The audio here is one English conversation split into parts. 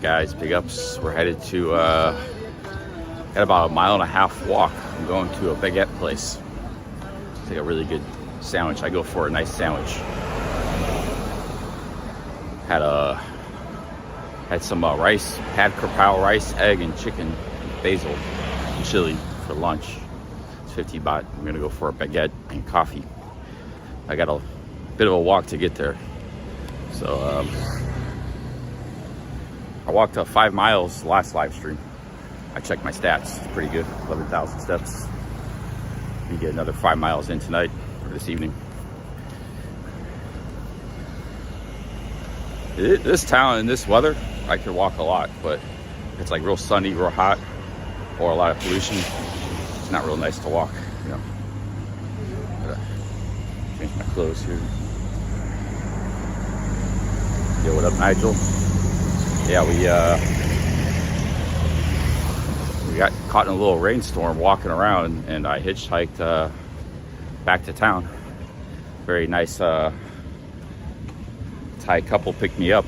guys? Big ups. We're headed to got about a 1.5 mile walk. I'm going to a baguette place. Take a really good sandwich. I go for a nice sandwich. Had some rice, pad krapao rice, egg, and chicken, basil, and chili for lunch. It's 50 baht. I'm gonna go for a baguette and coffee. I got a bit of a walk to get there. So I walked 5 miles last live stream. I checked my stats. It's pretty good. 11,000 steps. You get another 5 miles in tonight or this evening. This town in this weather, I could walk a lot, but it's like real sunny, real hot, or a lot of pollution. It's not real nice to walk, you know. Change my clothes here. Yo, what up, Nigel? Yeah, we got caught in a little rainstorm walking around, and I hitchhiked back to town. Very nice Thai couple picked me up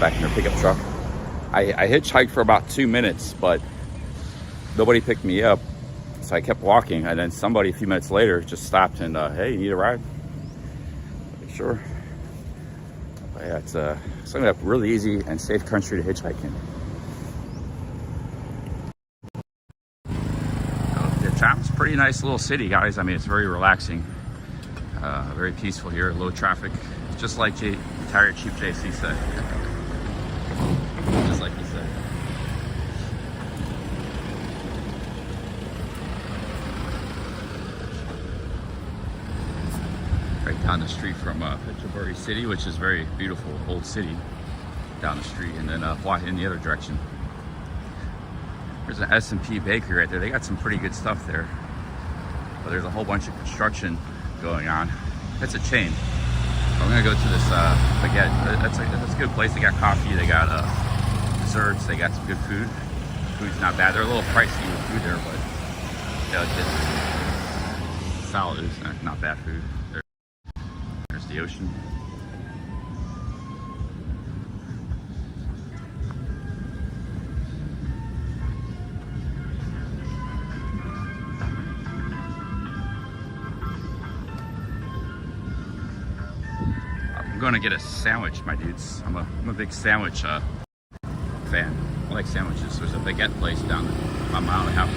back in their pickup truck. I hitchhiked for about 2 minutes, but nobody picked me up, so I kept walking, and then somebody a few minutes later just stopped and hey, you need a ride? Like, sure. But yeah, it's a really easy and safe country to hitchhike in. It's a pretty nice little city, guys. I mean, it's very relaxing, very peaceful here, low traffic, just like Retired Chief JC said. Just like he said. Right down the street from Phetchaburi City, which is very beautiful, old city down the street, and then walking in the other direction. There's an S&P bakery right there. They got some pretty good stuff there, but there's a whole bunch of construction going on. It's a chain. I'm gonna go to this Baguette. That's a good place. They got coffee, they got desserts, they got some good food. Food's not bad. They're a little pricey with food there, but yeah, it's solid. It's not bad food. There's the ocean. I'm gonna get a sandwich, my dudes. I'm a big sandwich fan. I like sandwiches. There's a baguette place down about 1.5 miles.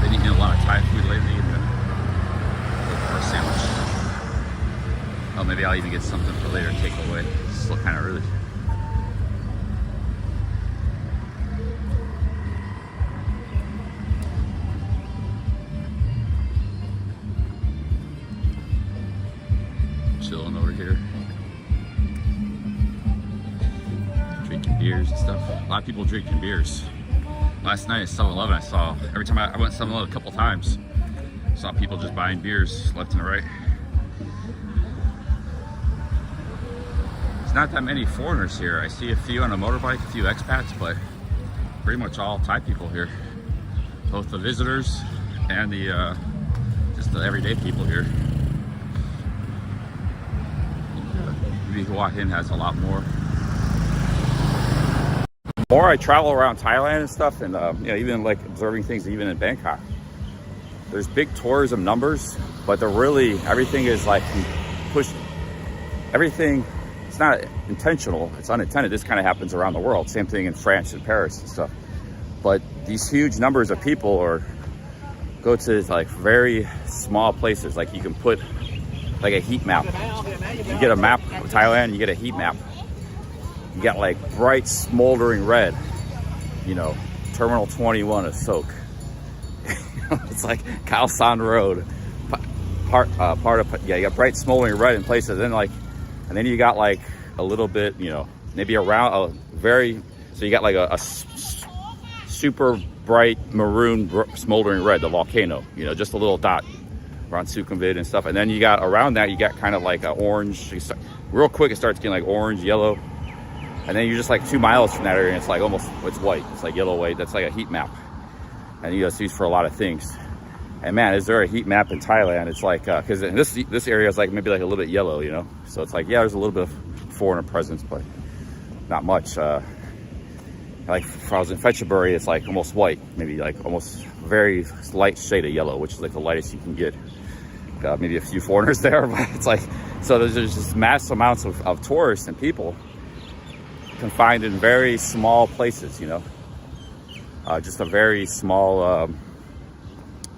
Been eating a lot of Thai food lately. I'm gonna go for a sandwich. Oh, maybe I'll even get something for later takeaway. It's still kind of early. Chilling over here, drinking beers and stuff. A lot of people drinking beers. Last night at 7-Eleven, I saw, every time I went to 7-Eleven a couple times, saw people just buying beers left and right. There's not that many foreigners here. I see a few on a motorbike, a few expats, but pretty much all Thai people here. Both the visitors and the just the everyday people here. Maybe Hua Hin has a lot more. The more I travel around Thailand and stuff, and you know, even like observing things, even in Bangkok, there's big tourism numbers, but they're really, everything is like pushed. Everything, it's not intentional, it's unintended. This kind of happens around the world. Same thing in France and Paris and stuff. But these huge numbers of people go to like very small places. Like you can put like a heat map. You get a map of Thailand, you get a heat map. You got like bright smoldering red, you know, Terminal 21 of Sok. It's like Khao San Road, part of, yeah, you got bright smoldering red in places, and then you got like a little bit, you know, maybe around so you got like a super bright maroon smoldering red, the volcano, you know, just a little dot around Sukhumvit and stuff. And then you got around that, you got kind of like an orange, real quick it starts getting like orange, yellow, and then you're just like 2 miles from that area and it's like almost, it's white, it's like yellow white. That's like a heat map, and you know, it's used for a lot of things. And man, is there a heat map in Thailand? It's like, because this area is like maybe like a little bit yellow, you know? So it's like, yeah, there's a little bit of foreigner presence, but not much. Like if I was in Phetchaburi, it's like almost white, maybe like almost very light shade of yellow, which is like the lightest you can get. Maybe a few foreigners there, but it's like, so there's just mass amounts of tourists and people confined in very small places, you know? Just a very small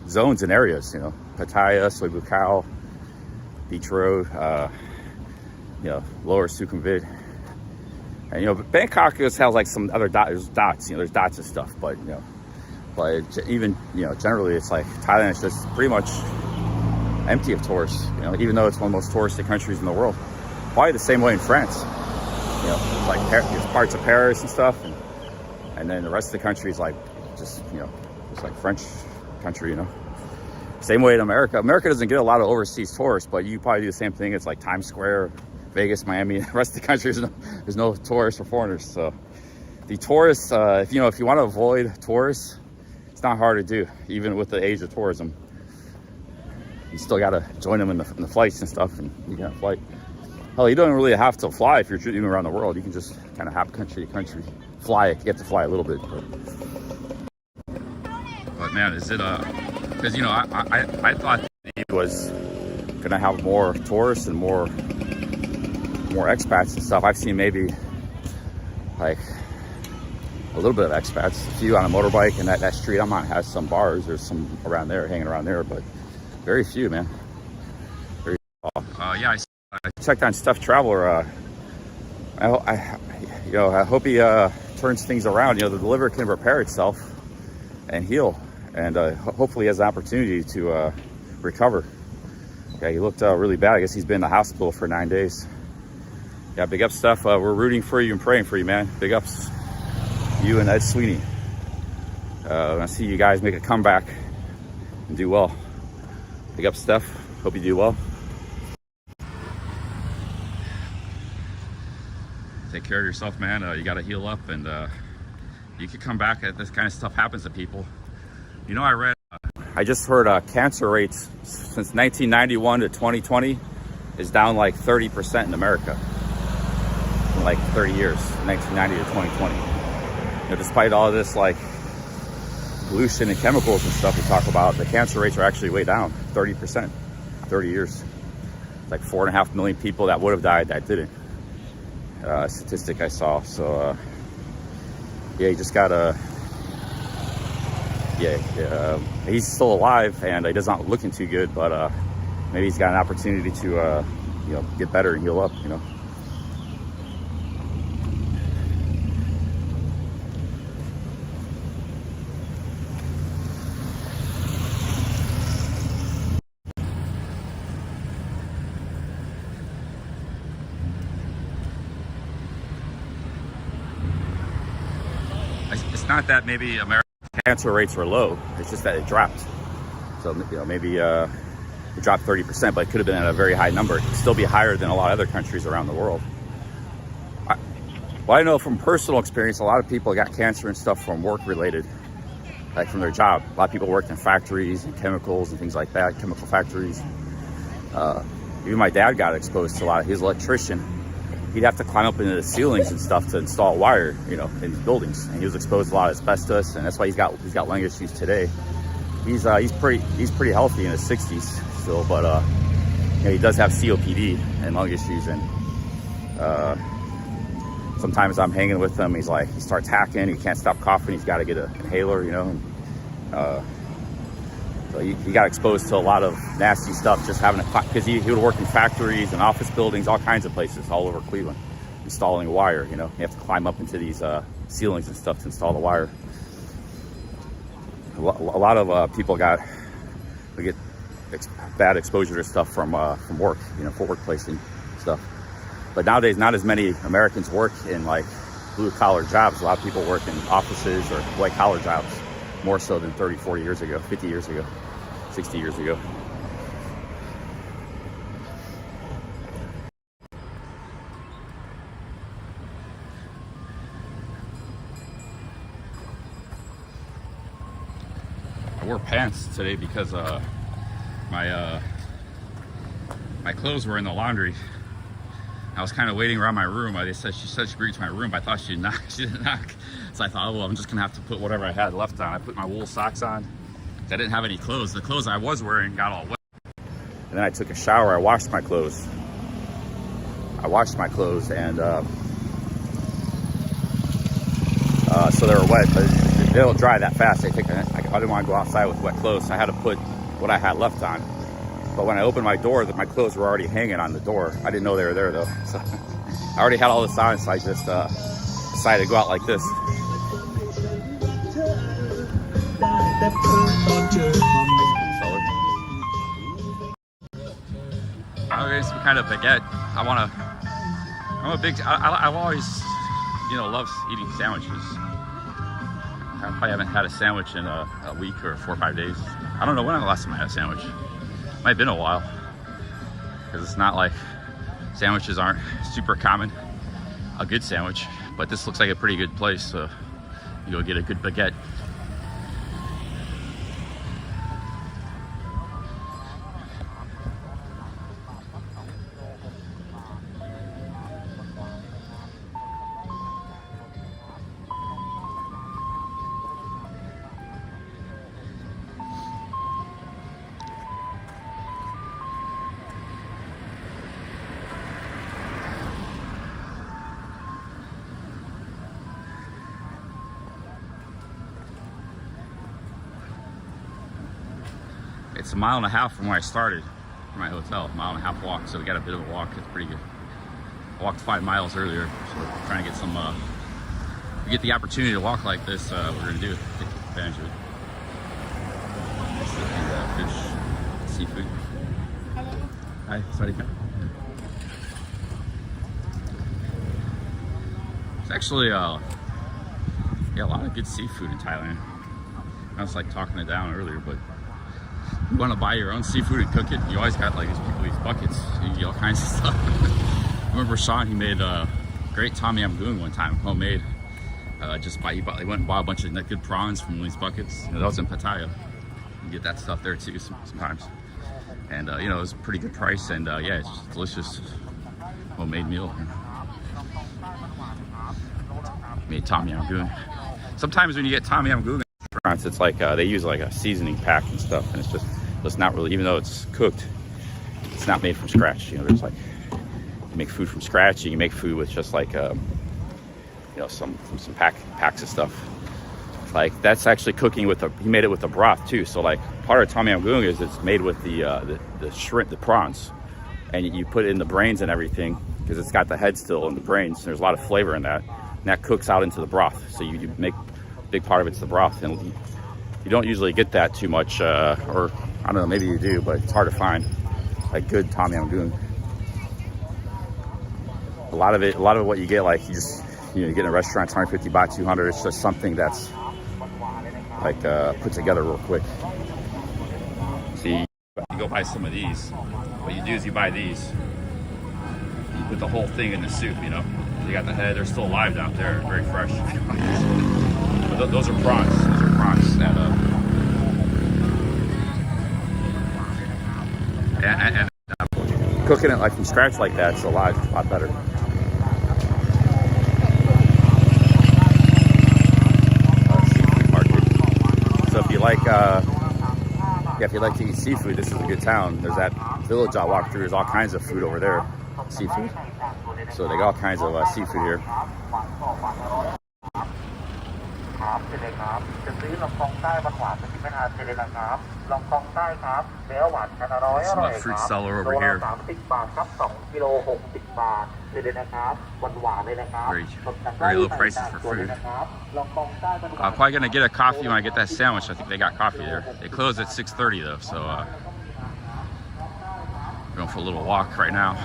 zones and areas, you know, Pattaya, Soi Buakhao, Beach Road, you know, Lower Sukhumvit. And, you know, Bangkok just has like some other there's dots, you know, there's dots of stuff, but, you know, but even, you know, generally it's like Thailand is just pretty much empty of tourists, you know, even though it's one of the most touristy countries in the world. Probably the same way in France, you know, like there's parts of Paris and stuff, and then the rest of the country is like just, you know, just like French country, you know. Same way in America. America doesn't get a lot of overseas tourists, but you probably do the same thing. It's like Times Square, Vegas, Miami. The rest of the country, there's no tourists or foreigners. So the tourists, if you want to avoid tourists, it's not hard to do, even with the age of tourism. You still got to join them in the flights and stuff, and you got a flight. Hell, you don't really have to fly if you're even around the world. You can just kind of hop country to country. Fly, you have to fly a little bit. But man, is it because, you know, I thought it was gonna have more tourists and more expats and stuff. I've seen maybe like a little bit of expats, a few on a motorbike, and that street I'm on has some bars. There's some around there, hanging around there, but very few, man. Very few. Yeah, I checked on Stuff Traveler. I hope he turns things around. You know, the liver can repair itself and heal, and hopefully he has an opportunity to recover. Yeah, he looked really bad. I guess he's been in the hospital for 9 days. Yeah, big ups, Steph. We're rooting for you and praying for you, man. Big ups, you and Ed Sweeney. I see you guys make a comeback and do well. Big ups, Steph. Hope you do well. Take care of yourself, man. You got to heal up, and you can come back. This kind of stuff happens to people. You know, I just heard cancer rates since 1991 to 2020 is down like 30% in America in like 30 years, 1990 to 2020. You know, despite all of this like pollution and chemicals and stuff we talk about, the cancer rates are actually way down 30%, 30 years. It's like 4.5 million people that would have died that didn't. Statistic I saw. So yeah, you just gotta, he's still alive and he does not looking too good, but maybe he's got an opportunity to you know, get better and heal up, you know. It's not that maybe American cancer rates were low, it's just that it dropped. So, you know, maybe it dropped 30%, but it could have been at a very high number. It could still be higher than a lot of other countries around the world. Well, I know from personal experience, a lot of people got cancer and stuff from work related, like from their job. A lot of people worked in factories and chemicals and things like that, chemical factories. Even my dad got exposed to a lot of his electrician. He'd have to climb up into the ceilings and stuff to install wire, you know, in these buildings. And he was exposed to a lot of asbestos, and that's why he's got lung issues today. He's pretty healthy in his 60s still, but you know, he does have COPD and lung issues. And sometimes I'm hanging with him. He's like, he starts hacking. He can't stop coughing. He's got to get an inhaler, you know. And, so he got exposed to a lot of nasty stuff just having because he would work in factories and office buildings, all kinds of places all over Cleveland, installing wire, you know. You have to climb up into these ceilings and stuff to install the wire. A lot of people get bad exposure to stuff from work, you know, for workplace and stuff. But nowadays, not as many Americans work in like blue collar jobs. A lot of people work in offices or white collar jobs, more so than 30, 40 years ago, 50 years ago, 60 years ago. I wore pants today because my clothes were in the laundry. I was kind of waiting around my room. She said she'd bring it to my room, but I thought she'd knock. She didn't knock. So I thought, oh, well, I'm just gonna have to put whatever I had left on. I put my wool socks on. I didn't have any clothes. The clothes I was wearing got all wet. And then I took a shower. I washed my clothes. And so they were wet, but they don't dry that fast. I didn't want to go outside with wet clothes, so I had to put what I had left on. But when I opened my door, my clothes were already hanging on the door. I didn't know they were there though. So I already had all this on, so I just decided to go out like this. Okay, some kind of baguette. I've always, loved eating sandwiches. I probably haven't had a sandwich in a week or 4 or 5 days. I don't know when the last time I had a sandwich. Might have been a while, because it's not like sandwiches aren't super common. A good sandwich, but this looks like a pretty good place, so you go get a good baguette. It's a 1.5 miles from where I started, from my hotel. 1.5 mile walk, so we got a bit of a walk. It's pretty good. I walked 5 miles earlier, so we're trying to get some. We get the opportunity to walk like this. We're gonna do it. Take advantage of it. Fish, seafood. Hi, sorry. It's actually yeah, a lot of good seafood in Thailand. I was like talking it down earlier, but you want to buy your own seafood and cook it, you always got like these buckets. You get all kinds of stuff. I remember Sean, he made great tom yam goong one time, homemade. He went and bought a bunch of good prawns from these buckets. That was in Pattaya. You get that stuff there too sometimes. And it was a pretty good price, and yeah, it's just delicious homemade meal. Made tom yam goong. Sometimes when you get tom yam goong, it's like they use like a seasoning pack and stuff, and it's not really, even though it's cooked, it's not made from scratch. There's like, you make food from scratch, and you make food with just like some packs of stuff. Like that's actually cooking with he made it with the broth too. So like part of tom yam goong is it's made with the shrimp, the prawns, and you put in the brains and everything, because it's got the head still and the brains, and there's a lot of flavor in that, and that cooks out into the broth. So you make, big part of it's the broth, and you don't usually get that too much, or I don't know, maybe you do, but it's hard to find like good tom yam goong. A lot of what you get, like you get in a restaurant, 150 baht, 200. It's just something that's like put together real quick. See, you go buy some of these. What you do is you buy these. You put the whole thing in the soup. You got the head. They're still alive out there, very fresh. But those are prawns. Those are prawns that and cooking it like from scratch like that, it's a lot better. Seafood market. So if you like to eat seafood, this is a good town. There's that village I walked through. There's all kinds of food over there, seafood. So they got all kinds of seafood here. Some fruit seller over here. Very low prices for food. I'm probably gonna get a coffee when I get that sandwich. I think they got coffee there. They close at 6:30 though, so we're going for a little walk right now.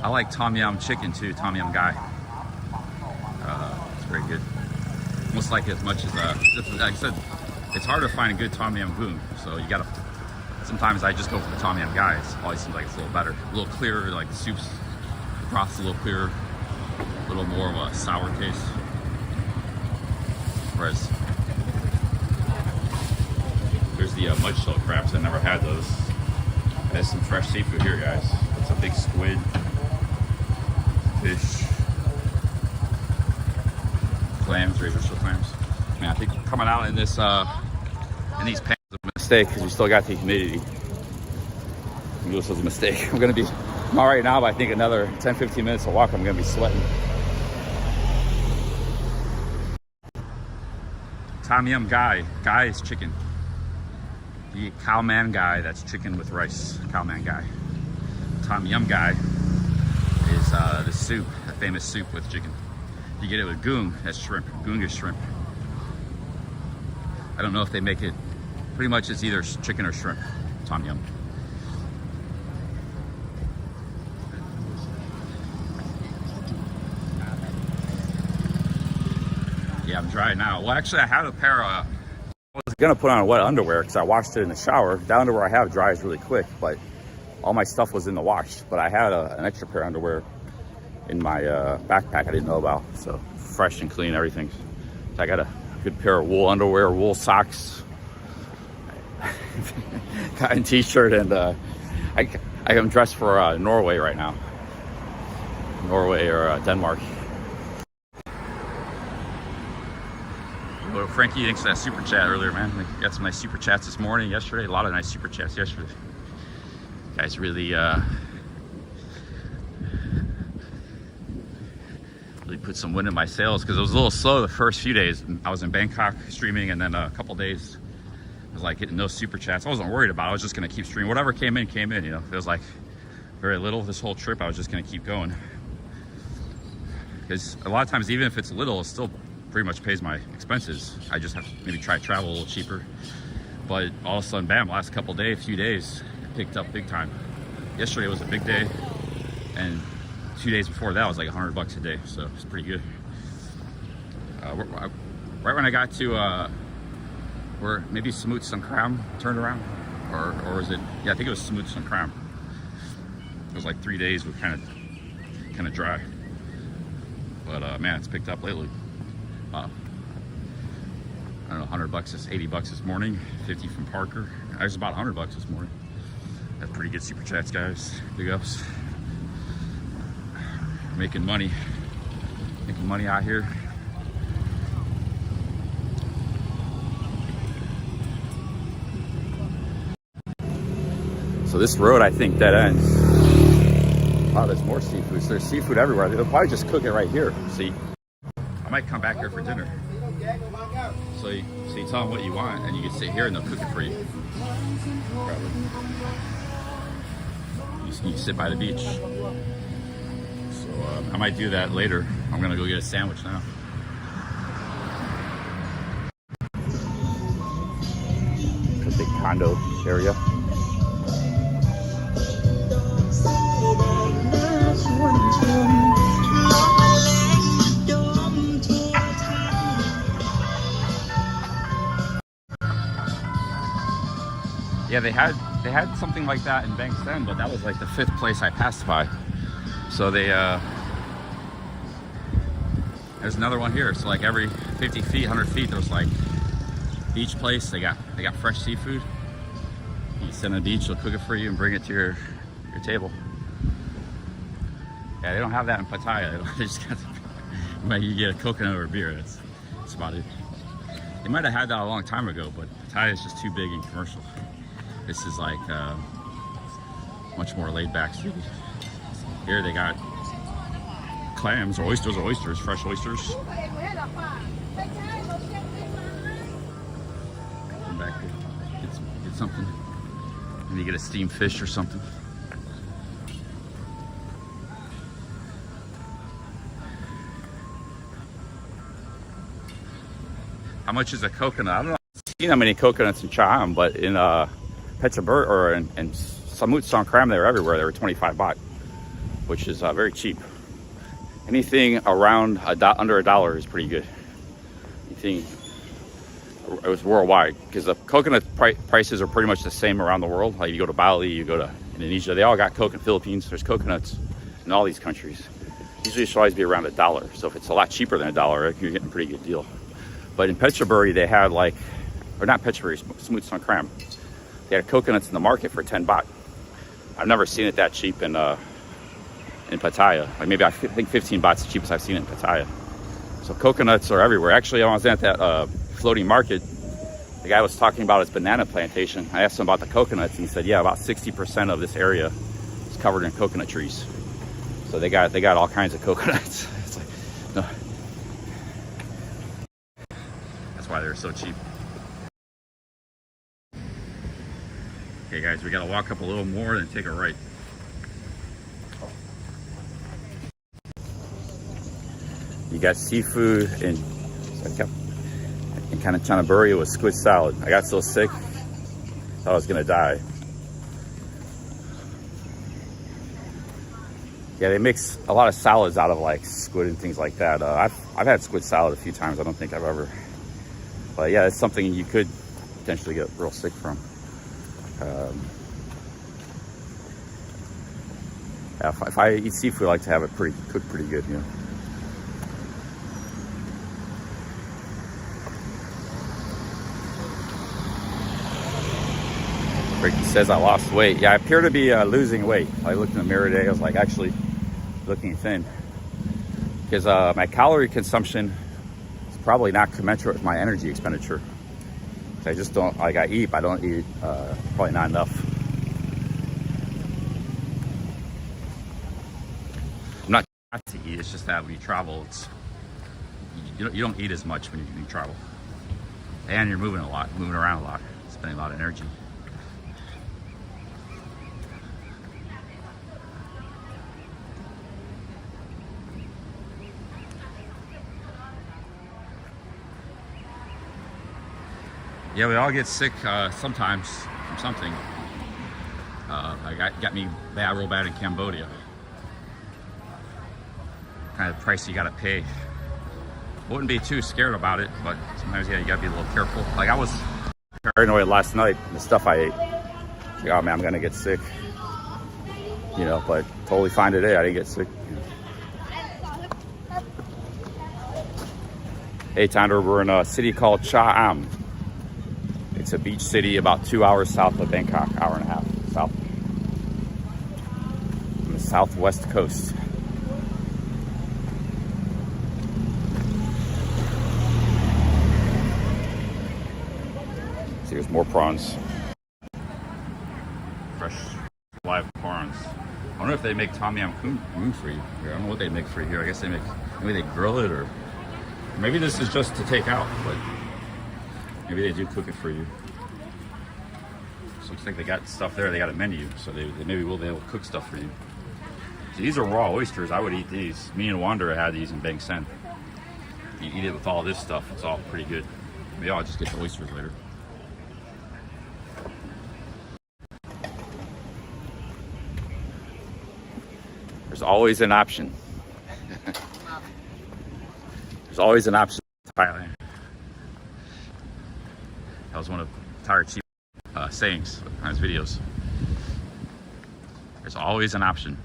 I like tom yum chicken too, tom yum guy. It's very good. Almost like as much as, like I said, it's hard to find a good tom yum goong. So you gotta, sometimes I just go for the tom yum guy. It always seems like it's a little better. A little clearer, like the soup's, the broth's a little clearer. a little more of a sour taste. Whereas there's the mud-shell crabs. I never had those. There's some fresh seafood here, guys. It's a big squid, fish, clams, razor-shell clams. Man, I think coming out in this in these pans is a mistake because we still got the humidity. This was a mistake. I'm gonna be, I'm all right now, but I think another 10-15 minutes of walk, I'm gonna be sweating. Tom Yum Gai. Gai is chicken. The Khao Man Gai, that's chicken with rice. Khao Man Gai. Tom Yum Gai is the soup, the famous soup with chicken. You get it with goong, that's shrimp. Goong is shrimp. I don't know if they make it, pretty much it's either chicken or shrimp. Tom Yum. Yeah, I'm dry now. Well, actually, I have a pair of, I was gonna put on wet underwear because I washed it in the shower. The underwear I have dries really quick, but all my stuff was in the wash. But I had an extra pair of underwear in my backpack I didn't know about. So fresh and clean, everything. So I got a good pair of wool underwear, wool socks, cotton t-shirt, and I am dressed for Norway right now. Norway or Denmark. Well, Frankie, thanks for that super chat earlier, man. We got some nice super chats this morning, yesterday. A lot of nice super chats yesterday. Guys really, really put some wind in my sails because it was a little slow the first few days. I was in Bangkok streaming, and then a couple days I was like getting no super chats. I wasn't worried about it. I was just gonna keep streaming. Whatever came in, you know. It was like very little this whole trip. I was just gonna keep going because a lot of times, even if it's little, it still pretty much pays my expenses. I just have to maybe try to travel a little cheaper. But all of a sudden, bam, last couple days, few days, picked up big time. Yesterday was a big day, and 2 days before that was like $100 a day, so it's pretty good. Right when I got to where maybe Samut Sangkram turned around, or was it? Yeah, I think it was Samut Sangkram. It was like 3 days with kind of dry, but man, it's picked up lately. I don't know, $100 is $80 this morning, 50 from Parker. I was about $100 this morning. That's pretty good super chats, guys. Big ups. Making money out here. So this road, I think, dead ends. Wow, there's more seafood. So there's seafood everywhere. They'll probably just cook it right here. See, I might come back here for dinner. So you tell them what you want, and you can sit here and they'll cook it for you. You sit by the beach. So I might do that later. I'm gonna go get a sandwich now. It's a big condo area. Yeah, they had something like that in Bangkok, but that was like the 5th place I passed by. So they there's another one here. So like every 50 feet, 100 feet, there's like beach place. They got fresh seafood. You sit on the beach, they'll cook it for you and bring it to your table. Yeah, they don't have that in Pattaya. They just got you get a coconut or a beer. That's about it. They might have had that a long time ago, but Pattaya is just too big and commercial. This is like much more laid back city. Here they got clams or oysters, fresh oysters. Come back here, get something. Maybe get a steamed fish or something. How much is a coconut? I don't know. I've seen how many coconuts in Chaham, but in Petrobur or in Samut Sangkram, they were everywhere. They were 25 baht, which is very cheap. Anything around under $1 is pretty good. Anything, it was worldwide because the coconut prices are pretty much the same around the world. Like you go to Bali, you go to Indonesia, they all got coconut. Philippines, there's coconuts in all these countries. Usually it should always be around $1. So if it's a lot cheaper than $1, you're getting a pretty good deal. But in Phetchaburi, they had like, or not Phetchaburi, Smooth Songkram. They had coconuts in the market for 10 baht. I've never seen it that cheap in Pattaya. Like maybe I think 15 baht's the cheapest I've seen it in Pattaya. So coconuts are everywhere. Actually, I was at that floating market. The guy was talking about his banana plantation. I asked him about the coconuts, and he said, yeah, about 60% of this area is covered in coconut trees. So they got all kinds of coconuts. It's like, no. That's why they're so cheap. Okay, guys, we gotta walk up a little more and take a right. You got seafood and kind of chanaburi with squid salad. I got so sick, thought I was gonna die. Yeah, they mix a lot of salads out of like squid and things like that. I've had squid salad a few times. I don't think I've ever, but yeah, it's something you could potentially get real sick from. If I eat seafood, I like to have it cooked pretty good, you know. It says I lost weight. Yeah, I appear to be losing weight. I looked in the mirror today. I was like actually looking thin because my calorie consumption is probably not commensurate with my energy expenditure. I just don't, like I eat, but I don't eat probably not enough. I'm not to eat, it's just that when you travel, you don't eat as much when you travel. And you're moving around a lot, spending a lot of energy. Yeah, we all get sick sometimes from something. Got me real bad in Cambodia. Kind of the price you gotta pay. Wouldn't be too scared about it, but sometimes yeah, you gotta be a little careful. Like I was paranoid last night, the stuff I ate. Like, oh man, I'm gonna get sick. You know, but totally fine today. I didn't get sick. Hey, Tander, we're in a city called Cha Am. It's a beach city about 2 hours south of Bangkok, hour and a half south. On the southwest coast. See, there's more prawns. Fresh live prawns. I wonder if they make tom yum goong for you here. I don't know what they make for you here. I guess maybe they grill it, or maybe this is just to take out, but maybe they do cook it for you. So looks like they got stuff there. They got a menu, so they maybe will be able to cook stuff for you. So these are raw oysters. I would eat these. Me and Wanderer had these in Bang Sen. You eat it with all this stuff. It's all pretty good. Maybe I'll just get the oysters later. There's always an option. There's always an option in Thailand. That was one of Tyre Chief's sayings on his videos. There's always an option.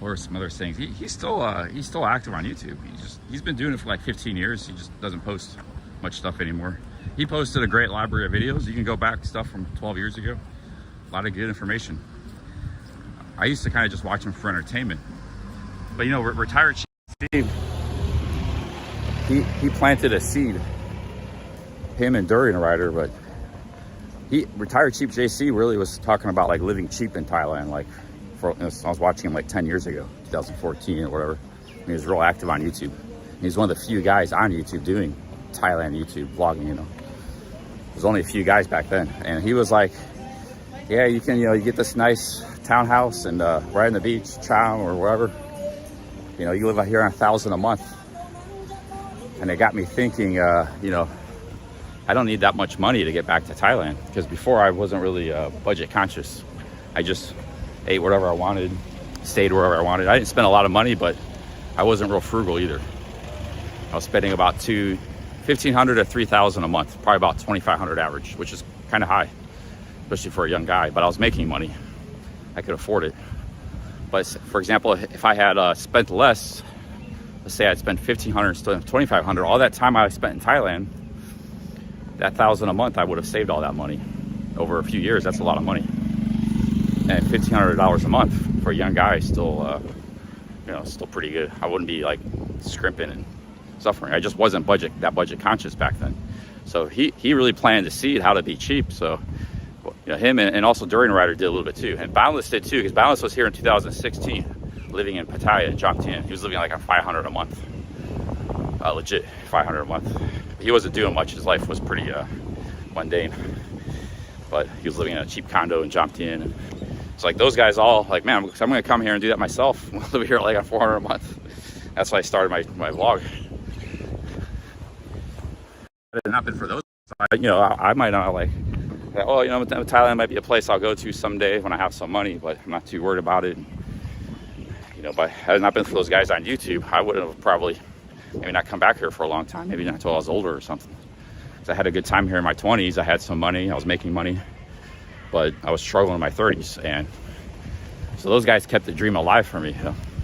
Or some other sayings. He's still active on YouTube. He's been doing it for like 15 years. He just doesn't post much stuff anymore. He posted a great library of videos. You can go back stuff from 12 years ago. A lot of good information. I used to kind of just watch him for entertainment. But you know, Retired Chief, he planted a seed. Him and Durian Rider, but Retired Chief JC really was talking about like living cheap in Thailand. Like I was watching him like 10 years ago, 2014 or whatever. He was real active on YouTube. He's one of the few guys on YouTube doing Thailand YouTube vlogging, you know. There's only a few guys back then. And he was like, yeah, you can, you get this nice townhouse and right on the beach, Cham or wherever. You know, you live out here on $1,000 a month. And it got me thinking, you know, I don't need that much money to get back to Thailand, because before I wasn't really budget conscious. I just ate whatever I wanted, stayed wherever I wanted. I didn't spend a lot of money, but I wasn't real frugal either. I was spending about 1,500 to 3,000 a month, probably about 2,500 average, which is kind of high, especially for a young guy. But I was making money, I could afford it. But for example, if I had spent less, let's say I'd spent 1,500 instead of 2,500, all that time I spent in Thailand, that 1,000 a month, I would have saved all that money over a few years. That's a lot of money. And $1,500 a month for a young guy is still, still pretty good. I wouldn't be like scrimping and suffering. I just wasn't budget conscious back then. So he really planted the seed how to be cheap. So him and also Durian Rider did a little bit too. And Boundless did too, because Boundless was here in 2016, living in Pattaya and Jomtien. He was living like on 500 a month. Legit 500 a month. He wasn't doing much. His life was pretty mundane. But he was living in a cheap condo in Jomtien. And it's like those guys all like, man, I'm going to come here and do that myself. I'm live here like on 400 a month. That's why I started my vlog. Had it not been for those, I might not like, oh, Thailand might be a place I'll go to someday when I have some money, but I'm not too worried about it. But had it not been for those guys on YouTube, I would have probably maybe not come back here for a long time, maybe not until I was older or something. Because I had a good time here in my 20s. I had some money, I was making money, but I was struggling in my 30s. And so those guys kept the dream alive for me.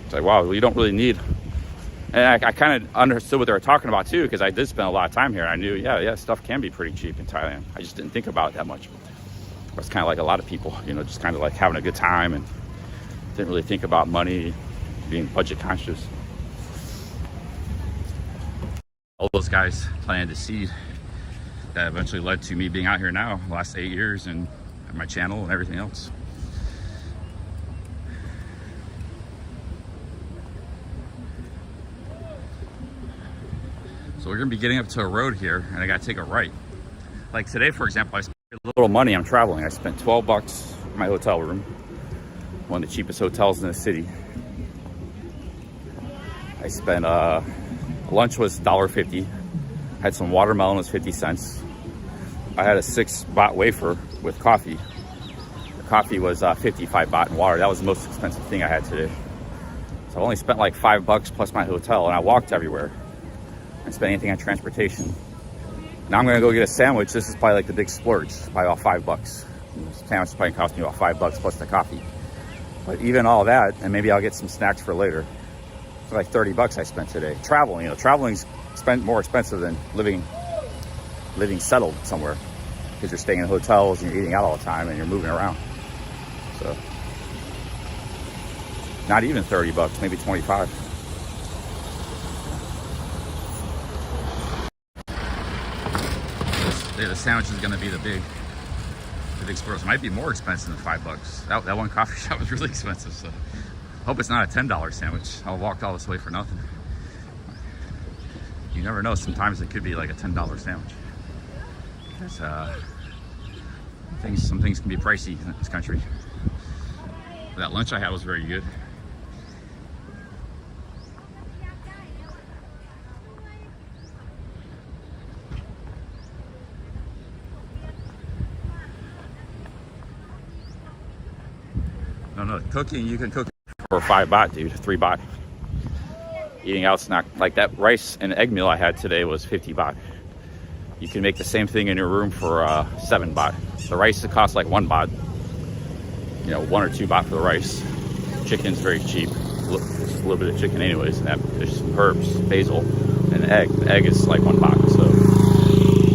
It's like, wow, you don't really need. And I kind of understood what they were talking about too, because I did spend a lot of time here. I knew, yeah, stuff can be pretty cheap in Thailand. I just didn't think about it that much. I was kind of like a lot of people, just kind of like having a good time and didn't really think about money, being budget conscious. All those guys planted the seed that eventually led to me being out here now, the last 8 years, and my channel and everything else. So we're gonna be getting up to a road here, and I gotta take a right. Like today, for example, I spent a little money. I'm traveling. I spent 12 bucks in my hotel room, one of the cheapest hotels in the city. I spent lunch was $1.50. Had some watermelon, was 50 cents. I had a 6 baht wafer with coffee. The coffee was 55 baht and water. That was the most expensive thing I had today. So I only spent like 5 bucks plus my hotel, and I walked everywhere. And spend anything on transportation. Now I'm gonna go get a sandwich. This is probably like the big splurge, probably about 5 bucks. The sandwich probably cost me about 5 bucks plus the coffee. But even all that, and maybe I'll get some snacks for later. It's like 30 bucks I spent today. Traveling, traveling's more expensive than living settled somewhere, because you're staying in hotels and you're eating out all the time and you're moving around. So not even 30 bucks, maybe 25. The sandwich is going to be the big splurge. It might be more expensive than 5 bucks. That one coffee shop was really expensive, so hope it's not a $10 sandwich. I'll walk all this way for nothing. You never know. Sometimes it could be like a $10 sandwich. Because some things can be pricey in this country. That lunch I had was very good. No, cooking, you can cook for 5 baht, dude, 3 baht. Eating out's not, like that rice and egg meal I had today was 50 baht. You can make the same thing in your room for 7 baht. The rice, it costs like 1 baht. 1 or 2 baht for the rice. Chicken's very cheap. Just a little bit of chicken anyways, and there's some herbs, basil, and an egg. The egg is like 1 baht, so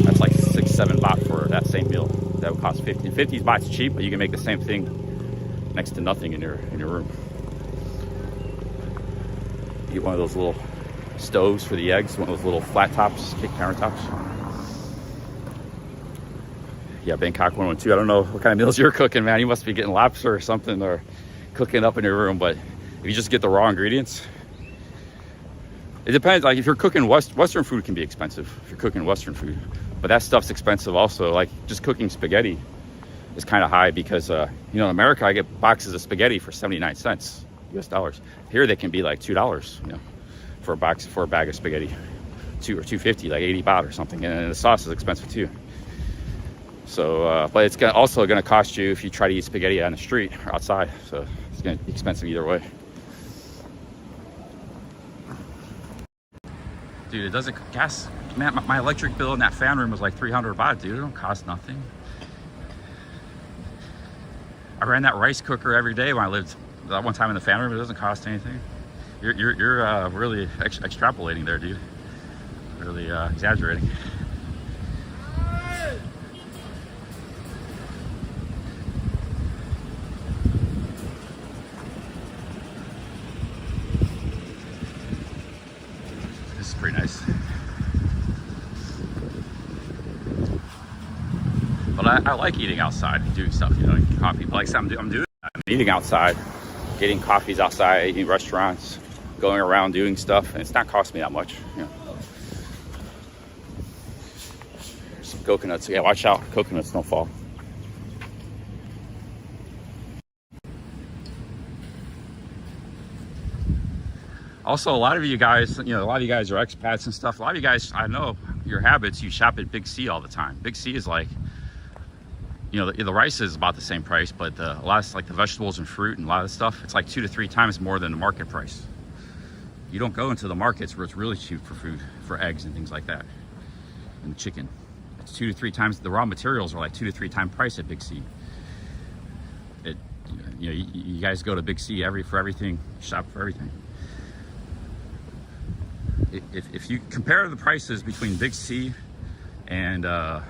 that's like 6-7 baht for that same meal. That would cost 50. 50 baht's cheap, but you can make the same thing next to nothing in your room. You get one of those little stoves for the eggs, one of those little flat tops, kick countertops. Yeah, Bangkok 112. I don't know what kind of meals you're cooking, man. You must be getting lobster or something, or cooking up in your room. But if you just get the raw ingredients, it depends. Like if you're cooking Western food, can be expensive if you're cooking Western food, but that stuff's expensive also. Like just cooking spaghetti is kind of high, because in America I get boxes of spaghetti for 79 cents US dollars. Here they can be like $2, for a bag of spaghetti, or 250, like 80 baht or something. And the sauce is expensive too. So, but it's also gonna cost you if you try to eat spaghetti on the street or outside. So it's gonna be expensive either way. Dude, it doesn't gas. Man, my electric bill in that fan room was like 300 baht, dude. It don't cost nothing. I ran that rice cooker every day when I lived that one time in the fan room. It doesn't cost anything. You're really extrapolating there, dude. Really exaggerating. This is pretty nice. But I like eating outside and doing stuff, you know, coffee. Like I'm doing. I'm eating outside, getting coffees outside, eating restaurants, going around doing stuff, and it's not costing me that much. You know. Some coconuts. Yeah, watch out, coconuts don't fall. Also, a lot of you guys, you know, a lot of you guys are expats and stuff. A lot of you guys, I know your habits. You shop at Big C all the time. Big C is like, you know, the rice is about the same price, but a lot of like the vegetables and fruit and a lot of stuff, it's like 2 to 3 times more than the market price. You don't go into the markets where it's really cheap for food, for eggs and things like that, and chicken. It's 2 to 3 times. The raw materials are like 2 to 3 times price at Big C. You know, you guys go to Big C for everything, shop for everything. If you compare the prices between Big C and the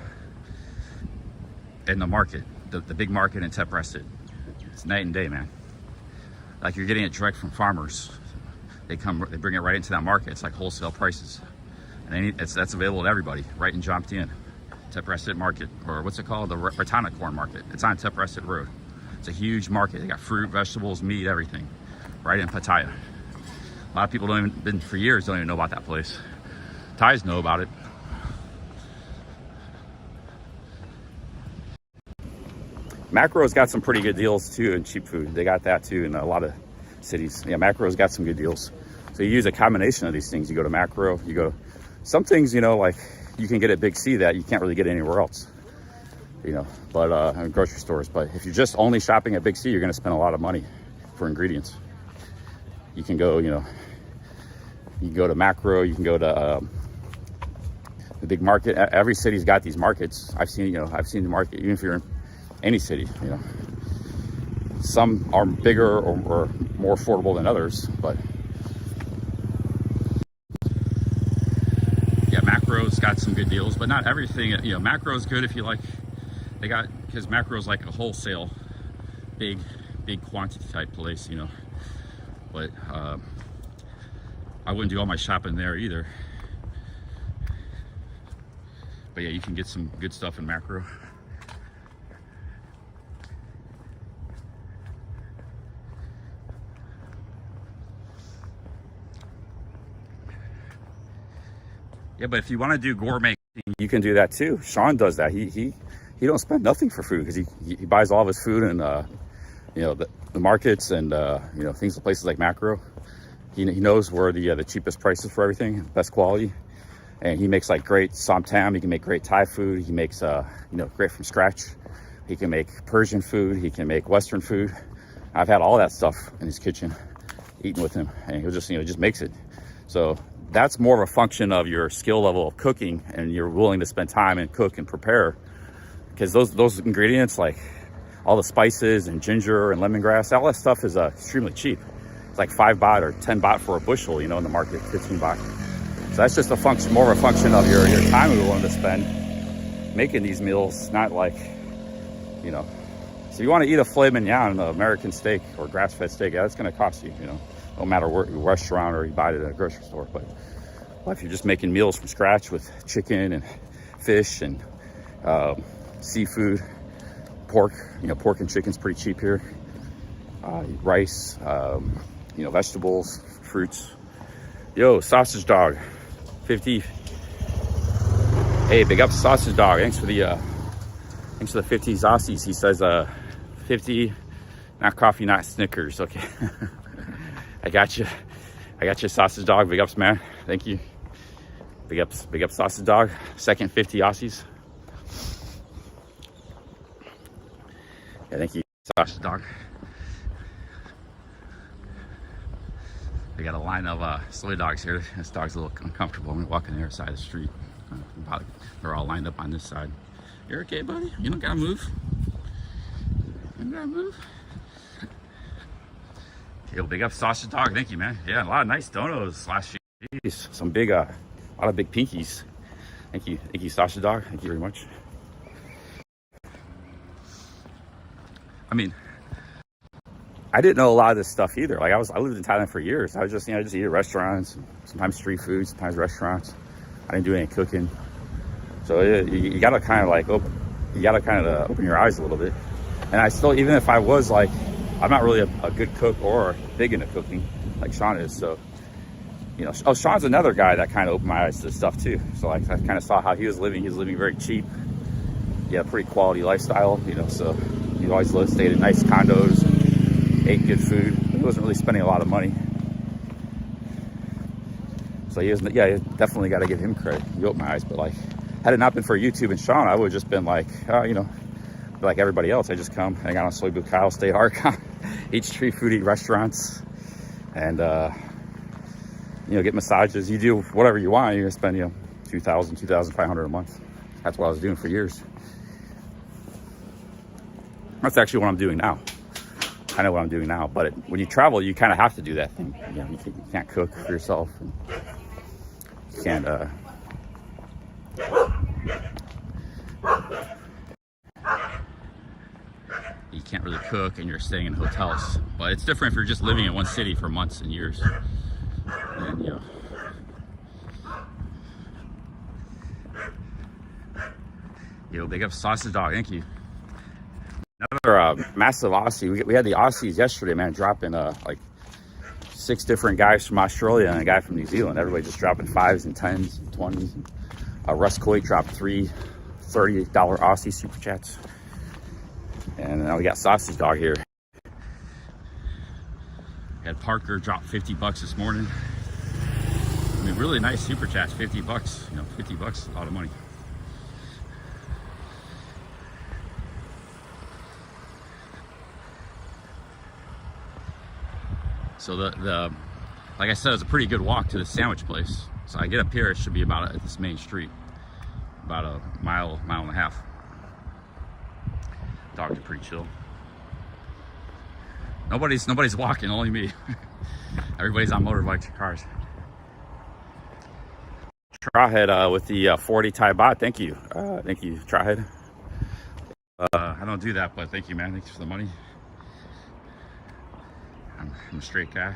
market, the big market in Teppresset, it's night and day, man. Like you're getting it direct from farmers. They bring it right into that market. It's like wholesale prices, and that's available to everybody right in Jomtien, Teppresset market, or what's it called, the Ratana corn market. It's on Teppresset Road. It's a huge market. They got fruit, vegetables, meat, everything, right in Pattaya. A lot of people for years don't even know about that place. Thais know about it. Macro's got some pretty good deals too in cheap food. They got that too in a lot of cities. Yeah, Macro's got some good deals. So you use a combination of these things. You go to Macro, you go, some things, you know, like you can get at Big C that you can't really get anywhere else, you know, but in grocery stores. But if you're just only shopping at Big C, you're gonna spend a lot of money for ingredients. You can go, you know, you can go to Macro, you can go to the big market. Every city's got these markets. I've seen the market, even if you're in any city, you know. Some are bigger or more affordable than others, but yeah, Macro's got some good deals, but not everything. You know, Macro's good if you like. Because Macro's like a wholesale, big quantity type place, you know. But I wouldn't do all my shopping there either. But yeah, you can get some good stuff in Macro. Yeah, but if you want to do gourmet, you can do that too. Sean does that. He don't spend nothing for food because he buys all of his food in you know, the markets and you know, places like Macro. He knows where the cheapest prices for everything, best quality, and he makes like great somtam. He can make great Thai food. He makes you know, great from scratch. He can make Persian food. He can make Western food. I've had all that stuff in his kitchen, eating with him, and he'll just, you know, just makes it. So that's more of a function of your skill level of cooking, and you're willing to spend time and cook and prepare, because those ingredients, like all the spices and ginger and lemongrass, all that stuff is extremely cheap. It's like 5 baht or 10 baht for a bushel, you know, in the market, 15 baht. So that's just more of a function of your time you're willing to spend making these meals, not like, you know. So you want to eat a filet mignon, American steak or grass-fed steak, yeah, that's going to cost you, you know, no matter where restaurant or you buy it at a grocery store. But well, if you're just making meals from scratch with chicken and fish and seafood, pork, you know, pork and chicken's pretty cheap here. Rice, you know, vegetables, fruits. Yo, sausage dog, 50. Hey, big up sausage dog. Thanks for the 50 Aussies. He says 50, not coffee, not Snickers. Okay. I got you, sausage dog. Big ups, man. Thank you. Big ups, sausage dog. Second 50 Aussies. Yeah, thank you, sausage dog. We got a line of soy dogs here. This dog's a little uncomfortable. I'm gonna walk on the other side of the street. They're all lined up on this side. You're okay, buddy? You don't gotta move. You don't gotta move. Yo, big up sausage dog. Thank you, man. Yeah, a lot of nice donos last year. Jeez, some big, a lot of big pinkies. Thank you, sausage dog. Thank you very much. I mean, I didn't know a lot of this stuff either. Like I lived in Thailand for years. I was just, just eat at restaurants, sometimes street food, sometimes restaurants. I didn't do any cooking. So you gotta kind of like open your eyes a little bit. And I still, even if I was like, I'm not really a good cook or big into cooking like Sean is. So, Sean's another guy that kind of opened my eyes to this stuff too. So like I kind of saw how he was living. He was living very cheap. Yeah, pretty quality lifestyle, so he always stayed in nice condos and ate good food. He wasn't really spending a lot of money. So he definitely got to give him credit. He opened my eyes, but like, had it not been for YouTube and Sean, I would have just been like, like everybody else. I just come, hang out on Soy Bucal, stay hard, eat street food, eat restaurants, and get massages. You do whatever you want. You're gonna spend $2,000, $2,500 a month. That's what I was doing for years. That's actually what I'm doing now. I know what I'm doing now, but when you travel, you kind of have to do that thing. You can't cook for yourself. And you can't. You can't really cook, and you're staying in hotels. But it's different if you're just living in one city for months and years. And big up sausage dog. Thank you. Another massive Aussie. We had the Aussies yesterday, man, dropping like 6 different guys from Australia and a guy from New Zealand. Everybody just dropping 5s and 10s and 20s. Russ Coy dropped 3 $30 Aussie super chats. And now we got sausage dog here. We had Parker drop $50 this morning. I mean, really nice super chats, $50. $50 is a lot of money. So the like I said, it's a pretty good walk to the sandwich place. So I get up here, it should be about at this main street, about a mile and a half. Dogs are pretty chill. Nobody's walking, only me. Everybody's on motorbikes or cars. Trawhead with the 40 Thai baht. Thank you, Trawhead. I don't do that, but thank you, man. Thanks for the money. I'm a straight guy.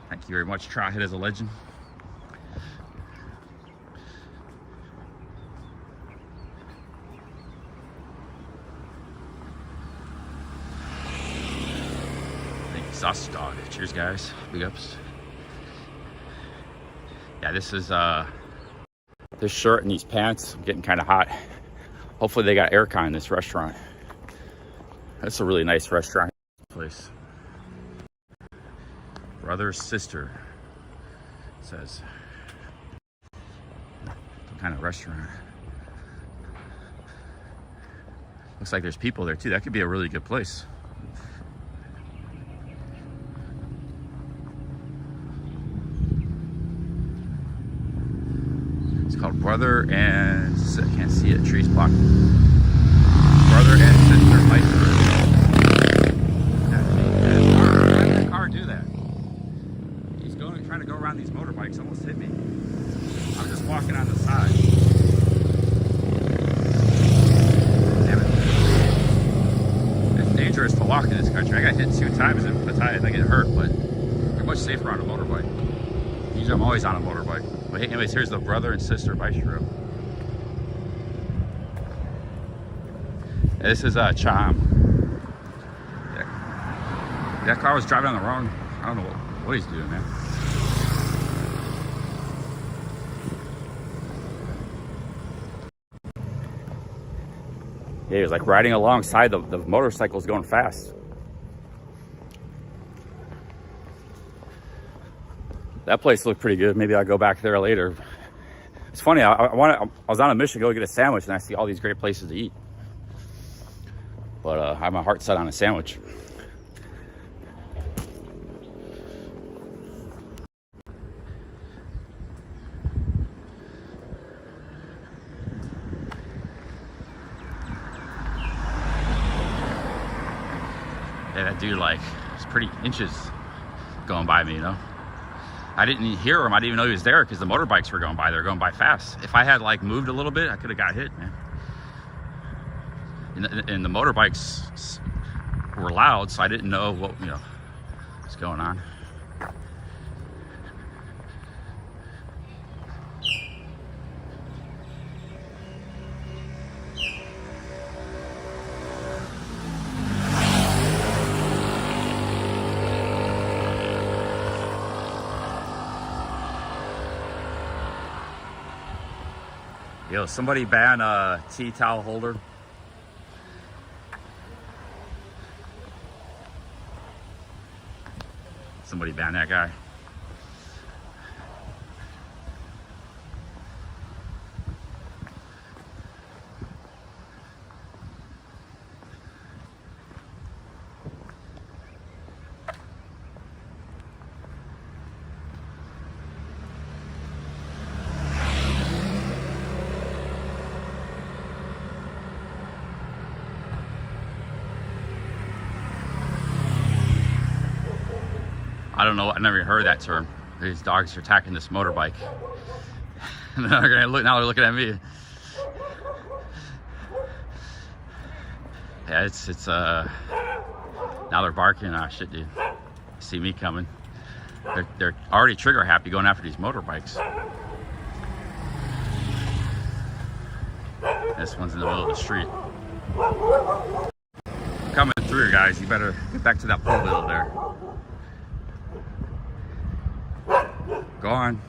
Thank you very much. Trawhead is a legend. Thank you, sausage dog. Cheers, guys. Big ups. Yeah, this is this shirt and these pants. I'm getting kind of hot. Hopefully they got aircon in this restaurant. That's a really nice restaurant place. Brother, sister, it says. What kind of restaurant? Looks like there's people there too. That could be a really good place. It's called Brother and I can't see it. Trees blocked. Brother and sister Mike. Why did the car do that? He's trying to go around these motorbikes. Almost hit me. I'm just walking on the side. Damn it. It's dangerous to walk in this country. I got hit 2 times in Pattaya. I get hurt, but you're much safer on a motorbike. Usually I'm always on a motorbike. But anyways, here's the brother and sister bistro. This is Cham. That car was driving on the wrong. I don't know what he's doing, man. Yeah, he was like riding alongside the motorcycles going fast. That place looked pretty good. Maybe I'll go back there later. It's funny. I was on a mission to go get a sandwich, and I see all these great places to eat. But I have my heart set on a sandwich. that dude like was pretty inches going by me, you know. I didn't hear him. I didn't even know he was there because the motorbikes were going by. They were going by fast. If I had like moved a little bit, I could have got hit, man. And the motorbikes were loud, so I didn't know what, you know, what's going on. Yo, somebody ban a tea towel holder. Somebody ban that guy. I don't know. I never heard that term. These dogs are attacking this motorbike. And they're gonna look. Now they're looking at me. Yeah, it's now they're barking. Ah, shit, dude. See me coming. They're already trigger happy going after these motorbikes. This one's in the middle of the street. Coming through, guys. You better get back to that pole wheel there. Go on.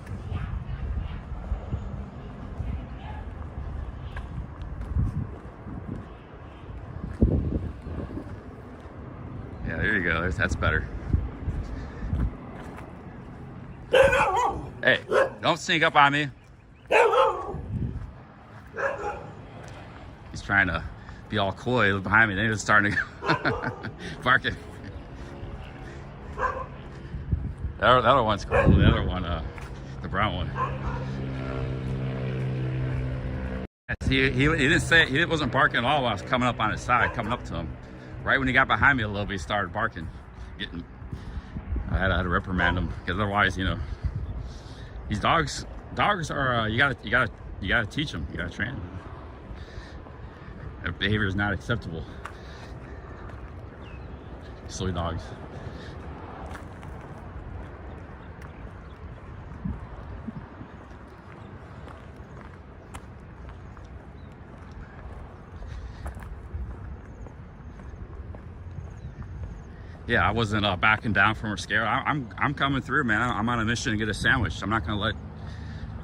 Yeah, there you go. That's better. Hey, don't sneak up on me. He's trying to be all coy behind me. Then he was starting to barking. The other one's cool. The other one, the brown one. He didn't say, he wasn't barking at all while I was coming up on his side, coming up to him. Right when he got behind me a little bit, he started barking. I had to reprimand him because otherwise, you know, these dogs are you gotta teach them. You gotta train them. Their behavior is not acceptable. Silly dogs. Yeah, I wasn't backing down from or scared. I'm coming through, man. I'm on a mission to get a sandwich. I'm not gonna let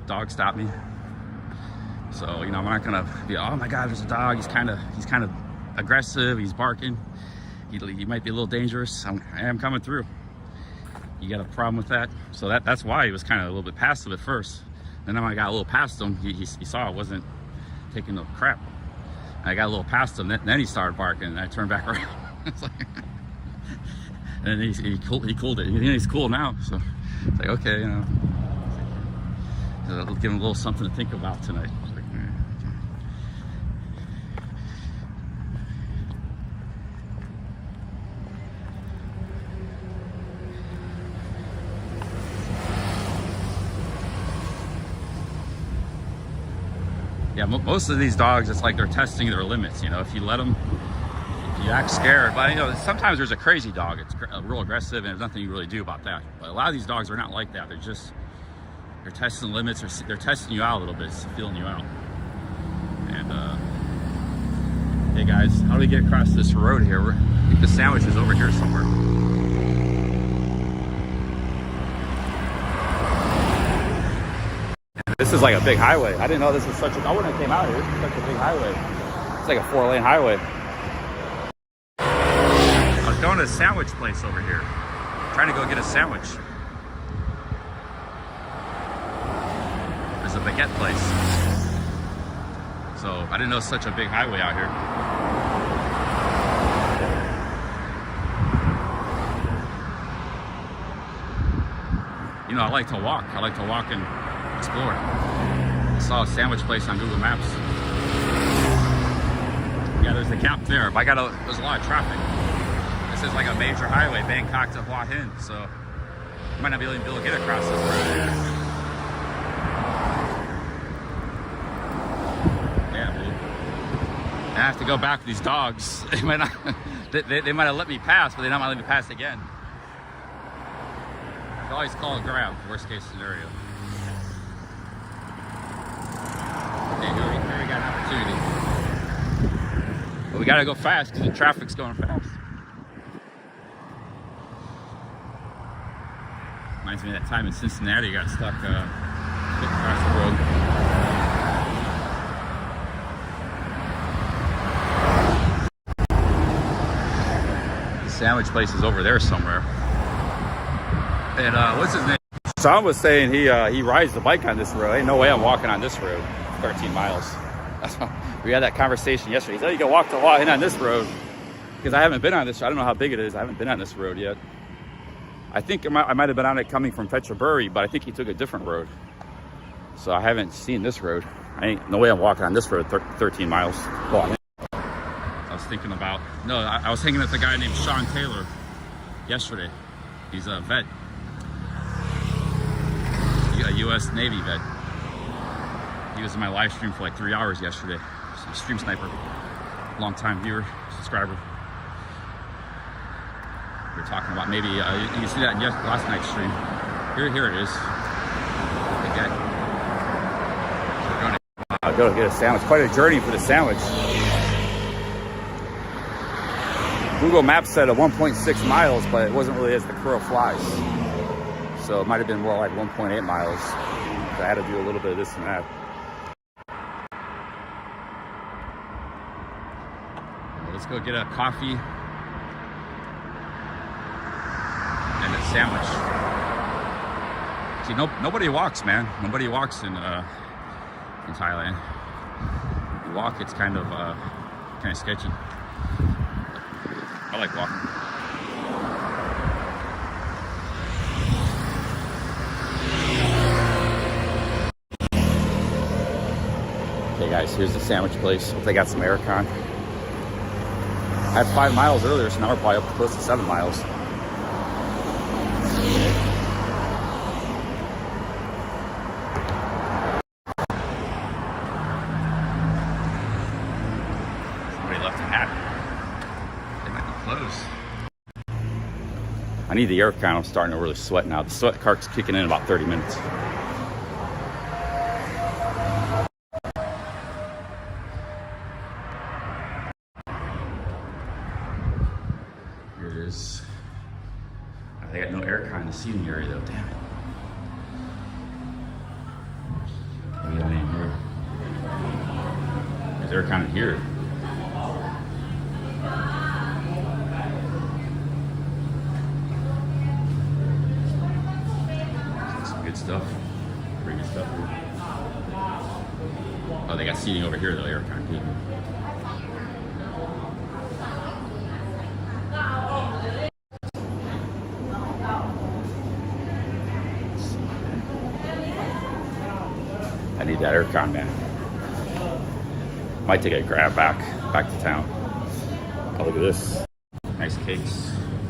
dogs stop me. So, you know, I'm not gonna be, oh my God, there's a dog. He's kind of aggressive. He's barking. He might be a little dangerous. I am coming through. You got a problem with that? So that's why he was kind of a little bit passive at first. And then when I got a little past him, he saw I wasn't taking no crap. I got a little past him. Then he started barking, and I turned back around. It's like, and he cooled it. He's cool now, so it's like, okay, you know, so give him a little something to think about tonight. It's like, okay. Yeah, most of these dogs, it's like they're testing their limits. You know, if you let them, you act scared, but you know, sometimes there's a crazy dog. It's real aggressive, and there's nothing you really do about that. But a lot of these dogs are not like that. They're testing limits, or they're testing you out a little bit, feeling you out. And hey guys, how do we get across this road here? I think the sandwich is over here somewhere. This is like a big highway. I didn't know this was such a. I wouldn't have came out here. This is such a big highway. It's like a 4-lane highway. Going to a sandwich place over here. Trying to go get a sandwich. There's a Baguette place. So I didn't know it's such a big highway out here. You know, I like to walk. I like to walk and explore. I saw a sandwich place on Google Maps. Yeah, there's a camp there, but there's a lot of traffic. this is like a major highway, Bangkok to Hua Hin, so you might not be able to get across this road. Yeah, dude. I have to go back with these dogs. They might not. They might have let me pass, but they might let me pass again. You always call a grab, worst case scenario. Okay, here we got an opportunity. But we gotta go fast because the traffic's going fast. Reminds me of that time in Cincinnati, you got stuck across the road. The sandwich place is over there somewhere. And what's his name? Sean was saying he rides the bike on this road. Ain't no way I'm walking on this road, 13 miles. We had that conversation yesterday. He said, you can walk to Hua Hin on this road. Because I haven't been on this. I don't know how big it is. I haven't been on this road yet. I think I might have been on it coming from Phetchaburi, but I think he took a different road. So I haven't seen this road. No way I'm walking on this road 13 miles. Well, I was thinking about, no, I was hanging with a guy named Sean Taylor yesterday. He's a vet. A U.S. Navy vet. He was in my live stream for like 3 hours yesterday. He's a stream sniper. Long time viewer, subscriber. We were talking about maybe, you can see that in last night's stream. Here it is. Baguette. I'll go get a sandwich. Quite a journey for the sandwich. Google Maps said 1.6 miles, but it wasn't really as the crow flies. So it might have been more like 1.8 miles. So I had to do a little bit of this and that. Well, let's go get a coffee and a sandwich. See, nobody walks, man. Nobody walks in Thailand. You walk, it's kind of sketchy. I like walking. Okay guys, here's the sandwich place. Hope they got some aircon. I had 5 miles earlier, so now we're probably up close to 7 miles. Somebody left a hat. They might be closed. I need the aircon. I'm starting to really sweat now. The sweat cart's kicking in about 30 minutes. They got no aircon in the seating area though, damn it. Maybe that ain't here. There's aircon in here. Some good stuff. Pretty good stuff here. Oh, they got seating over here though, aircon too. I need that aircon, man. Might take a grab back to town. Oh, look at this. Nice cakes.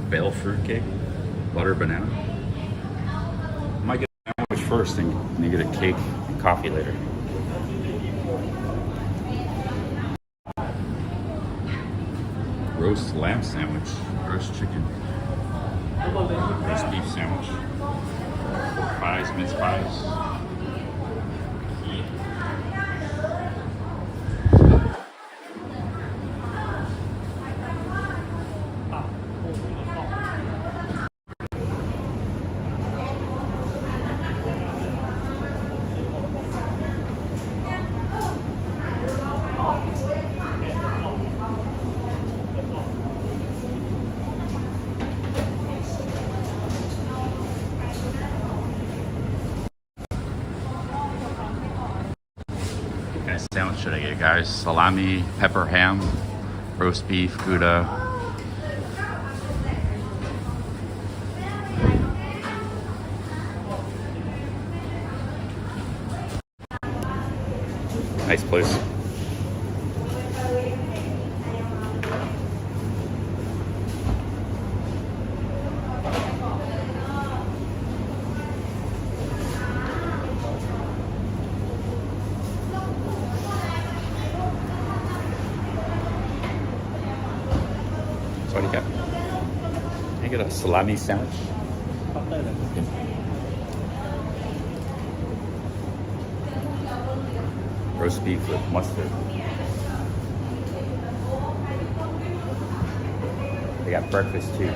Bale fruit cake. Butter banana. Might get a sandwich first and get a cake and coffee later. Roast lamb sandwich. Roast chicken. Roast beef sandwich. Pork pies, mince pies. What kind of sandwich should I get, guys? Salami, pepper ham, roast beef, Gouda. Nice place. What do you got? Can I get a salami sandwich? Roast beef with mustard. They got breakfast too.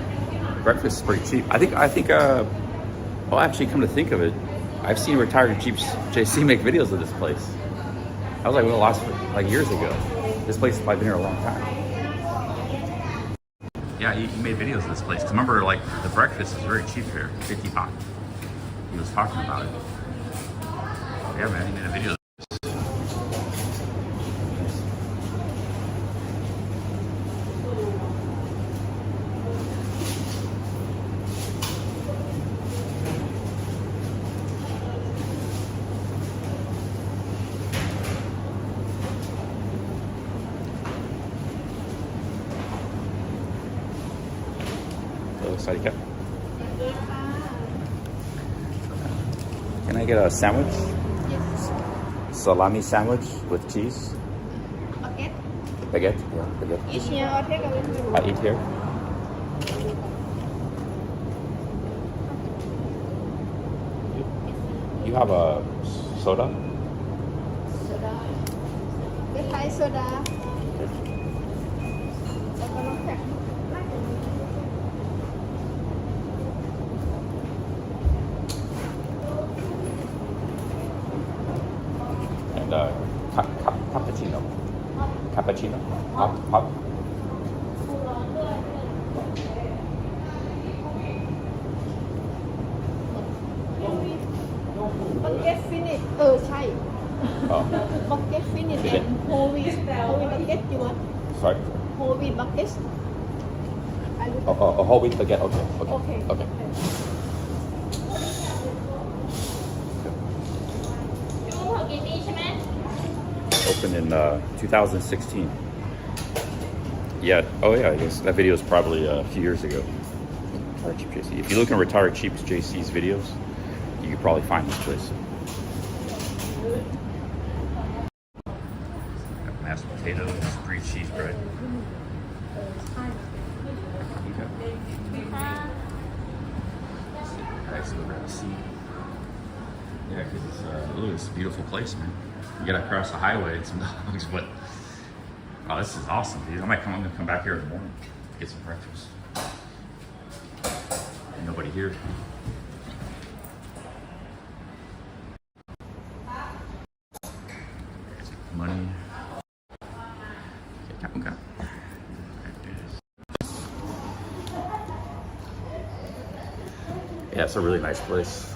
Breakfast is pretty cheap. I think, well, actually, come to think of it, I've seen retired Jeeps JC make videos of this place. I was like, well, last like years ago. This place has probably been here a long time. Yeah, he made videos of this place. Cause remember, like the breakfast is very cheap here, 50 baht. He was talking about it. Yeah, man, he made a video. Sorry, Cap. Can I get a sandwich? Yes. Salami sandwich with cheese? Baguette. Baguette? Yeah, baguette. Eat here or take away? I eat here. You have a soda? Soda. Cái Thai soda. Và có nó khác. And cappuccino. Cappuccino? Hot? Baguette finish.ใช่ Oh, Baguette finish Is it? and whole wheat baguette you want? sorry. Whole wheat baguette. I look A whole wheat baguette. Okay. Okay. Opened in 2016. Yeah. Oh yeah. I guess that video is probably a few years ago. Retired Cheap JC. If you look in Retired Cheap JC's videos, you could probably find this place. Got mashed potatoes, brie cheese bread. Nice little grab a seat. Yeah, because it's a beautiful place, man. You gotta cross the highway and some dogs, but oh, this is awesome, dude. I'm gonna come back here in the morning, get some breakfast. Ain't nobody here. Money. Okay. Yeah, it's a really nice place.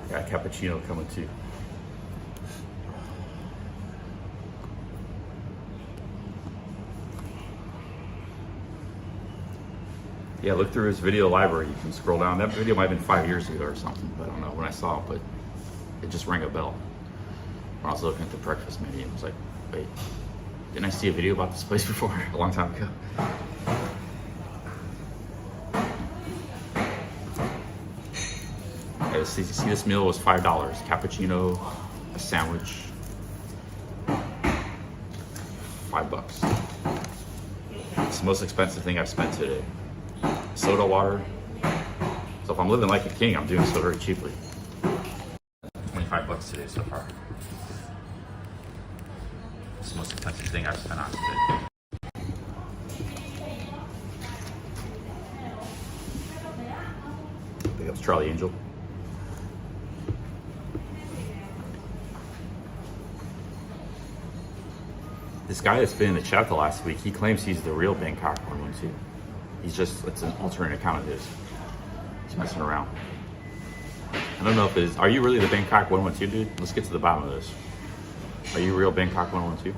Got cappuccino coming too. Yeah, look through his video library. You can scroll down. That video might have been 5 years ago or something. I don't know when I saw it, but it just rang a bell. When I was looking at the breakfast menu, I was like, wait, didn't I see a video about this place before a long time ago? Okay, see, this meal was $5. Cappuccino, a sandwich, $5. It's the most expensive thing I've spent today. Soda water. So if I'm living like a king, I'm doing so very cheaply. $25 today so far. It's the most expensive thing I've spent on today. Big ups Charlie Angel. This guy that's been in the chat the last week, he claims he's the real Bangkok 112. He's just, it's an alternate account of his. He's messing around. I don't know if it is, are you really the Bangkok 112 dude? Let's get to the bottom of this. Are you real Bangkok 112?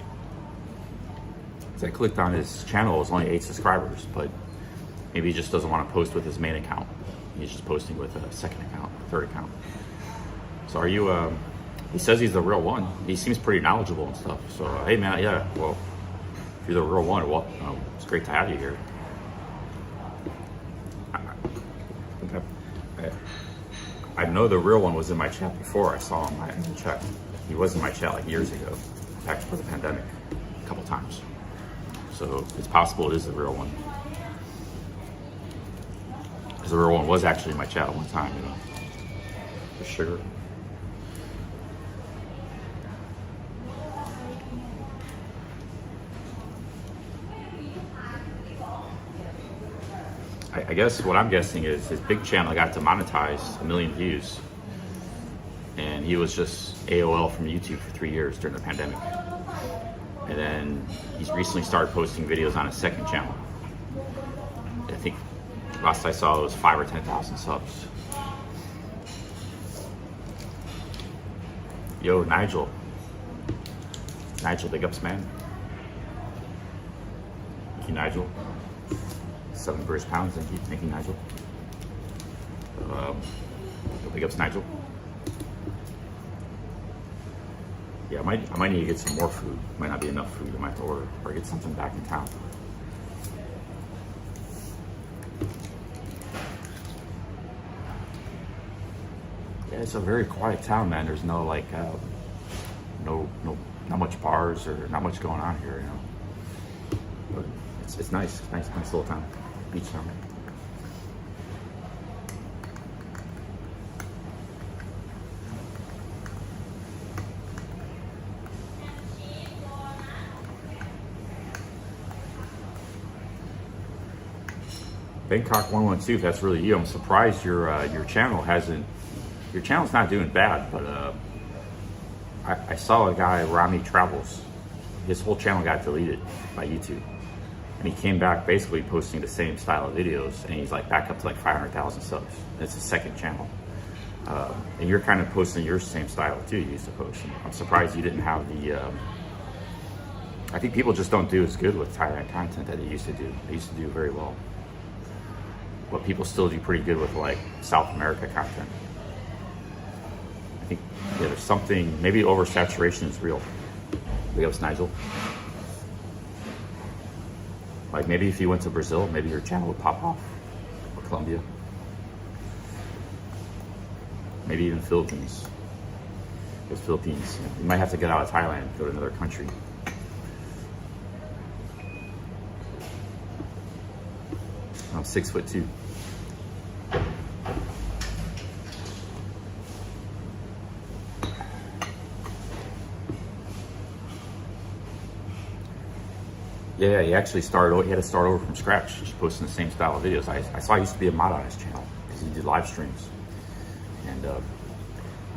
So I clicked on his channel, it was only 8 subscribers, but Maybe he just doesn't want to post with his main account. He's just posting with a second account, third account. So are you, he says he's the real one. He seems pretty knowledgeable and stuff. So, hey man, yeah, well, if you're the real one, well, it's great to have you here. I know the real one was in my chat before. I saw him. I haven't checked. He was in my chat like years ago, back before the pandemic, a couple times. So it's possible it is the real one. Because the real one was actually in my chat one time, you know, for sure. I guess what I'm guessing is his big channel got to monetize 1 million views, and he was just AOL from YouTube for 3 years during the pandemic. And then he's recently started posting videos on his second channel. I think last I saw it was 5 or 10,000 subs. Yo, Nigel, big ups, man. Thank you, Nigel. 7 British pounds, thank you, Nigel. Big ups, Nigel. Yeah, I might need to get some more food. Might not be enough food. I might have to order or get something back in town. Yeah, it's a very quiet town, man. There's no like, not much bars or not much going on here, you know. But it's nice. Nice little town. Beach town. Bangkok 112, if that's really you. I'm surprised your channel's not doing bad, but I saw a guy, Rami Travels, his whole channel got deleted by YouTube. And he came back basically posting the same style of videos, and he's like back up to like 500,000 subs. And it's his second channel. And you're kind of posting your same style too, you used to post. And I'm surprised you didn't have the, I think people just don't do as good with Thailand content that they used to do. They used to do very well. But people still do pretty good with like South America content. I think there's something, maybe oversaturation is real. Big ups, Nigel. Like maybe if you went to Brazil, maybe your channel would pop off, or Colombia. Maybe even Philippines. There's Philippines. You might have to get out of Thailand and go to another country. I'm 6'2". Yeah, he actually he had to start over from scratch, just posting the same style of videos. I saw he used to be a mod on his channel because he did live streams, and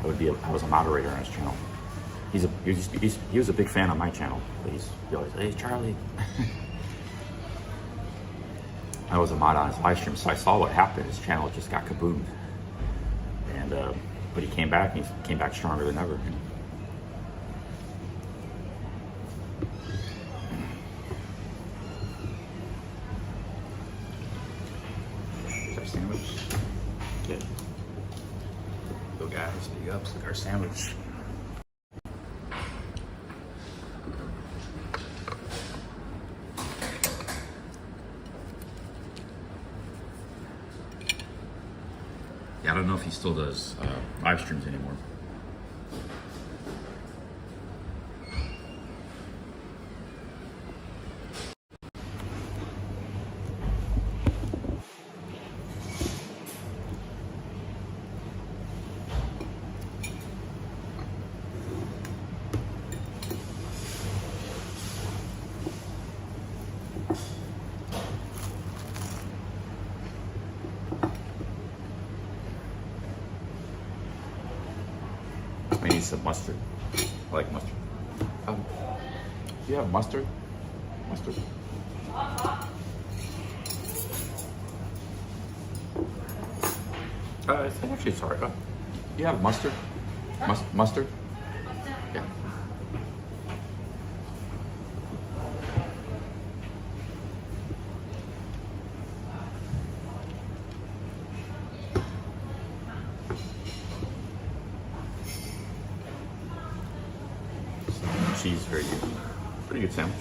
I was a moderator on his channel. He was a big fan on my channel, but he always, hey Charlie. I was a mod on his live stream, so I saw what happened. His channel just got kaboomed, and but he came back, and he came back stronger than ever. Sandwich. Good. Go guys, big ups, look at our sandwich. Yeah, I don't know if he still does live streams anymore. I need some mustard. I like mustard. Do you have mustard? Mustard. Actually, sorry. Do you have mustard? Mustard? Yeah. cheese, very good. Pretty good sandwich.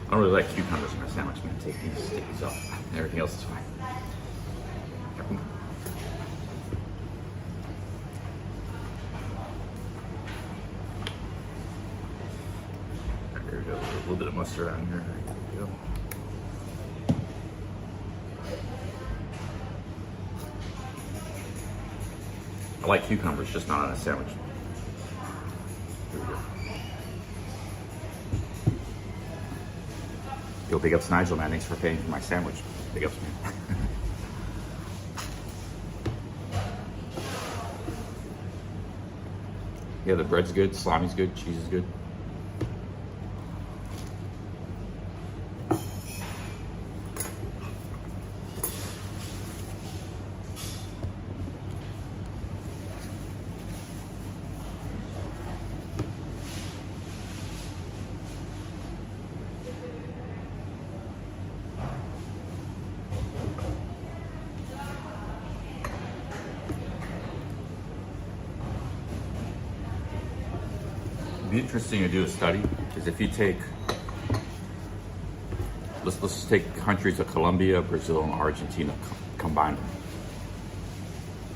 I don't really like cucumbers in my sandwich. I'm gonna take these off. Everything else is fine. There we go. A little bit of mustard on here. There we go. I like cucumbers, just not on a sandwich. Here we go. Yo, big ups Nigel, man. Thanks for paying for my sandwich. Big ups, man. Yeah, the bread's good, salami's good, cheese is good. It'd be interesting to do a study, because if you take, let's just take countries of Colombia, Brazil, and Argentina combined,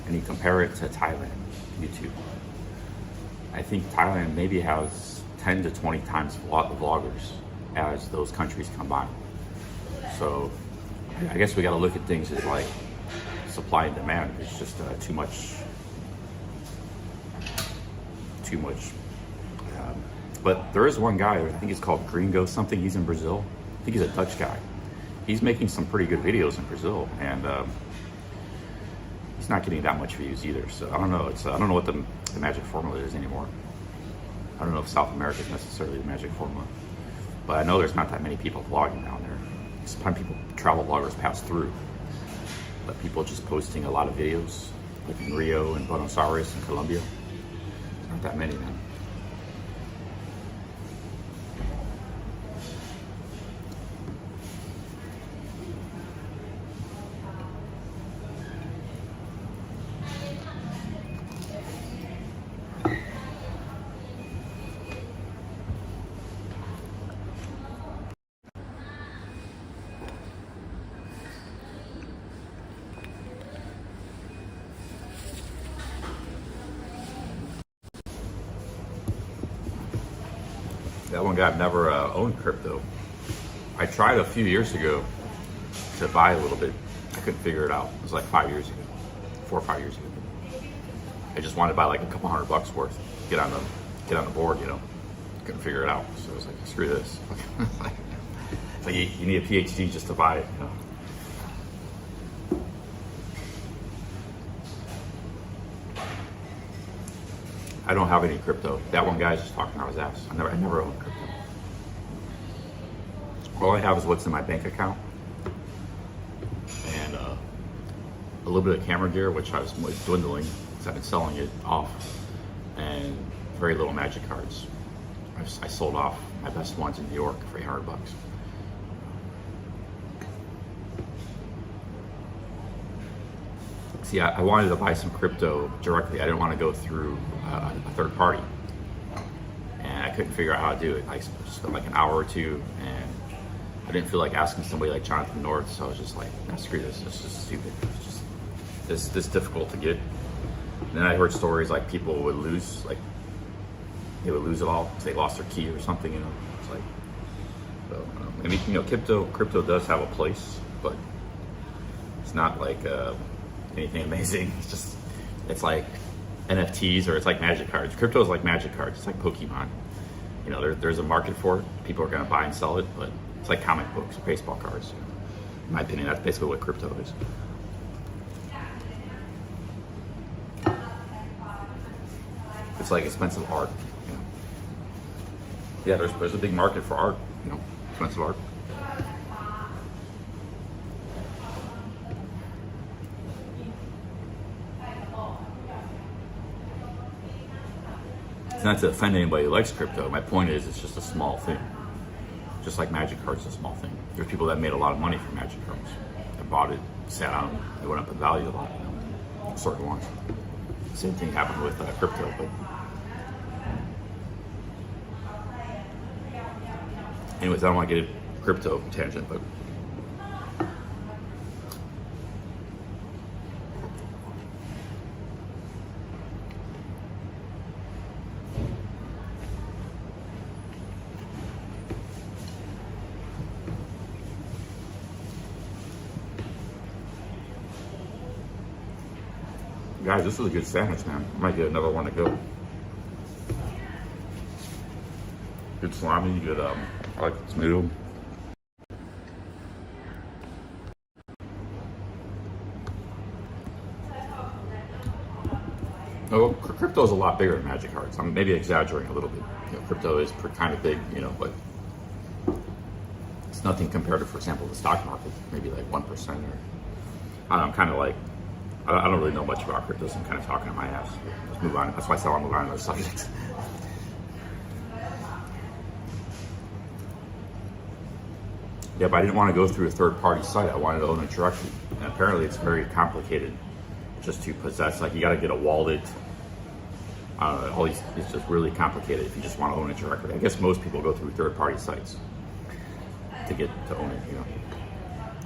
and you compare it to Thailand, YouTube. I think Thailand maybe has 10 to 20 times a lot of vloggers as those countries combined. So I guess we got to look at things as like supply and demand. It's just too much. But there is one guy, I think he's called Gringo something. He's in Brazil. I think he's a Dutch guy. He's making some pretty good videos in Brazil, and he's not getting that much views either. So I don't know. I don't know what the magic formula is anymore. I don't know if South America is necessarily the magic formula, but I know there's not that many people vlogging down there. Sometimes travel vloggers pass through, but people just posting a lot of videos, like in Rio and Buenos Aires and Colombia. Not that many, man. That one guy, I've never owned crypto. I tried a few years ago to buy a little bit. I couldn't figure it out. It was like 5 years ago, 4 or 5 years ago. I just wanted to buy like a couple $100 worth, get on the board, you know. Couldn't figure it out, so I was like, screw this. Like you need a PhD just to buy it, you know. I don't have any crypto. That one guy's just talking out his ass. I never owned crypto. All I have is what's in my bank account, and a little bit of camera gear, which I was dwindling because I've been selling it off, and very little magic cards. I sold off my best ones in New York for $800. See, I wanted to buy some crypto directly. I didn't want to go through a third party, and I couldn't figure out how to do it. I spent like an hour or two, and I didn't feel like asking somebody like Jonathan North, so I was just like, nah, screw this. It's just stupid. It's just this difficult to get. And then I heard stories like people would lose, like they would lose it all because they lost their key or something. You know, it's like, so I mean, you know, crypto does have a place, but it's not like anything amazing. It's like NFTs, or it's like magic cards. Crypto is like magic cards. It's like Pokemon. You know, there's a market for it. People are going to buy and sell it, but it's like comic books or baseball cards. In my opinion, that's basically what crypto is. It's like expensive art. You know? Yeah, there's a big market for art. You know, expensive art. It's not to offend anybody who likes crypto. My point is, it's just a small thing. Just like magic cards is a small thing. There's people that made a lot of money from magic cards. They bought it, sat on them, they went up in value a lot, you know, certain ones. Same thing happened with crypto, but Anyways, I don't want to get a crypto tangent, but guys, this is a good sandwich, man. I might get another one to go. Good salami, good, I like this noodle. Oh, crypto is a lot bigger than Magic Cards. I'm maybe exaggerating a little bit. Crypto is kind of big, but it's nothing compared to, for example, the stock market. Maybe like 1% or, I don't know, I'm kind of like, I don't really know much about crypto, so I'm kind of talking to my ass. Let's move on. That's why I said I'll move on to other subjects. Yeah, but I didn't want to go through a third-party site. I wanted to own it directly. And apparently it's very complicated just to possess. Like, you got to get a wallet. It's just really complicated if you just want to own it directly. I guess most people go through third-party sites to get to own it,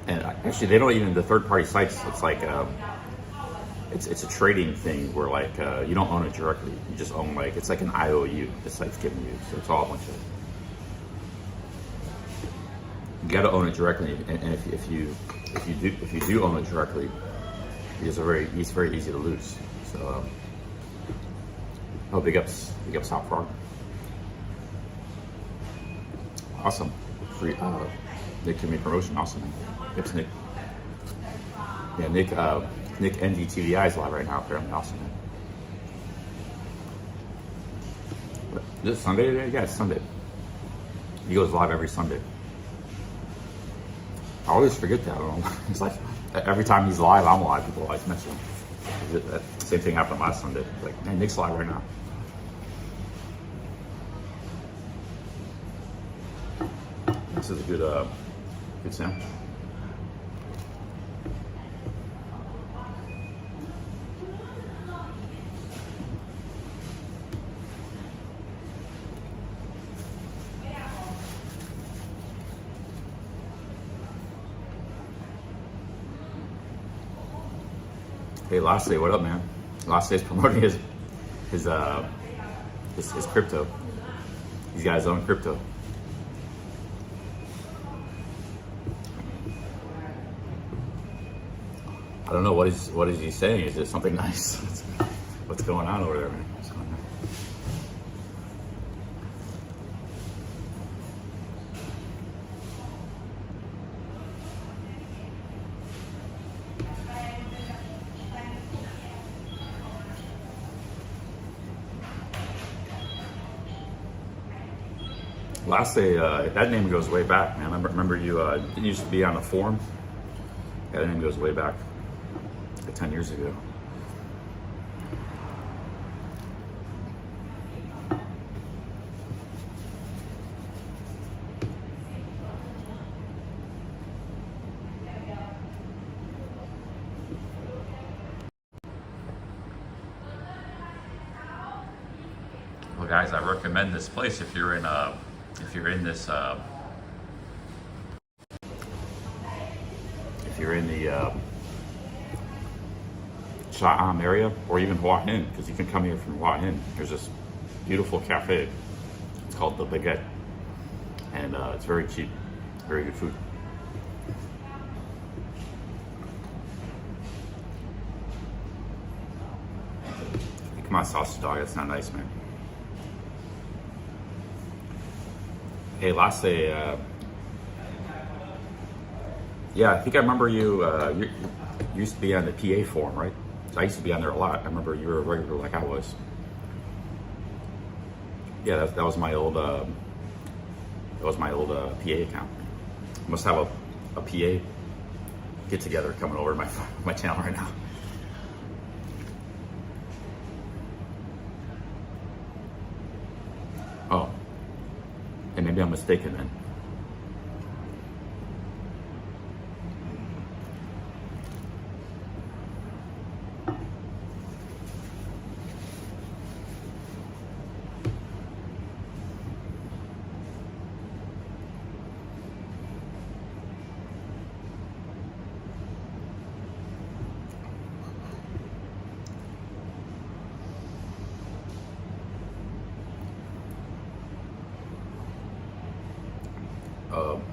And actually, they don't even, the third-party sites, it's like, it's a trading thing where, like, you don't own it directly. You just own, like, it's like an IOU the site's giving you. So it's all a bunch of, you got to own it directly, and if you do own it directly, it's very easy to lose. So, big ups Hop Frog. Awesome, free. Nick gave me promotion. Awesome, man. Thanks, Nick. Yeah, Nick NDTVI is live right now. Apparently, awesome, man. Is it Sunday today? Yeah, it's Sunday. He goes live every Sunday. I always forget that. I don't know. It's like every time he's live, I'm live. People always mention him. That same thing happened last Sunday. Like, man, Nick's live right now. This is a good sandwich. Hey, Lasse, what up, man? Lasse's promoting his crypto. He's got his own crypto. I don't know what is he saying. Is it something nice? What's going on over there, man? What's going on? Lasse, that name goes way back, man. I remember you used to be on the forum. Yeah, that name goes way back, like 10 years ago. Well, guys, I recommend this place if you're in this if you're in the Sha'am area, or even Hua Hin, because you can come here from Hua Hin. There's this beautiful cafe. It's called the Baguette, and it's very cheap, very good food. Come on, sausage dog. That's not nice, man. Hey, Lasse, yeah, I think I remember you, you used to be on the PA forum, right? I used to be on there a lot. I remember you were a regular like I was. Yeah, that was my old, PA account. I must have a PA get together coming over to my channel right now. Oh. And maybe I'm mistaken then.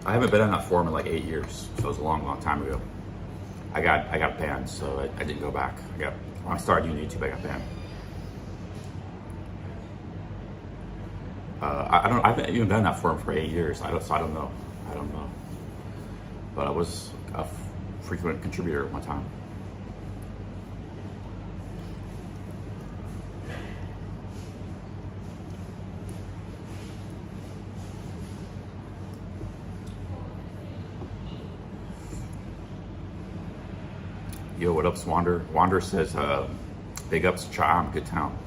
I haven't been on that forum in like 8 years, so it was a long time ago. I got banned, so I didn't go back. When I started doing YouTube, I got banned. I haven't even been on that forum for 8 years. So I don't know. But I was a frequent contributor at one time. Yo, what up, Swander? Wander says, big ups, Cham, good town.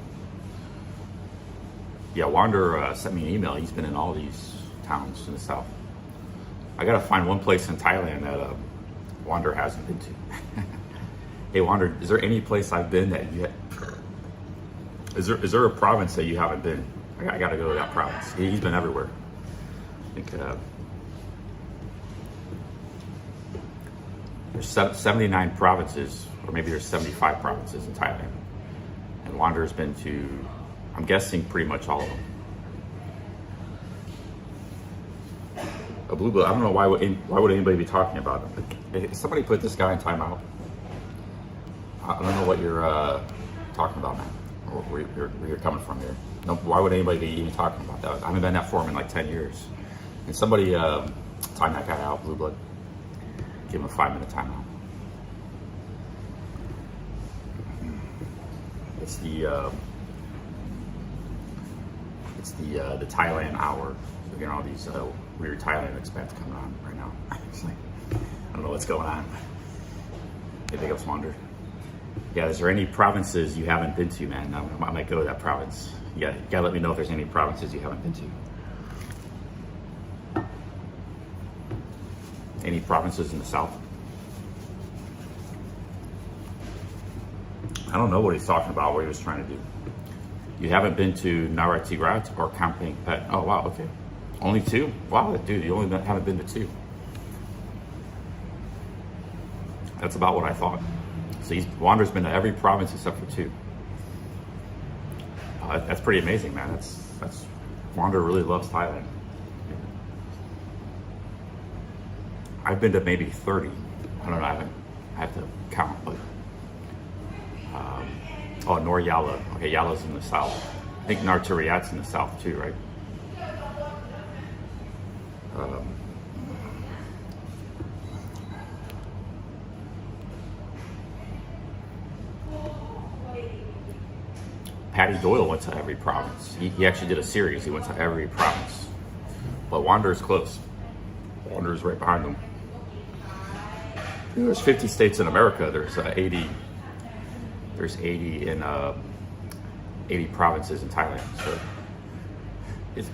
Yeah, Wander sent me an email. He's been in all these towns in the south. I gotta find one place in Thailand that Wander hasn't been to. Hey, Wander, is there any place I've been that you? Is there a province that you haven't been? I gotta go to that province. He's been everywhere. I think there's 79 provinces, or maybe there's 75 provinces in Thailand, and Wander's been to, I'm guessing, pretty much all of them. A blue bill. I don't know why would anybody be talking about him. Like, somebody put this guy in timeout. I don't know what you're talking about, man, or where you're coming from here. No, why would anybody be even talking about that? I haven't been in that forum in like 10 years. And somebody time that guy out, blue blood. Give him a 5-minute timeout. It's the Thailand hour. So you know, all these weird Thailand expats coming on right now. It's like, I don't know what's going on. Hey, big ups, Wander. Yeah, is there any provinces you haven't been to, man? I might go to that province. You gotta let me know if there's any provinces you haven't been to. Any provinces in the south? I don't know what he's talking about, what he was trying to do. You haven't been to Naratirat or Kampeng Phet? Oh, wow, okay. Only 2? Wow, dude, you only haven't been to 2. That's about what I thought. So Wander's been to every province except for 2. That's pretty amazing, man. That's Wander really loves Thailand. I've been to maybe 30. I don't know, I have to count, but oh, Nor Yala. Okay, Yala's in the south. I think Narturiat's in the south too, right? Patty Doyle went to every province. He actually did a series. He went to every province. But Wander's close. Wander's right behind him. There's 50 states in America. There's 80. There's 80 in 80 provinces in Thailand. So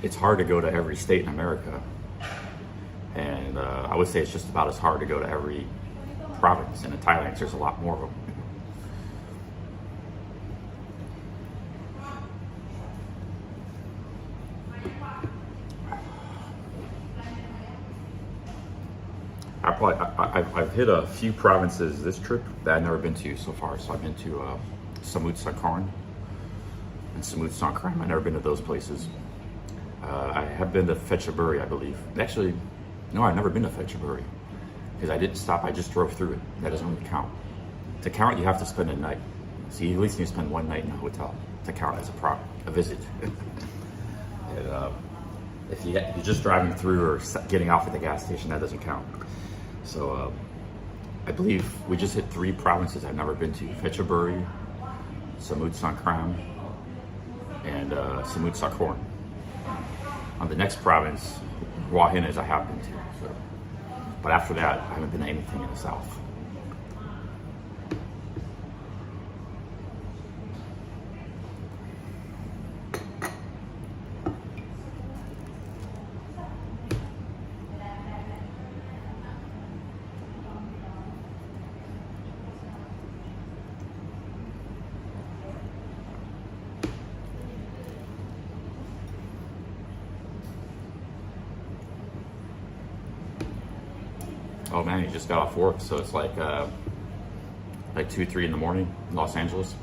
it's hard to go to every state in America, and I would say it's just about as hard to go to every province. And in Thailand, there's a lot more of them. I've hit a few provinces this trip that I've never been to so far. So I've been to Samut Sakhon and Samut Songkhram. I've never been to those places. I have been to Phetchaburi, I believe. Actually, no, I've never been to Phetchaburi because I didn't stop. I just drove through it. That doesn't really count. To count, you have to spend a night. So you at least need to spend one night in a hotel to count as a visit. And, if you're just driving through or getting off at the gas station, that doesn't count. So I believe we just hit 3 provinces I've never been to: Phetchaburi, Samut Songkhram, and Samut Sakhon. On the next province, Hua Hin, I have been to. So. But after that, I haven't been to anything in the south. Oh man, you just got off work, so it's like 2, 3 in the morning in Los Angeles.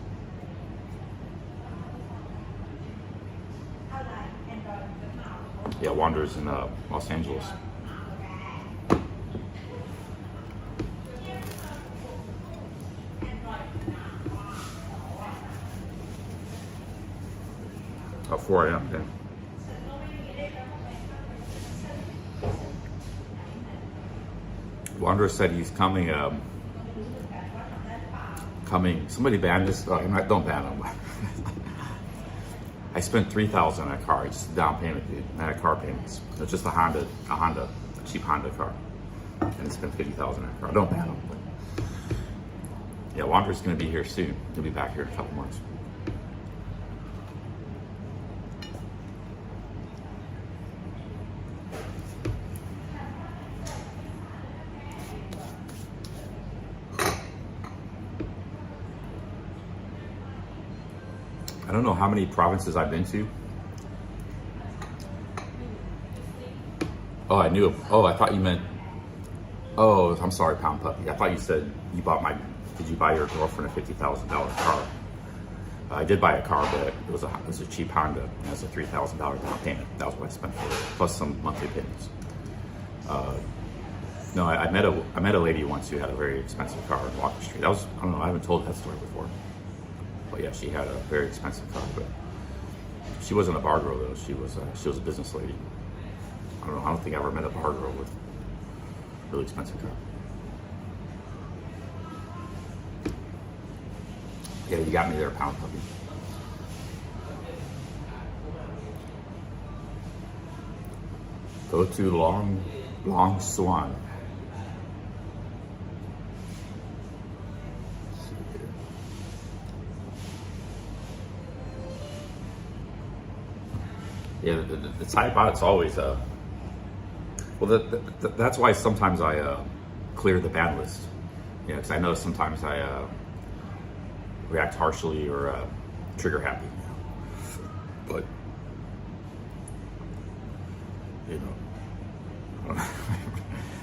Yeah, Wander's in Los Angeles. 4 a.m. Yeah. Wanderer said he's coming. Somebody banned this. Don't ban him. I spent $3,000 on a car, just a down payment, dude. I had car payments. It's just a cheap Honda car, and I spent $50,000 on a car. Don't ban him. But yeah, Wanderer's going to be here soon. He'll be back here in a couple months. I don't know how many provinces I've been to. Oh, I knew. Oh, I thought you meant. Oh, I'm sorry, Pound Puppy. I thought you said you bought my. Did you buy your girlfriend a $50,000 car? I did buy a car, but it was a cheap Honda. And it was a $3,000 down payment. That was what I spent for it, plus some monthly payments. No, I met a lady once who had a very expensive car in Walker Street. I don't know. I haven't told that story before. But yeah, she had a very expensive car, but she wasn't a bar girl though. She was a business lady. I don't know. I don't think I ever met a bar girl with a really expensive car. Yeah, you got me there, Pound Puppy. Go to Long Swan. Yeah, the Thai bot's always that's why sometimes I clear the ban list. Yeah, because I know sometimes I react harshly or trigger happy. But you know,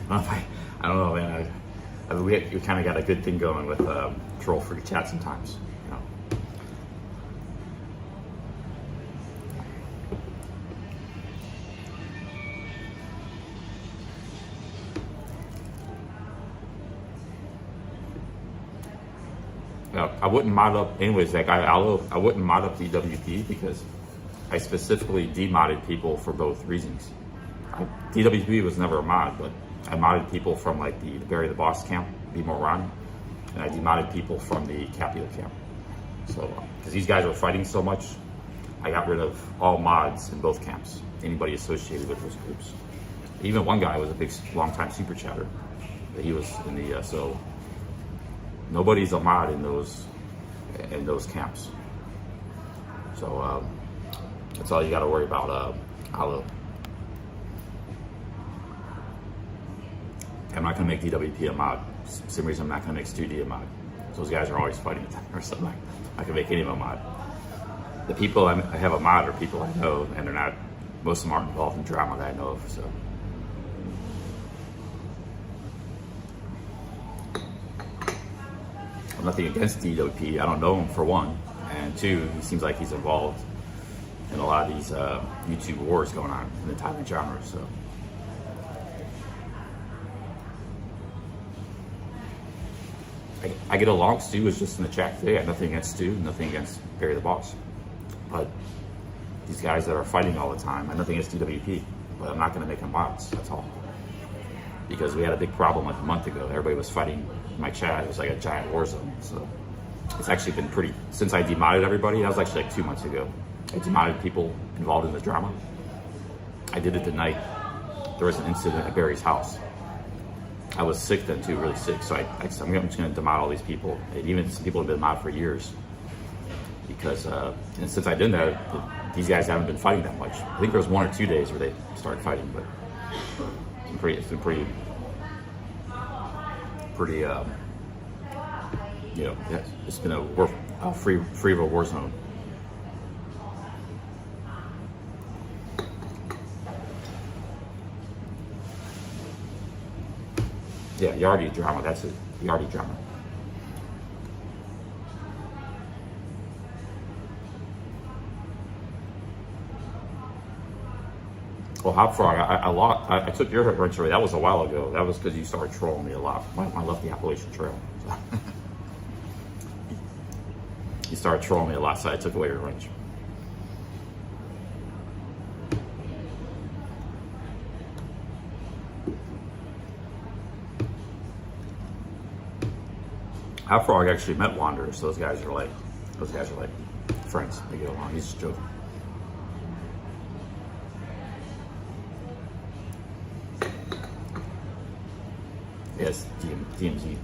I don't know, man. We kind of got a good thing going with troll-free chat sometimes. You know. I wouldn't mod up, anyways, like I wouldn't mod up DWP because I specifically demodded people for both reasons. DWP was never a mod, but I modded people from like the Bury the Boss camp, Be More Ron, and I demodded people from the Capio camp. So, because these guys were fighting so much, I got rid of all mods in both camps, anybody associated with those groups. Even one guy was a big, long-time super chatter. He was in the, so nobody's a mod in those camps. So that's all you got to worry about. I'm not going to make DWP a mod. Same reason I'm not going to make StuD a mod. Those guys are always fighting or something. I can make any of them a mod. The people I have a mod are people I know, and they're not. Most of them aren't involved in drama that I know of. So. I'm nothing against DWP. I don't know him for one, and two, he seems like he's involved in a lot of these YouTube wars going on in the Thailand genre. So. I get along. Stu was just in the chat today. I have nothing against Stu, nothing against Bury the Boss. But these guys that are fighting all the time, I have nothing against DWP, but I'm not going to make them mods, that's all. Because we had a big problem like a month ago. Everybody was fighting in my chat. It was like a giant war zone. So it's actually been pretty, since I demodded everybody, that was actually like 2 months ago. I demodded people involved in the drama. I did it the night there was an incident at Barry's house. I was sick then too, really sick. So I'm just going to demod all these people. And even some people have been mod for years. Because, and since I did that, these guys haven't been fighting that much. I think there was 1 or 2 days where they started fighting, but it's been pretty, you know, it's been a free of a war zone. Yeah, Yardi drama, that's it. Yardi drama. Well, Hop Frog, I took your hit wrench away. That was a while ago. That was because you started trolling me a lot. I left the Appalachian Trail. So. You started trolling me a lot, so I took away your wrench. After all, I actually met Wanderers. Those guys are like friends. They get along. He's just joking. Yes, DMZ.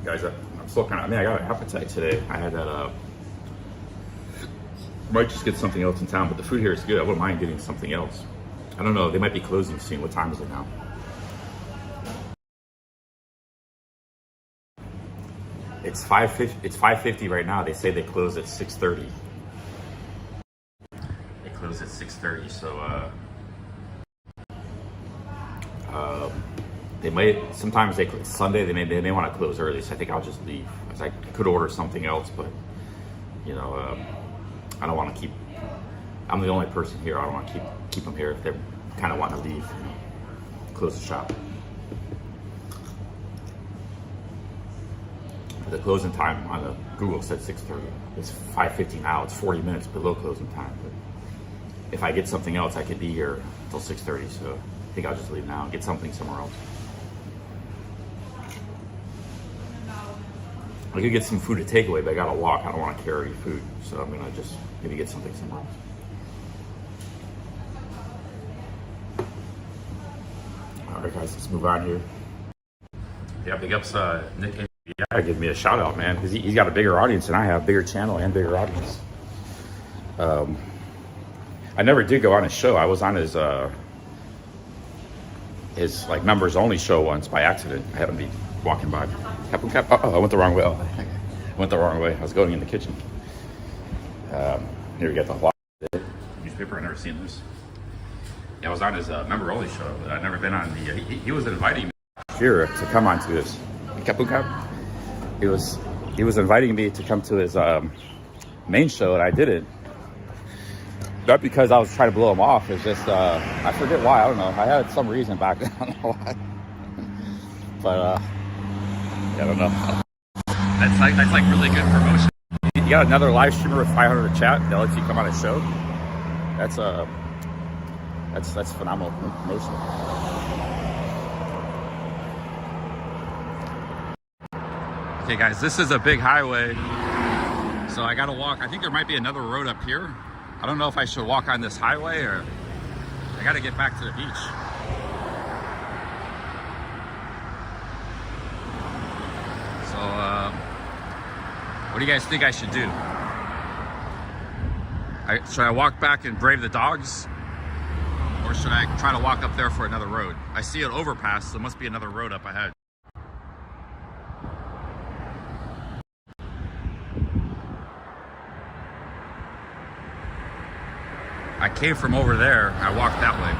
Guys, I'm still kind of, I mean, I got an appetite today. I had that, might just get something else in town, but the food here is good. I wouldn't mind getting something else. I don't know, they might be closing soon. What time is it now? It's 5:50 right now. They say they close at 6:30. They close at 6:30, so they might, sometimes Sunday they may want to close early, so I think I'll just leave. I could order something else, but you know, I don't want to keep, I'm the only person here. I don't want to keep them here if they kind of want to leave, you know, close the shop. The closing time on the Google said 6:30. It's 5:50 now. It's 40 minutes below closing time. But if I get something else, I could be here until 6:30. So I think I'll just leave now and get something somewhere else. I could get some food to take away, but I gotta walk. I don't want to carry food, so I'm gonna just maybe get something somewhere else. All right, guys, let's move on here. Yeah, big ups, Nick. Yeah, give me a shout out, man, because he's got a bigger audience than I have, bigger channel and bigger audience. I never did go on his show. I was on his like members only show once by accident. I happened to be walking by. I went the wrong way. Oh, I went the wrong way. I was going in the kitchen. Here we got the newspaper. I've never seen this. Yeah, I was on his member only show, but I've never been on the. He was inviting me here to come onto his. He was inviting me to come to his main show, and I didn't. Not because I was trying to blow him off. It's just I forget why. I don't know. I had some reason back then. I don't know why. But yeah, I don't know. That's like really good promotion. You got another live streamer with 500 chat that lets you come on a show. That's phenomenal promotion. Okay, guys, this is a big highway, so I gotta walk. I think there might be another road up here. I don't know if I should walk on this highway or I gotta get back to the beach. So, what do you guys think I should do? Should I walk back and brave the dogs? Or should I try to walk up there for another road? I see an overpass, so there must be another road up ahead. I came from over there. I walked that way.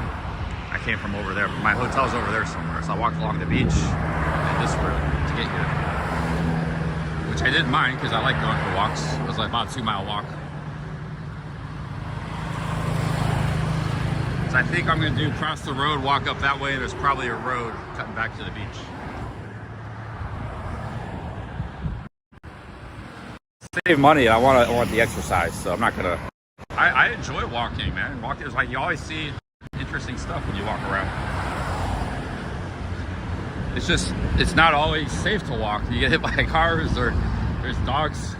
I came from over there. My hotel's over there somewhere. So I walked along the beach and this road to get here. Which I didn't mind because I like going for walks. It was like about a 2-mile walk. So I think I'm going to do cross the road, walk up that way. There's probably a road cutting back to the beach. Save money. I want the exercise, so I'm not gonna. I enjoy walking, man. Walking is like you always see interesting stuff when you walk around. It's just it's not always safe to walk. You get hit by cars or there's dogs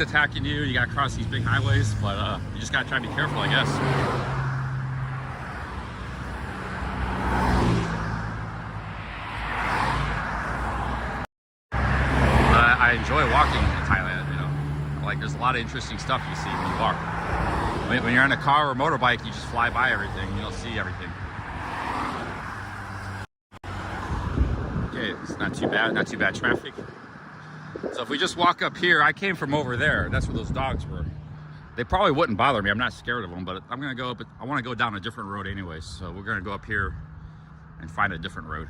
attacking you. You gotta cross these big highways, but you just gotta try to be careful, I guess. I enjoy walking in Thailand, you know. Like there's a lot of interesting stuff you see when you walk. When you're on a car or motorbike, you just fly by everything. You don't see everything. Okay, it's not too bad traffic. So if we just walk up here, I came from over there. That's where those dogs were. They probably wouldn't bother me. I'm not scared of them, but I'm gonna go, but I wanna go down a different road anyways. So we're gonna go up here and find a different road.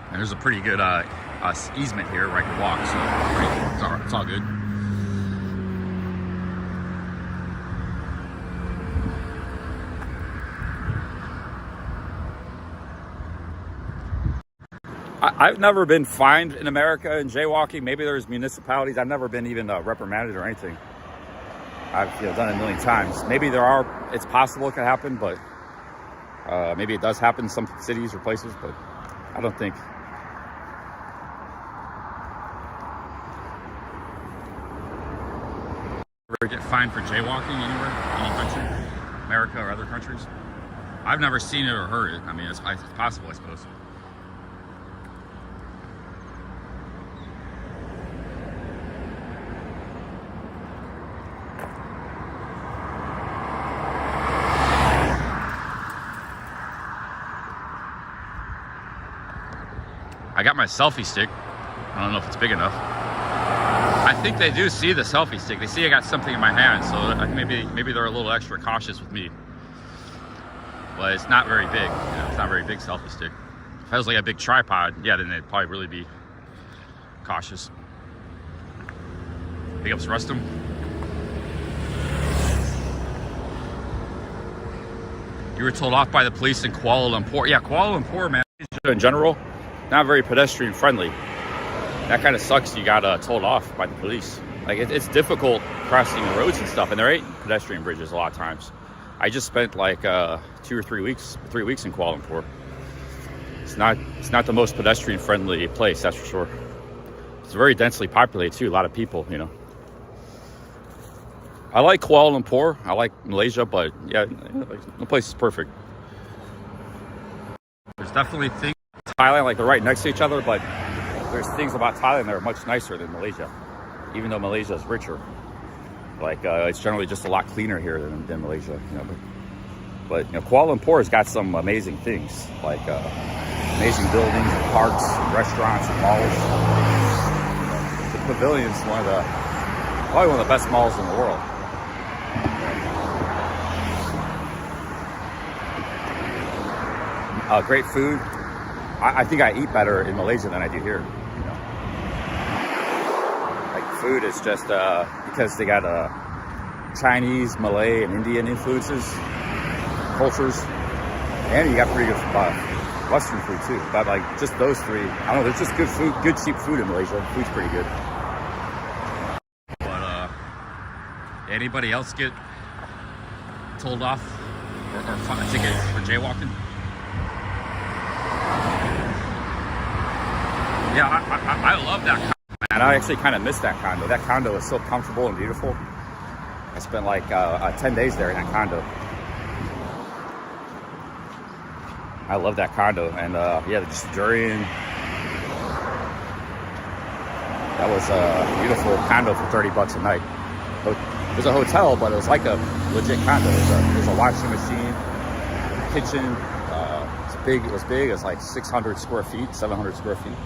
And there's a pretty good easement here where I can walk, so it's all good. I've never been fined in America in jaywalking. Maybe there's municipalities. I've never been even reprimanded or anything. I've done it a million times. Maybe it's possible it could happen, but maybe it does happen in some cities or places, but I don't think. Ever get fined for jaywalking anywhere, any country, America or other countries? I've never seen it or heard it. I mean, it's possible, I suppose. I got my selfie stick. I don't know if it's big enough. I think they do see the selfie stick. They see I got something in my hand, so maybe they're a little extra cautious with me. But it's not very big. It's not a very big selfie stick. If it was like a big tripod, yeah, then they'd probably really be cautious. Big ups, Rustum. You were told off by the police in Kuala Lumpur. Yeah, Kuala Lumpur, man, in general, not very pedestrian friendly. That kind of sucks. You got told off by the police. Like it's difficult crossing the roads and stuff, and there ain't pedestrian bridges a lot of times. I just spent like 2 or 3 weeks in Kuala Lumpur. It's not the most pedestrian friendly place, that's for sure. It's very densely populated too. A lot of people, I like Kuala Lumpur. I like Malaysia, but yeah, no place is perfect. There's definitely things in Thailand, like they're right next to each other, but there's things about Thailand that are much nicer than Malaysia, even though Malaysia is richer. Like it's generally just a lot cleaner here than Malaysia, But Kuala Lumpur has got some amazing things, like amazing buildings, and parks, and restaurants, and malls. The Pavilion's probably one of the best malls in the world. Great food. I think I eat better in Malaysia than I do here. Like food is just because they got Chinese, Malay, and Indian influences, cultures, and you got pretty good Western food too. But like just those three, I don't know. There's just good food, good cheap food in Malaysia. Food's pretty good. But anybody else get told off or a ticket for jaywalking? Yeah, I love that condo, man. I actually kind of miss that condo. That condo is so comfortable and beautiful. I spent like 10 days there in that condo. I love that condo. And yeah, just durian. That was a beautiful condo for $30 a night. It was a hotel, but it was like a legit condo. There's a washing machine, kitchen. It's big. It was big. It was like 600 square feet, 700 square feet.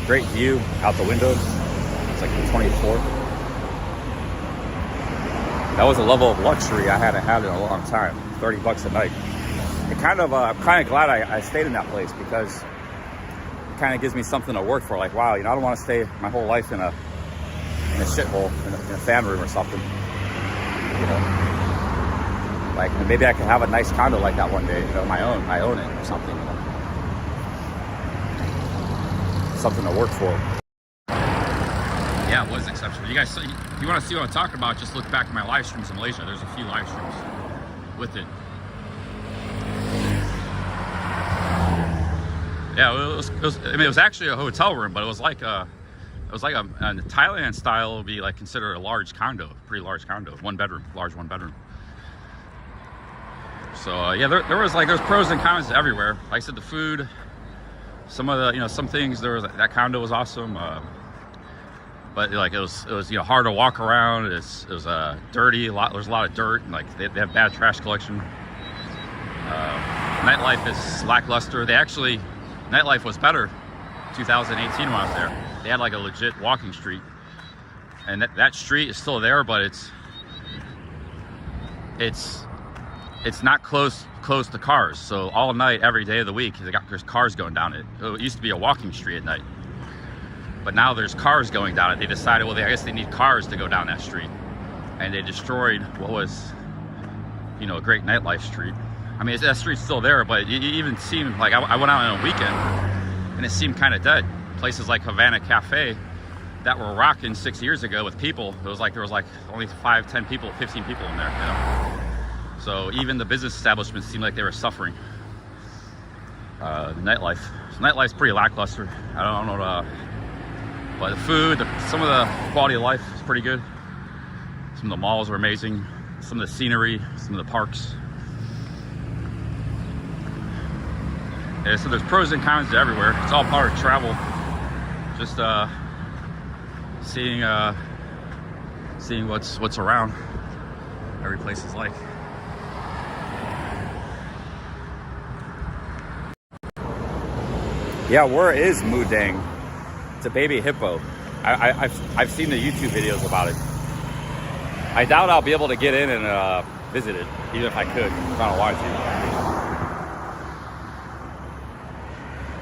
Great view out the windows. It's like the 20th floor. That was a level of luxury I hadn't had in a long time. $30 a night. I'm kind of glad I stayed in that place because it kind of gives me something to work for. Like, wow, I don't want to stay my whole life in a shithole in a fan room or something. Like maybe I could have a nice condo like that one day. My own. I own it or something. Something to work for. Yeah, it was exceptional. You guys, if you want to see what I'm talking about, just look back at my live streams in Malaysia. There's a few live streams with it. Yeah, it was actually a hotel room, but it was like a Thailand style. It would be like considered a large condo, pretty large condo, large one bedroom. So yeah, there's pros and cons everywhere. Like I said, the food. Some of the, some things, that condo was awesome, but like it was hard to walk around. It was dirty. There's a lot of dirt, and like they have bad trash collection. Nightlife is lackluster. Nightlife was better 2018 when I was there. They had like a legit walking street, and that street is still there, but it's not close to cars. So all night, every day of the week, there's cars going down it. It used to be a walking street at night, but now there's cars going down it. They decided, well, I guess they need cars to go down that street, and they destroyed what was, a great nightlife street. I mean, that street's still there, but it even seemed like I went out on a weekend, and it seemed kind of dead. Places like Havana Cafe, that were rocking 6 years ago with people. It was like there was like only 5, 10 people, 15 people in there, you know. So even the business establishments seemed like they were suffering. Nightlife. So nightlife's pretty lackluster. I don't know, but the food, some of the quality of life is pretty good. Some of the malls are amazing. Some of the scenery, some of the parks. Yeah, so there's pros and cons to everywhere. It's all part of travel. Just seeing what's around. Every place is like. Yeah, where is Mudang? It's a baby hippo. I've seen the YouTube videos about it. I doubt I'll be able to get in and visit it, even if I could, if I don't want to.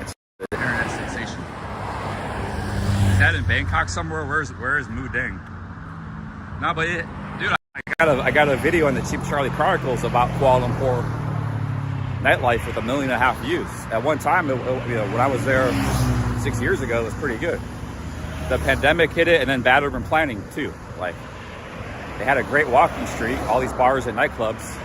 It's the internet sensation. Is that in Bangkok somewhere? Where is Mudang? No, but dude, I got a video on the Cheap Charlie Chronicles about Kuala Lumpur nightlife with 1.5 million views. At one time, when I was there 6 years ago, it was pretty good. The pandemic hit it, and then bad urban planning too. Like, they had a great walking street, all these bars and nightclubs,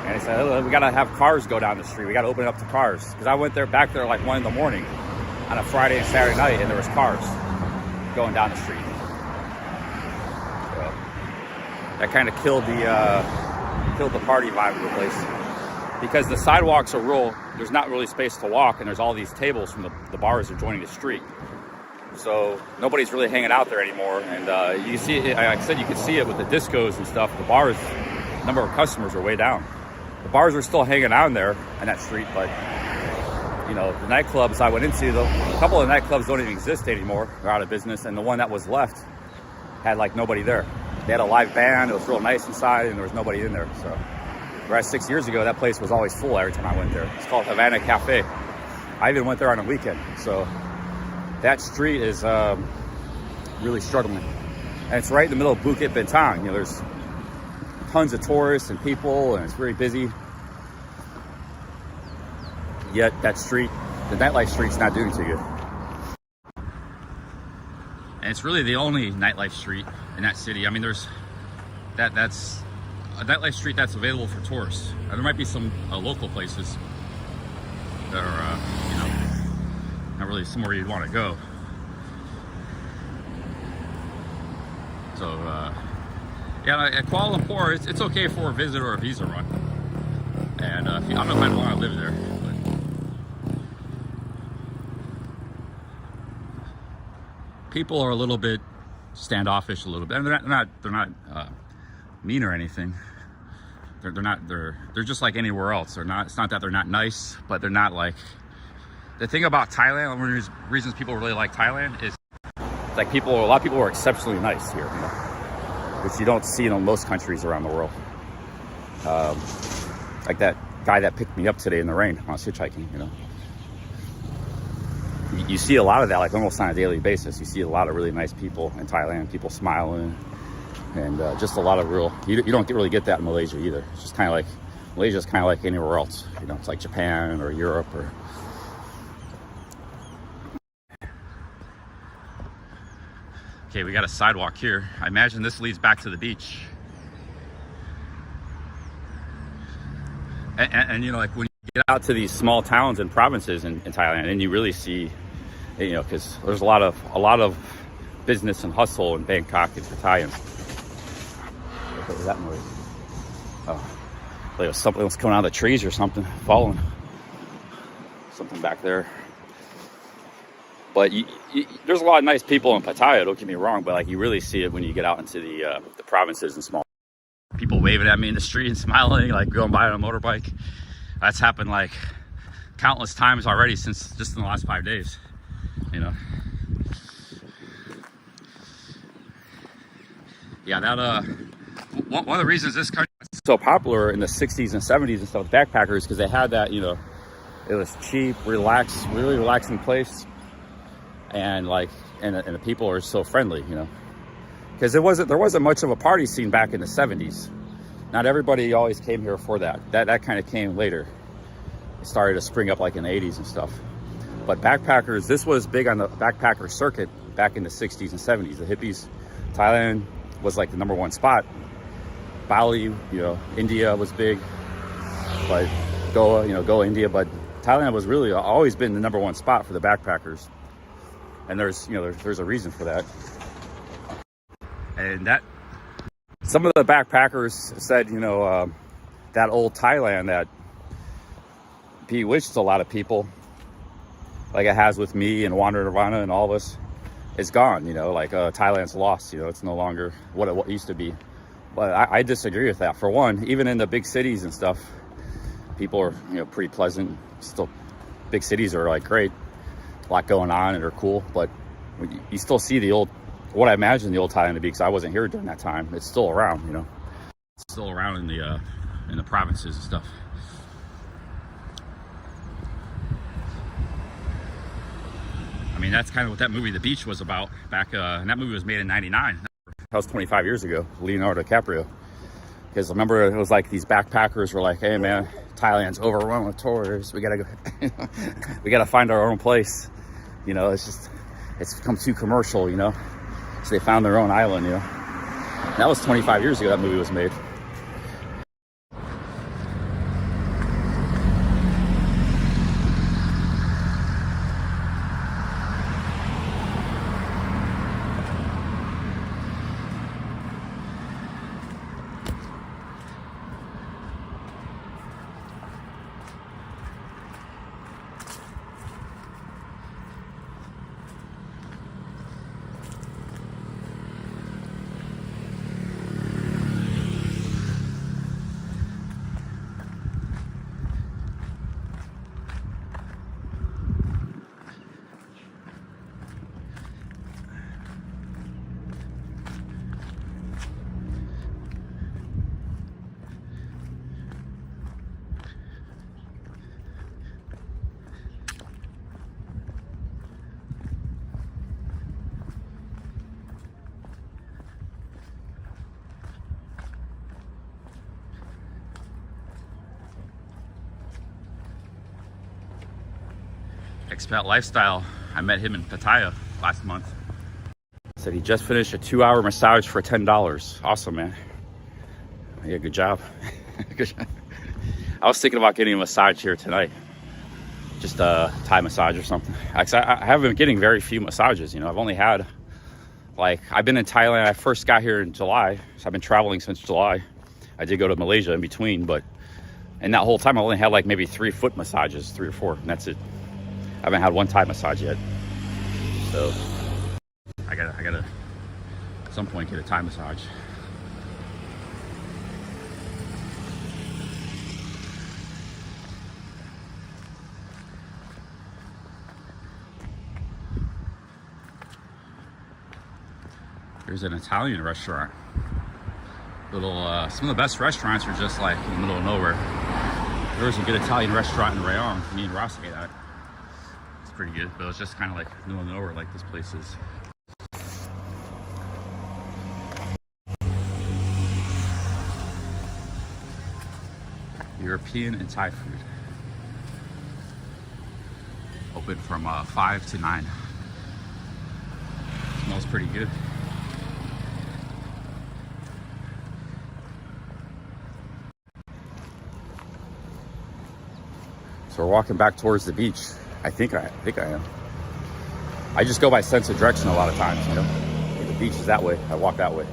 and they said, oh, we gotta have cars go down the street. We gotta open it up to cars. Because I went back there like 1 in the morning on a Friday and Saturday night, and there was cars going down the street. So that kind of killed the party vibe of the place. Because the sidewalks are there's not really space to walk, and there's all these tables from the bars adjoining the street. So nobody's really hanging out there anymore. And you see it, like I said, you could see it with the discos and stuff. The bars, number of customers are way down. The bars are still hanging out in there on that street, but you know, the nightclubs I went into, a couple of nightclubs don't even exist anymore. They're out of business, and the one that was left had like nobody there. They had a live band. It was real nice inside, and there was nobody in there. So. Whereas 6 years ago, that place was always full every time I went there. It's called Havana Cafe. I even went there on a weekend. So that street is really struggling. And it's right in the middle of Bukit Bintang. You know, there's tons of tourists and people, and it's very busy. Yet that street, the nightlife street's not doing too good. And it's really the only nightlife street in that city. I mean, that's a nightlife street that's available for tourists. There might be some local places that are, you know, not really somewhere you'd want to go. So, yeah, at Kuala Lumpur, it's okay for a visit or a visa run. And I don't know if I'd want to live there. But people are a little bit standoffish, a little bit. And they're not mean or anything. They're just like anywhere else. It's not that they're not nice, but they're not like. The thing about Thailand, one of the reasons people really like Thailand is like a lot of people are exceptionally nice here, you know, which you don't see in most countries around the world. Like that guy that picked me up today in the rain when I was hitchhiking, you know. You see a lot of that, like almost on a daily basis. You see a lot of really nice people in Thailand, people smiling. And just a lot of you don't really get that in Malaysia either. It's just kind of like, Malaysia's kind of like anywhere else. You know, it's like Japan or Europe or. Okay, we got a sidewalk here. I imagine this leads back to the beach. And you know, like when you get out to these small towns and provinces in Thailand, and you really see, you know, because there's a lot of business and hustle in Bangkok and Pattaya. What was that noise? Oh, like something was coming out of the trees or something, falling. Something back there. But there's a lot of nice people in Pattaya, don't get me wrong, but like you really see it when you get out into the provinces and small. People waving at me in the street and smiling, like going by on a motorbike. That's happened like countless times already since just in the last 5 days, you know. Yeah, that one of the reasons this country was so popular in the 60s and 70s and stuff with backpackers, because they had that, you know, it was cheap, relaxed, really relaxing place, and like, and the people are so friendly, you know, because there wasn't much of a party scene back in the 70s. Not everybody always came here for that. That kind of came later. It started to spring up like in the 80s and stuff. But backpackers, this was big on the backpacker circuit back in the 60s and 70s. The hippies, Thailand was like the #1 spot. Bali, you know, India was big, but Goa, you know, Goa, India. But Thailand was really always been the #1 spot for the backpackers. And there's, you know, there's a reason for that. And that, some of the backpackers said, you know, that old Thailand that bewitched a lot of people, like it has with me and Wander Nirvana and all of us, is gone. You know, like Thailand's lost. You know, it's no longer what it used to be. But I disagree with that. For one, even in the big cities and stuff, people are, you know, pretty pleasant. Still, big cities are like great, a lot going on and are cool. But you still see the old, what I imagine the old Thailand to be, because I wasn't here during that time. It's still around, you know. It's still around in the provinces and stuff. I mean, that's kind of what that movie, The Beach, was about back, and that movie was made in '99. That was 25 years ago, Leonardo DiCaprio. Because remember, it was like these backpackers were like, hey man, Thailand's overrun with tourists. We gotta go, we gotta find our own place. You know, it's become too commercial, you know. So they found their own island, you know. And that was 25 years ago that movie was made. Expat Lifestyle, I met him in Pattaya last month. Said he just finished a 2-hour massage for $10. Awesome, man. Yeah, good job. Good job. I was thinking about getting a massage here tonight. Just a Thai massage or something. I haven't been getting very few massages, you know. I've only had, like, I've been in Thailand. I first got here in July, so I've been traveling since July. I did go to Malaysia in between, but in that whole time I only had like maybe 3 foot massages, 3 or 4, and that's it. I haven't had one Thai massage yet, so I gotta at some point get a Thai massage. There's an Italian restaurant. Some of the best restaurants are just like in the middle of nowhere. There's a good Italian restaurant in Rayong. Me and Ross ate at. It's pretty good, but it's just kind of like middle of nowhere, like this place is. European and Thai food. Open from 5 to 9. Smells pretty good. So we're walking back towards the beach. I think I am. I just go by sense of direction a lot of times, you know. If the beach is that way, I walk that way.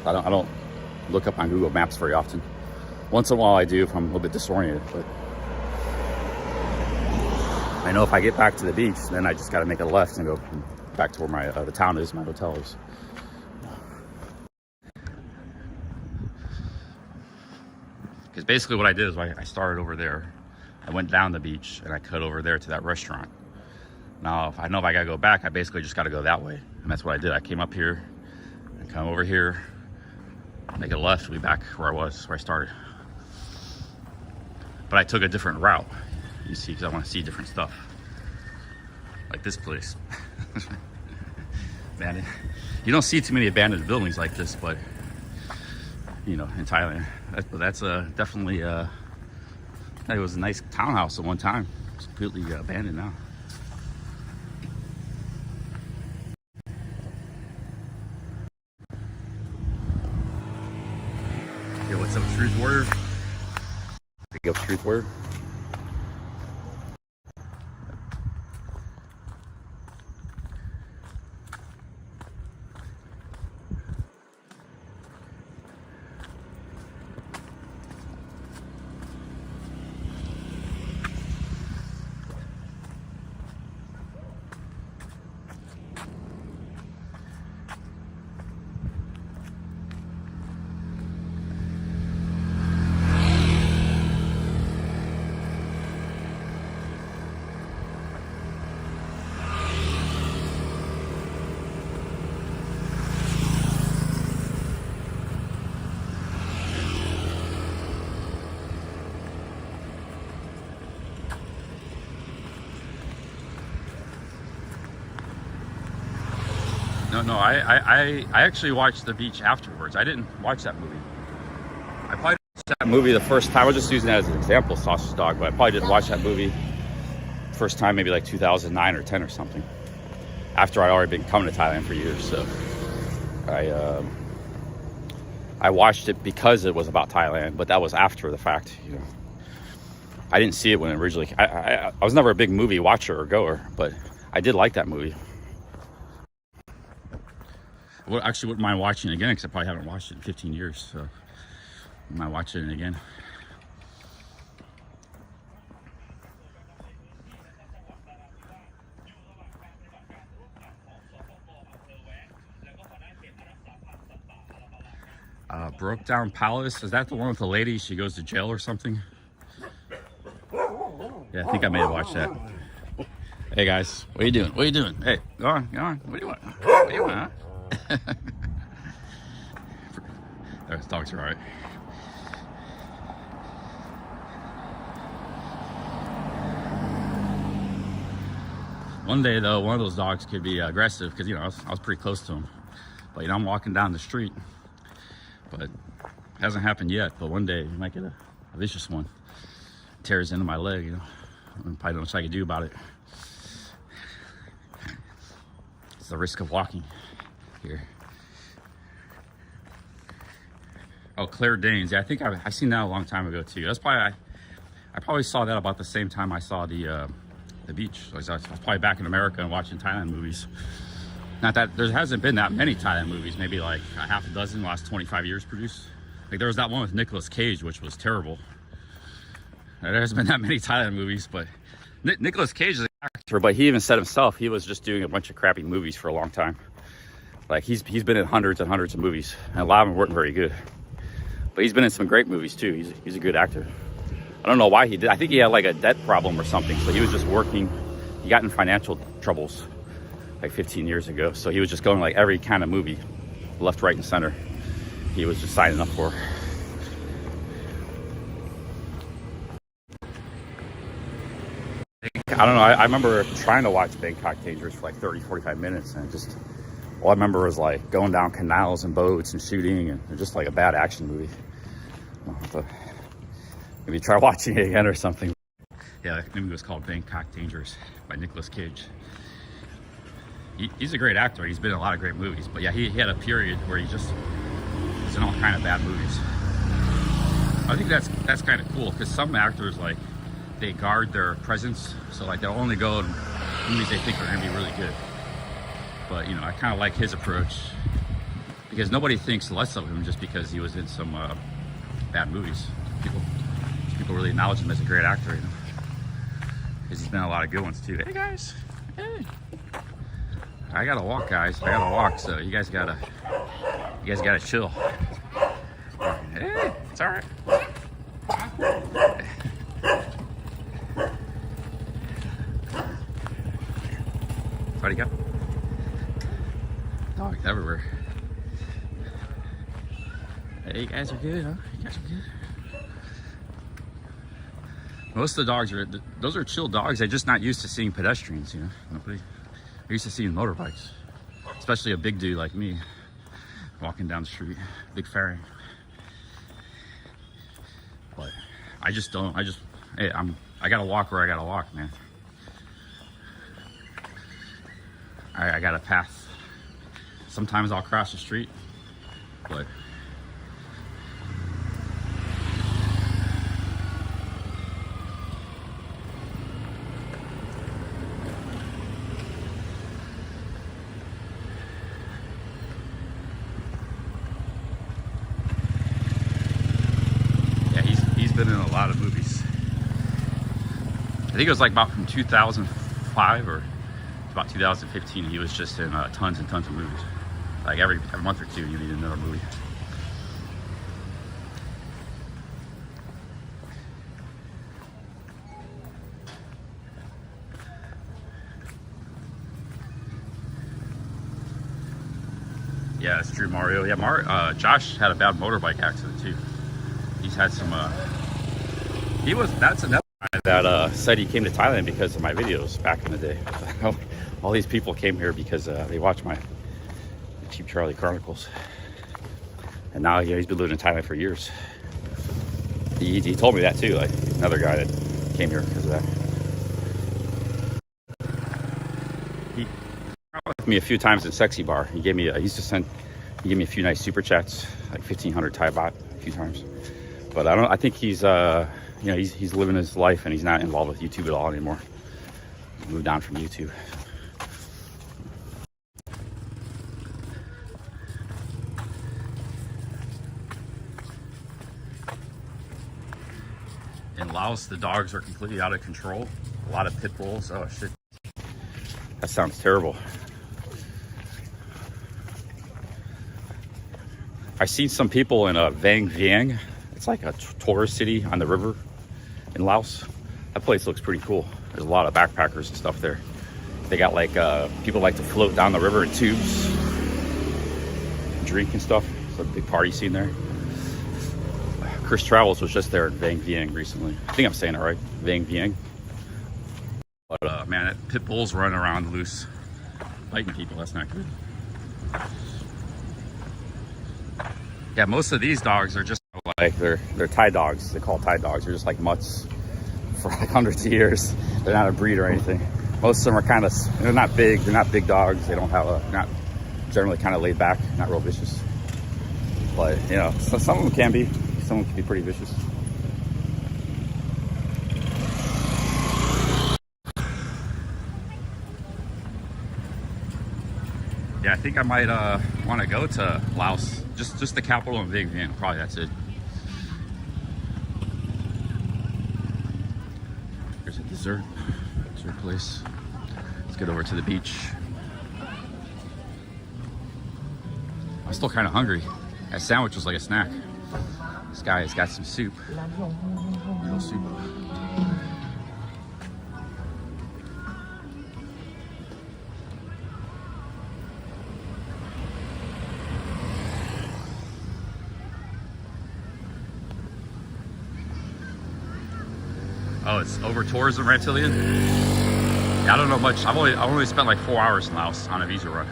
I don't look up on Google Maps very often. Once in a while I do if I'm a little bit disoriented, but I know if I get back to the beach, then I just got to make a left and go back to where my the town is, my hotel is. Because basically what I did is I started over there. I went down the beach and I cut over there to that restaurant. Now, if I know if I gotta go back, I basically just gotta go that way. And that's what I did. I came up here, and come over here, make a left, be back where I was, where I started. But I took a different route, you see, because I want to see different stuff. Like this place. Man, you don't see too many abandoned buildings like this, but, you know, in Thailand. That's definitely, it was a nice townhouse at one time. It's completely abandoned now. Truth Warrior. Pick up Truth Warrior. No, I actually watched The Beach afterwards. I didn't watch that movie. I probably didn't watch that movie the first time. I was just using that as an example, Sausage Dog, but I probably didn't watch that movie first time maybe like 2009 or 10 or something. After I'd already been coming to Thailand for years, so I watched it because it was about Thailand, but that was after the fact, you know. I didn't see it when it originally. I was never a big movie watcher or goer, but I did like that movie. I actually wouldn't mind watching it again because I probably haven't watched it in 15 years, so I might watch it again. Broke Down Palace, is that the one with the lady? She goes to jail or something? Yeah, I think I may have watched that. Hey guys, what are you doing? What are you doing? Hey, go on. What do you want? What do you want, huh? Those dogs are all right. One day though, one of those dogs could be aggressive because, you know, I was pretty close to him. But, you know, I'm walking down the street, but it hasn't happened yet. But one day you might get a vicious one. Tears into my leg, you know. I probably don't know what I can do about it. It's the risk of walking here. Oh, Claire Danes. Yeah, I think I seen that a long time ago too. That's probably I probably saw that about the same time I saw the Beach. I was probably back in America and watching Thailand movies. Not that there hasn't been that many Thailand movies. Maybe like a half a dozen in the last 25 years produced. Like there was that one with Nicolas Cage, which was terrible. There hasn't been that many Thailand movies, but Nicolas Cage is an actor. But he even said himself he was just doing a bunch of crappy movies for a long time. Like he's been in hundreds and hundreds of movies, and a lot of them weren't very good. But he's been in some great movies too. He's a good actor. I don't know why he did. I think he had like a debt problem or something. So he was just working. He got in financial troubles like 15 years ago. So he was just going like every kind of movie, left, right, and center. He was just signing up for. I don't know. I remember trying to watch Bangkok Dangerous for like 30, 45 minutes. And just, all I remember was like going down canals and boats and shooting. And just like a bad action movie. Maybe try watching it again or something. Yeah, that movie was called Bangkok Dangerous by Nicolas Cage. He's a great actor. He's been in a lot of great movies. But yeah, he had a period where he just was in all kind of bad movies. I think that's kind of cool because some actors, like, they guard their presence. So like they'll only go in movies they think are going to be really good. But, you know, I kind of like his approach because nobody thinks less of him just because he was in some bad movies. People really acknowledge him as a great actor, you know, because he's been in a lot of good ones too. Hey guys, hey, I gotta walk, guys. I gotta walk, so you guys gotta chill. Hey, it's all right. Where'd he go? Dogs everywhere. Hey, you guys are good, huh? You guys are good. Most of the dogs those are chill dogs. They're just not used to seeing pedestrians, you know. They're used to seeing motorbikes, especially a big dude like me walking down the street, big fairing. But hey, I gotta walk where I gotta walk, man. I got a path. Sometimes I'll cross the street, but been in a lot of movies. I think it was like about from 2005 or about 2015. He was just in tons and tons of movies. Like every month or two, you need another movie. Yeah, that's true, Mario. Yeah, Josh had a bad motorbike accident too. He's had some. That's another guy that said he came to Thailand because of my videos back in the day. All these people came here because they watch my Cheap Charlie Chronicles, and now he's been living in Thailand for years. He told me that too. Like another guy that came here because of that. He with me a few times in Sexy Bar. He gave me he gave me a few nice super chats, like 1,500 Thai baht a few times. But I think he's he's living his life and he's not involved with YouTube at all anymore. He moved on from YouTube. In Laos, the dogs are completely out of control. A lot of pit bulls. Oh shit. That sounds terrible. I've seen some people in Vang Vieng. It's like a tourist city on the river in Laos. That place looks pretty cool. There's a lot of backpackers and stuff there. They got like, people like to float down the river in tubes, drink and stuff. It's a big party scene there. Chris Travels was just there in Vang Vieng recently. I think I'm saying it right, Vang Vieng. But man, that pit bulls running around loose, biting people. That's not good. Yeah, most of these dogs are just like they're Thai dogs. They call Thai dogs. They're just like mutts for like hundreds of years. They're not a breed or anything. Most of them are they're not big. They're not big dogs. They don't have not generally kind of laid back, not real vicious. But you know, some of them can be. Some of them can be pretty vicious. Yeah, I think I might want to go to Laos. Just the capital and Vientiane Vientiane. Probably that's it. There's a dessert place. Let's get over to the beach. I'm still kind of hungry. That sandwich was like a snack. This guy has got some soup. Noodle soup. Oh, it's over tourism Rantillion? Yeah, I don't know much. I only spent like 4 hours in Laos on a visa run.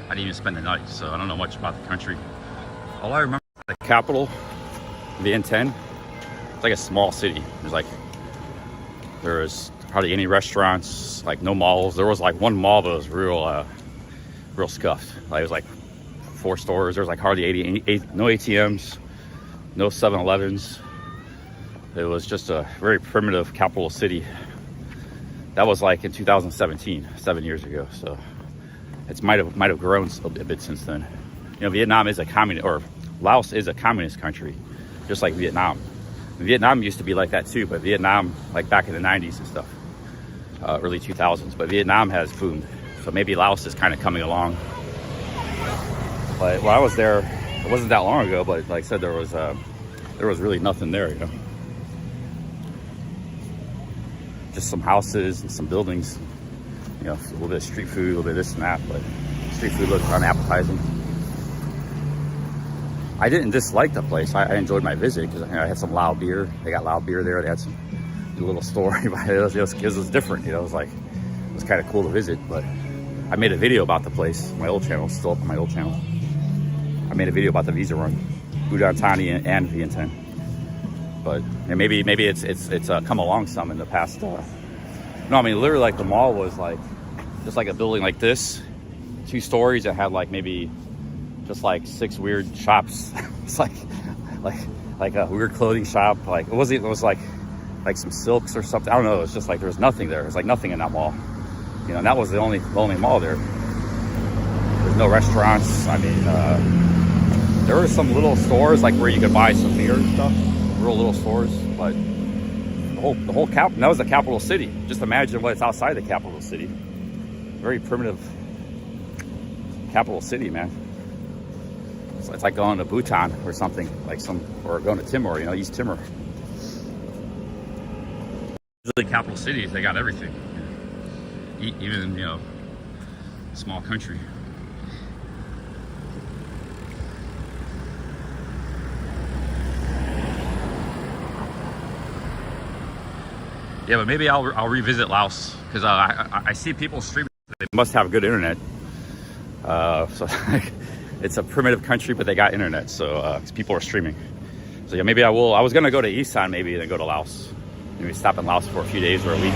I didn't even spend the night, so I don't know much about the country. All I remember is the capital, Vientiane. It's like a small city. There's hardly any restaurants, like no malls. There was like one mall that was real scuffed. Like it was like 4 stores. There was like hardly no ATMs, no 7-Elevens. It was just a very primitive capital city. That was like in 2017, 7 years ago. So it might have grown a bit since then. You know, Vietnam is a communist, or Laos is a communist country, just like Vietnam. Vietnam used to be like that too, but Vietnam, like back in the 90s and stuff, early 2000s. But Vietnam has boomed, so maybe Laos is kind of coming along. But when I was there, it wasn't that long ago. But like I said, there was really nothing there, you know. Just some houses and some buildings, you know, a little bit of street food, a little bit of this and that, but street food looked unappetizing. I didn't dislike the place. I enjoyed my visit because I had some Lao beer. They got Lao beer there. They had a little story about it. It was different, you know. It was kind of cool to visit. But I made a video about the place. My old channel is still up on my old channel. I made a video about the visa run, Udon Thani and Vientiane. But maybe it's come along some in the past. No, I mean literally like the mall was like just like a building like this, 2 stories that had like maybe just like 6 weird shops. It's like a weird clothing shop. Like it was like some silks or something. I don't know. It's just like there was nothing there. There's like nothing in that mall. You know, and that was the only mall there. There's no restaurants. I mean, there were some little stores like where you could buy some beer and stuff. real little stores, but the whole cap. That was the capital city. Just imagine what's outside the capital city. Very primitive capital city, man. So it's like going to Bhutan or something, or going to Timor, East Timor. The capital cities, they got everything. Even, small country. Yeah, but maybe I'll revisit Laos, because I see people streaming. They must have good internet. So it's a primitive country, but they got internet, so people are streaming. So yeah, maybe I will. I was gonna go to Isan, maybe, and then go to Laos. Maybe stop in Laos for a few days or a week.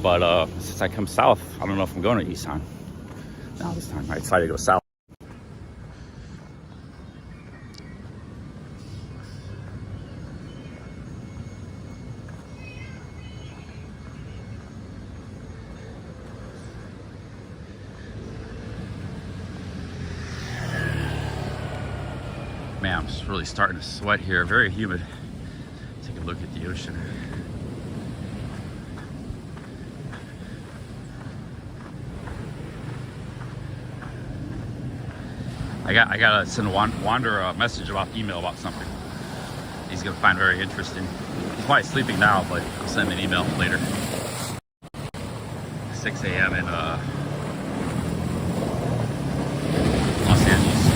But since I come south, I don't know if I'm going to Isan. Now this time I decided to go south. Man, I'm just really starting to sweat here. Very humid. Take a look at the ocean. I gotta send Wander a message about email about something he's gonna find very interesting. He's probably sleeping now, but I'll send him an email later. 6 a.m. in Los Angeles.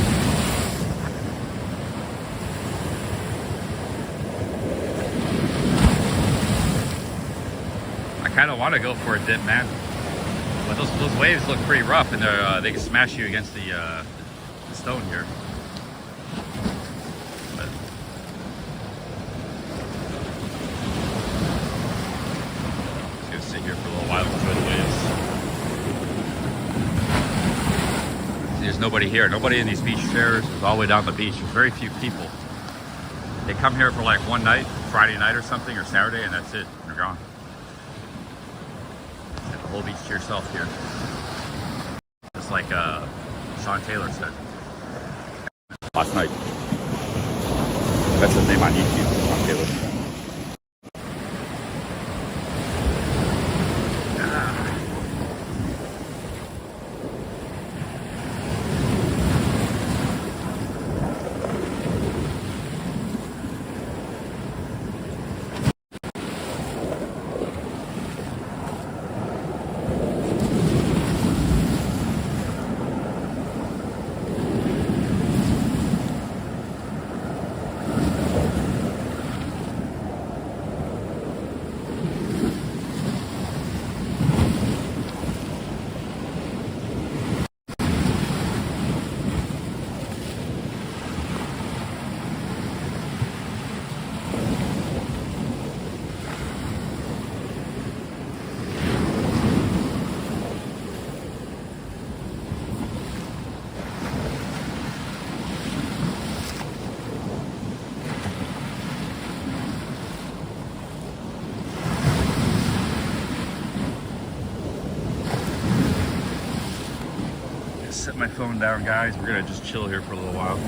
I kind of want to go for a dip, man, but those waves look pretty rough, and they can smash you against the stone here. But just gonna sit here for a little while and enjoy the waves. See, there's nobody here. Nobody in these beach chairs. It's all the way down the beach. There's very few people. They come here for like one night, Friday night or something, or Saturday, and that's it. They're gone. You have the whole beach to yourself here. Just like Sean Taylor said last night. That's his name on YouTube, Sean Taylor. Set my phone down, guys. We're gonna just chill here for a little while.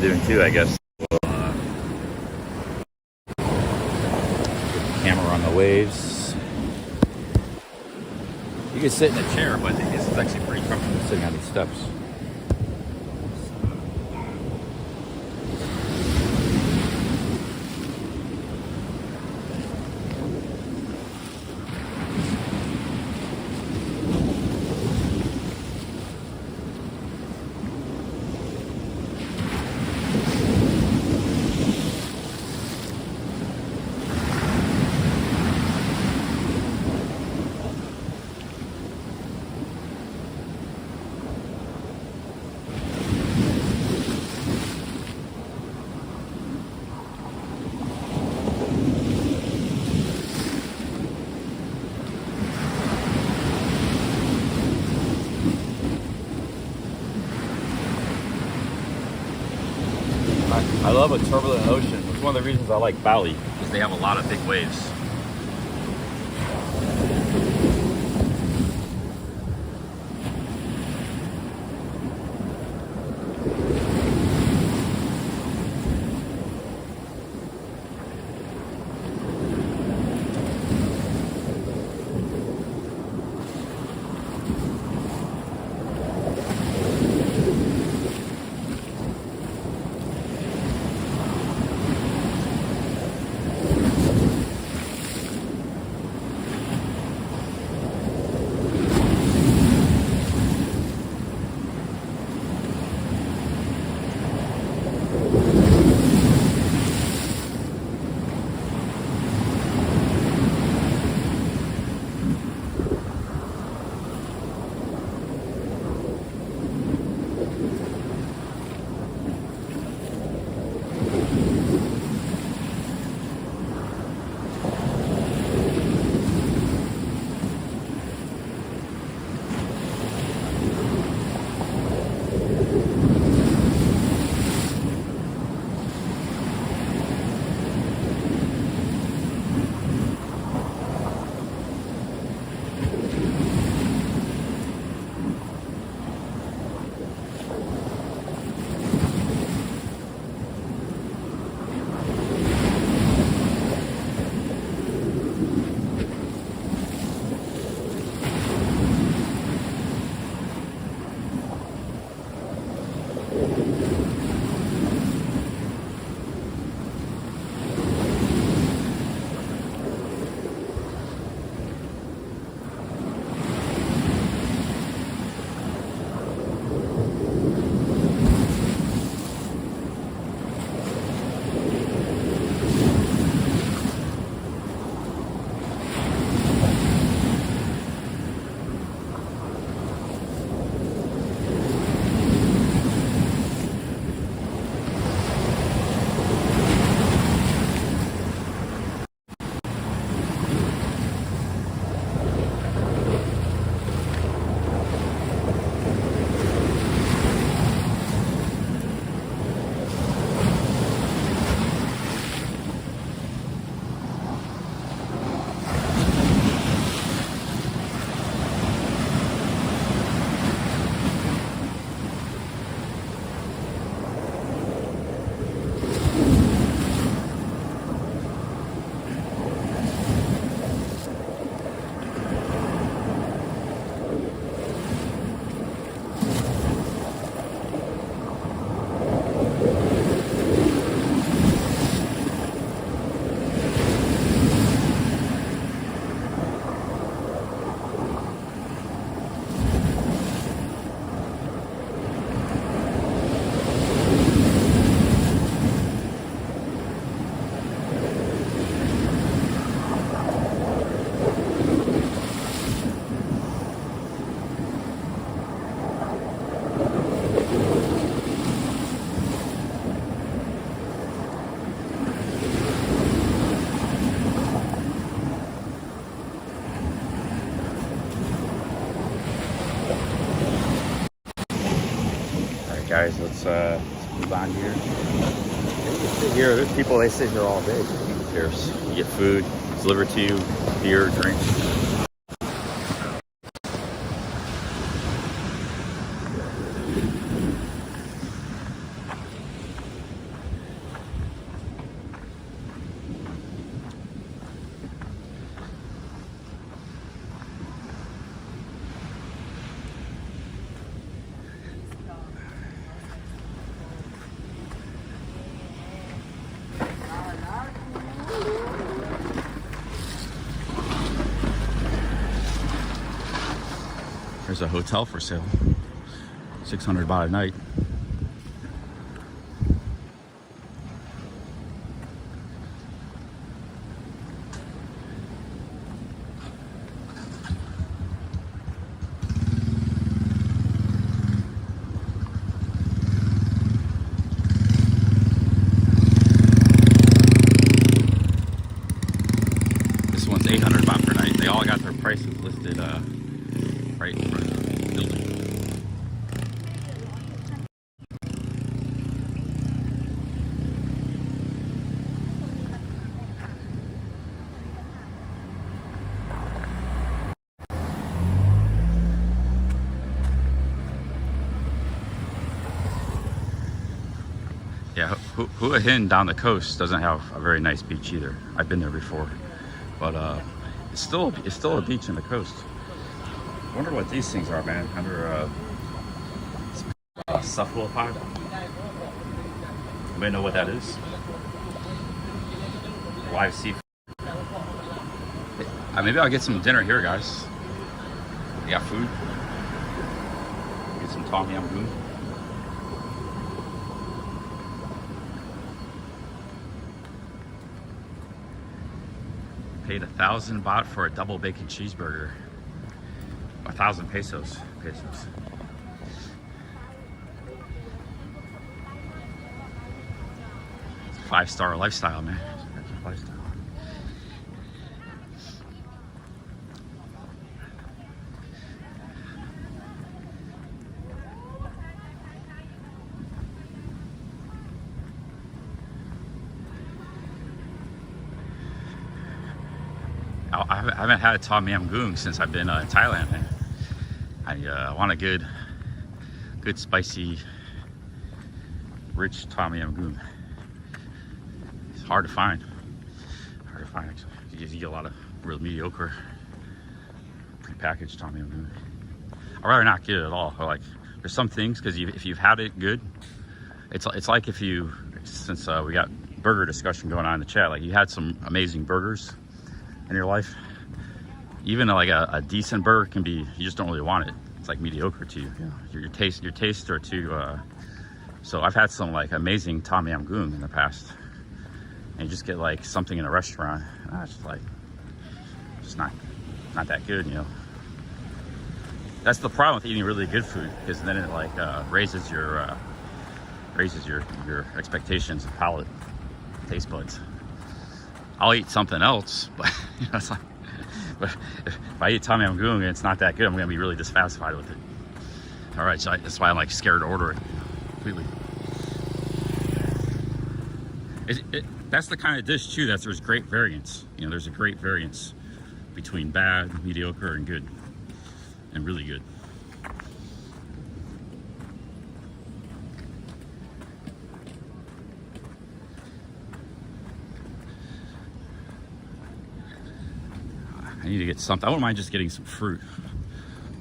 doing too, I guess. Camera on the waves. You can sit in a chair, but it's actually pretty comfortable sitting on these steps. I love a turbulent ocean. It's one of the reasons I like Bali, because they have a lot of big waves. Guys, let's move on here. Sit here. There's people, they sit here all day. Chairs. You get food, it's delivered to you, beer, drinks. there's a hotel for sale. 600 baht a night. This one's 800 baht per night. They all got their prices listed right in front of the building. Yeah, Hua Hin down the coast doesn't have a very nice beach either. I've been there before, but it's still a beach on the coast. I wonder what these things are, man. Under cephalopod. Anybody know what that is? Live seafood. Maybe I'll get some dinner here, guys. We got food. Get some tom yum goong. Paid 1,000 baht for a double bacon cheeseburger. 1,000 pesos. It's a 5-star lifestyle, man. Lifestyle. I haven't had a tom yum goong since I've been in Thailand, man. I want a good spicy, rich tom yum goong. It's hard to find. Actually. You get a lot of real mediocre prepackaged tom yum goong. I'd rather not get it at all. Like, there's some things, because if you've had it good, it's like if you, since we got burger discussion going on in the chat, like you had some amazing burgers in your life. Even like a decent burger can be, you just don't really want it. It's like mediocre to you. Your taste are too. So I've had some like amazing tom yum goong in the past, and you just get like something in a restaurant. It's just like, just not that good, you know. That's the problem with eating really good food, because then it like raises your expectations of palate, taste buds. I'll eat something else, but you know, it's like, but if I eat tom yum goong and it's not that good, I'm gonna be really dissatisfied with it. All right, so that's why I'm like scared to order it completely. That's the kind of dish too that there's great variance. You know, there's a great variance between bad, mediocre, and good, and really good. I need to get something. I wouldn't mind just getting some fruit,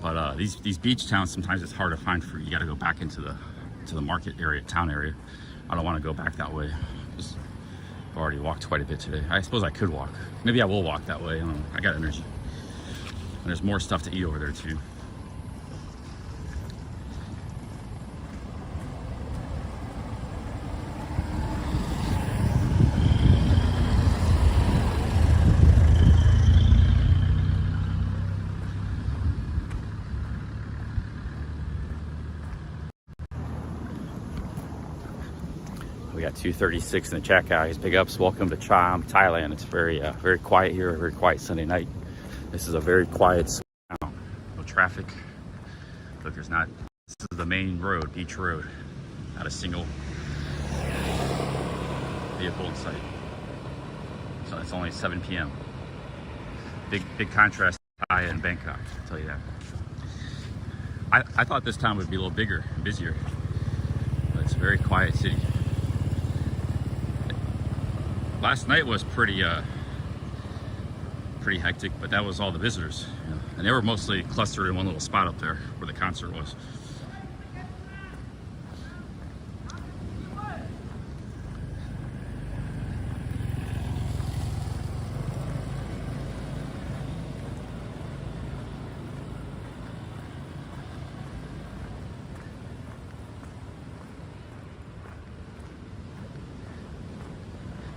but these beach towns, sometimes it's hard to find fruit. You got to go back into the market area, town area. I don't want to go back that way. I've already walked quite a bit today. I suppose I could walk. Maybe I will walk that way. I don't know. I got energy. And there's more stuff to eat over there too. We got 236 in the chat, guys. Big ups. Welcome to Cham, Thailand. It's very quiet here. A very quiet Sunday night. This is a very quiet town. No traffic. Look, there's not. This is the main road, beach road. Not a single vehicle in sight. So it's only 7 p.m. Big contrast to Thai and Bangkok. I'll tell you that. I thought this town would be a little bigger and busier, but it's a very quiet city. Last night was pretty hectic, but that was all the visitors, you know? And they were mostly clustered in one little spot up there where the concert was.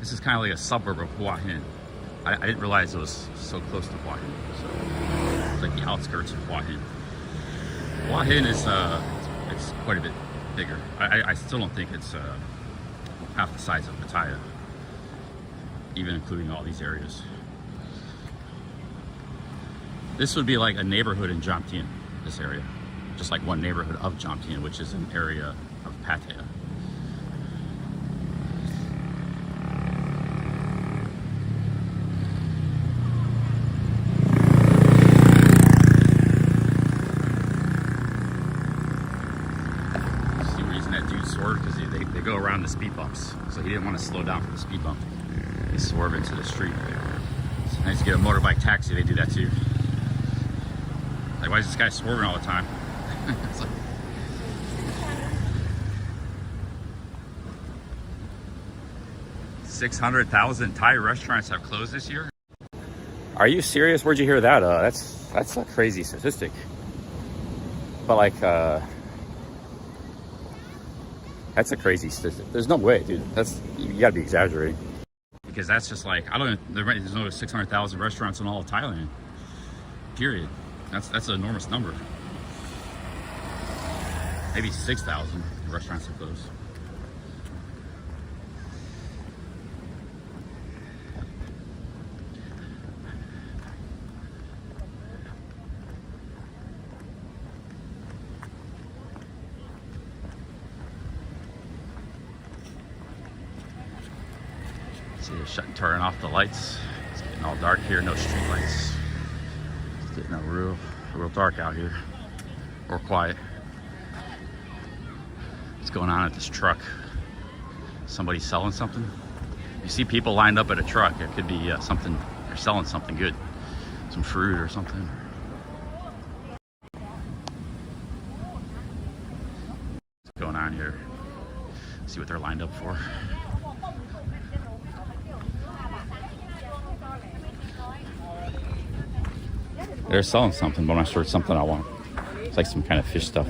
This is kind of like a suburb of Hua Hin. I didn't realize it was so close to Hua Hin. So it's like the outskirts of Hua Hin. Hua Hin is it's quite a bit bigger. I still don't think it's half the size of Pattaya, even including all these areas. This would be like a neighborhood in Jomtien, this area. Just like one neighborhood of Jomtien, which is an area of Pattaya. See the reason that dude swerved? Because they go around the speed bumps. So he didn't want to slow down for the speed bump. He swerved into the street. It's nice to get a motorbike taxi, they do that too. Like, why is this guy swerving all the time? It's like, 600,000 Thai restaurants have closed this year. Are you serious? Where'd you hear that? That's a crazy statistic. But like, that's a crazy statistic. There's no way, dude. You gotta be exaggerating. Because that's just like, there's no 600,000 restaurants in all of Thailand. Period. That's an enormous number. Maybe 6,000 restaurants have closed. See, they're turning off the lights. It's getting all dark here. No street lights. It's getting real dark out here. Or quiet. What's going on at this truck? Somebody selling something? You see people lined up at a truck. It could be something. They're selling something good. Some fruit or something. What's going on here? See what they're lined up for. They're selling something, but I'm not sure it's something I want. It's like some kind of fish stuff.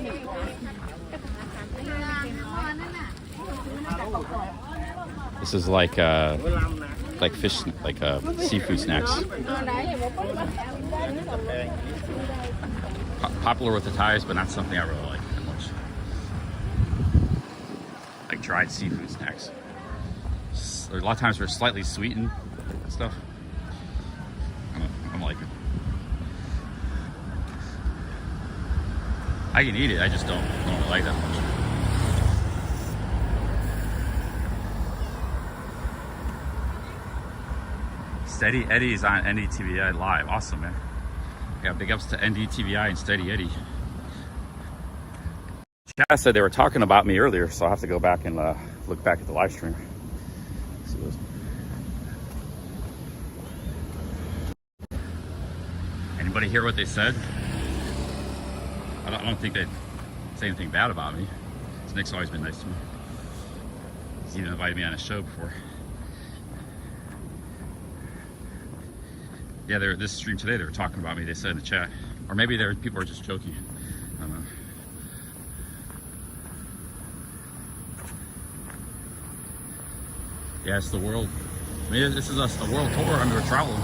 This is like fish, like seafood snacks. Popular with the Thais, but not something I really like that much. Like dried seafood snacks. A lot of times they're slightly sweetened and stuff. I don't like it. I can eat it, I just don't like that much. Steady Eddie's on NDTVI live. Awesome, man. Yeah, big ups to NDTVI and Steady Eddie. Chat said they were talking about me earlier, so I'll have to go back and look back at the live stream. Anybody hear what they said? I don't think they'd say anything bad about me. Nick's always been nice to me. He's even invited me on his show before. Yeah, this stream today, they were talking about me, they said in the chat. Or maybe people are just joking. I don't know. Yeah, it's the world. I mean, this is a world tour. I mean, we're traveling.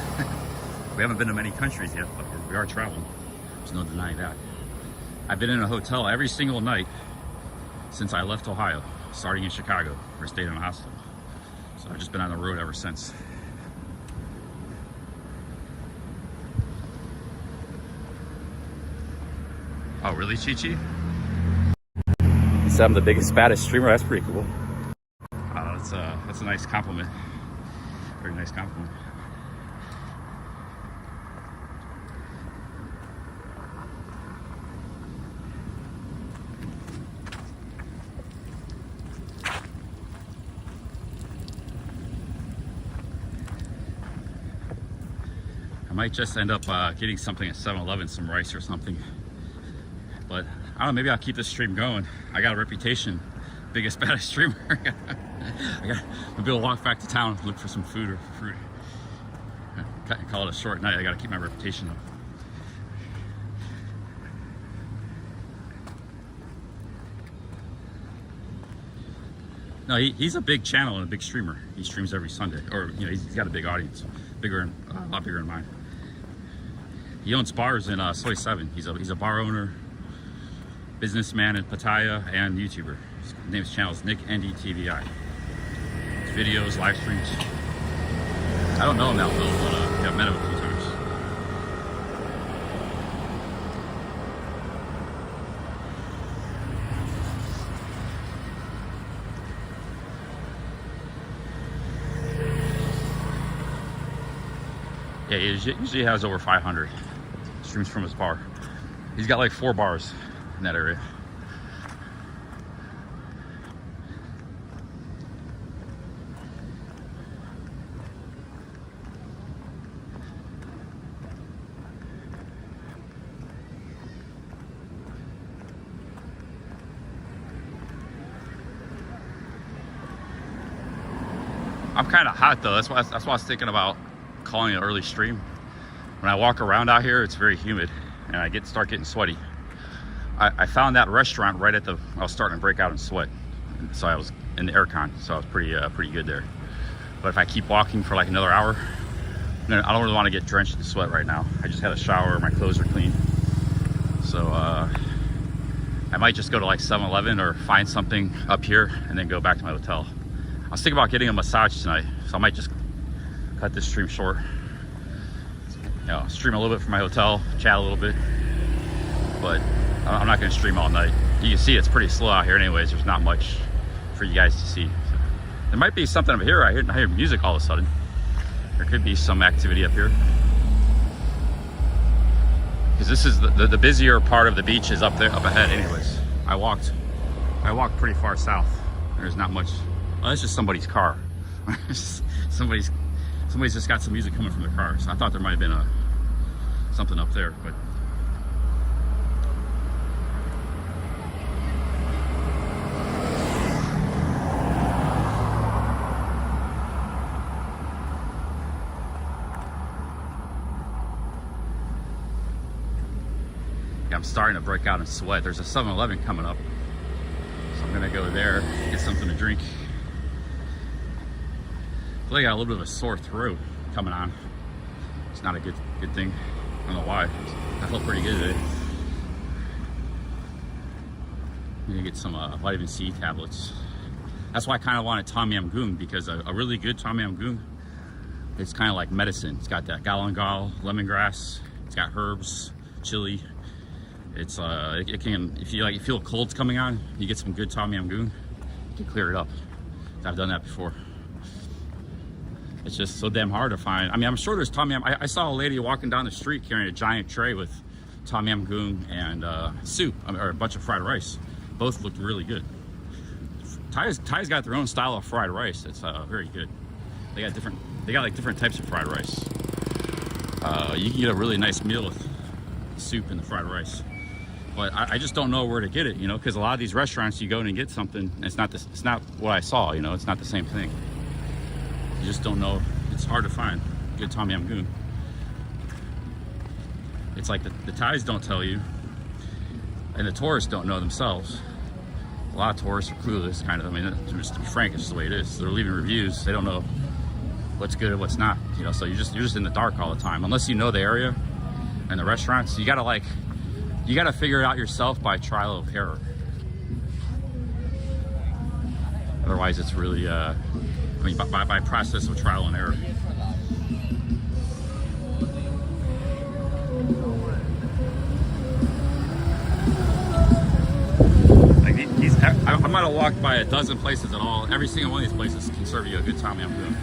We haven't been to many countries yet, but we are traveling. There's no denying that. I've been in a hotel every single night since I left Ohio, starting in Chicago, where I stayed in a hostel. So I've just been on the road ever since. Oh, really, Chi-Chi? He said I'm the biggest, baddest streamer. That's pretty cool. That's a nice compliment. Very nice compliment. I might just end up getting something at 7-Eleven, some rice or something. But I don't know, maybe I'll keep this stream going. I got a reputation, biggest, baddest streamer. I'll be able to walk back to town, look for some food or fruit. Call it a short night. I gotta keep my reputation up. No, he's a big channel and a big streamer. He streams every Sunday, or you know, he's got a big audience, a lot bigger than mine. He owns bars in Soy 7. He's a bar owner, businessman in Pattaya, and YouTuber. His name's channel is Nick NDTVI. His videos, live streams. I don't know him that well, but yeah, I've met him a few times. Yeah, he usually has over 500 streams from his bar. He's got like 4 bars in that area. I'm kind of hot though. That's why I was thinking about calling it an early stream. When I walk around out here, it's very humid and I start getting sweaty. I found that restaurant right at I was starting to break out in sweat, so I was in the aircon, so I was pretty good there. But if I keep walking for like another hour, then I don't really want to get drenched in sweat right now. I just had a shower, my clothes are clean, so I might just go to like 7-Eleven or find something up here and then go back to my hotel. I was thinking about getting a massage tonight, so I might just cut this stream short. You know, stream a little bit from my hotel, chat a little bit, but I'm not going to stream all night. You can see it's pretty slow out here anyways. There's not much for you guys to see. So, there might be something up here. I hear music all of a sudden. There could be some activity up here. Because this is the busier part of the beach is up there, up ahead anyways. I walked pretty far south. There's not much. Oh, that's just somebody's car. somebody's just got some music coming from the car. So I thought there might have been something up there, but yeah, I'm starting to break out in sweat. There's a 7-Eleven coming up, so I'm gonna go there, get something to drink. I feel like I got a little bit of a sore throat coming on. It's not a good thing. I don't know why. I felt pretty good today. I'm gonna get some vitamin C tablets. That's why I kind of wanted Tom Yam Goong, because a really good Tom Yam Goong, it's kind of like medicine. It's got that galangal, lemongrass. It's got herbs, chili. It's it can, if you feel cold's coming on, you get some good Tom Yam Goong, you can clear it up. I've done that before. It's just so damn hard to find. I mean, I'm sure there's Tom Yam. I saw a lady walking down the street carrying a giant tray with Tom Yam Goong and soup, or a bunch of fried rice. Both looked really good. Thai's got their own style of fried rice. It's very good. They got like different types of fried rice. You can get a really nice meal with the soup and the fried rice. But I just don't know where to get it, you know, because a lot of these restaurants you go in and get something, and it's not what I saw, you know, it's not the same thing. You just don't know. It's hard to find good Tom Yam Goong. It's like the Thais don't tell you, and the tourists don't know themselves. A lot of tourists are clueless, kind of. I mean, just to be frank, it's just the way it is. They're leaving reviews. They don't know what's good and what's not, you know. So you're just in the dark all the time, unless you know the area and the restaurants. You gotta figure it out yourself by trial of error. Otherwise, it's really, I mean, by process of trial and error. Like I might have walked by a dozen places at all. Every single one of these places can serve you a good Tom Yam Goong.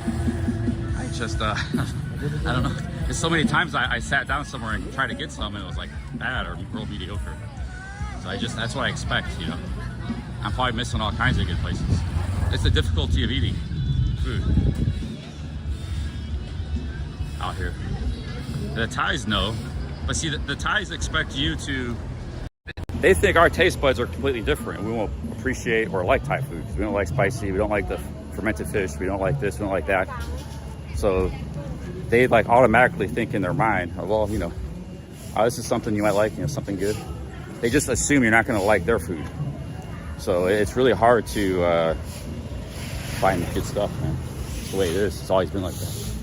I just, I don't know. There's so many times I sat down somewhere and tried to get some, and it was like bad or real mediocre. So that's what I expect, you know. I'm probably missing all kinds of good places. It's the difficulty of eating food out here. The Thais know, but see, the Thais expect you to. They think our taste buds are completely different. We won't appreciate or like Thai food. We don't like spicy. We don't like the fermented fish. We don't like this. We don't like that. So they like automatically think in their mind, oh, well, you know, oh, this is something you might like, you know, something good. They just assume you're not going to like their food. So it's really hard to find good stuff, man. It's the way it is. It's always been like that.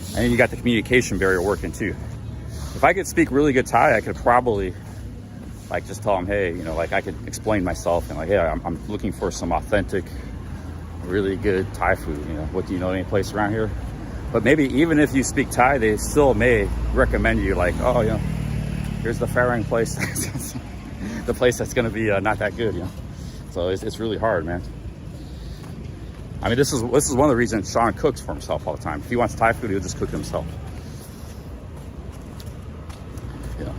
And then you got the communication barrier working too. If I could speak really good Thai, I could probably like just tell them, hey, you know, like I could explain myself and like, hey, I'm looking for some authentic, really good Thai food. You know, what, do you know any place around here? But maybe even if you speak Thai, they still may recommend you like, oh, you know, here's the Farang place. The place that's going to be not that good, you know. So it's really hard, man. I mean, this is one of the reasons Sean cooks for himself all the time. If he wants Thai food, he'll just cook himself. You know,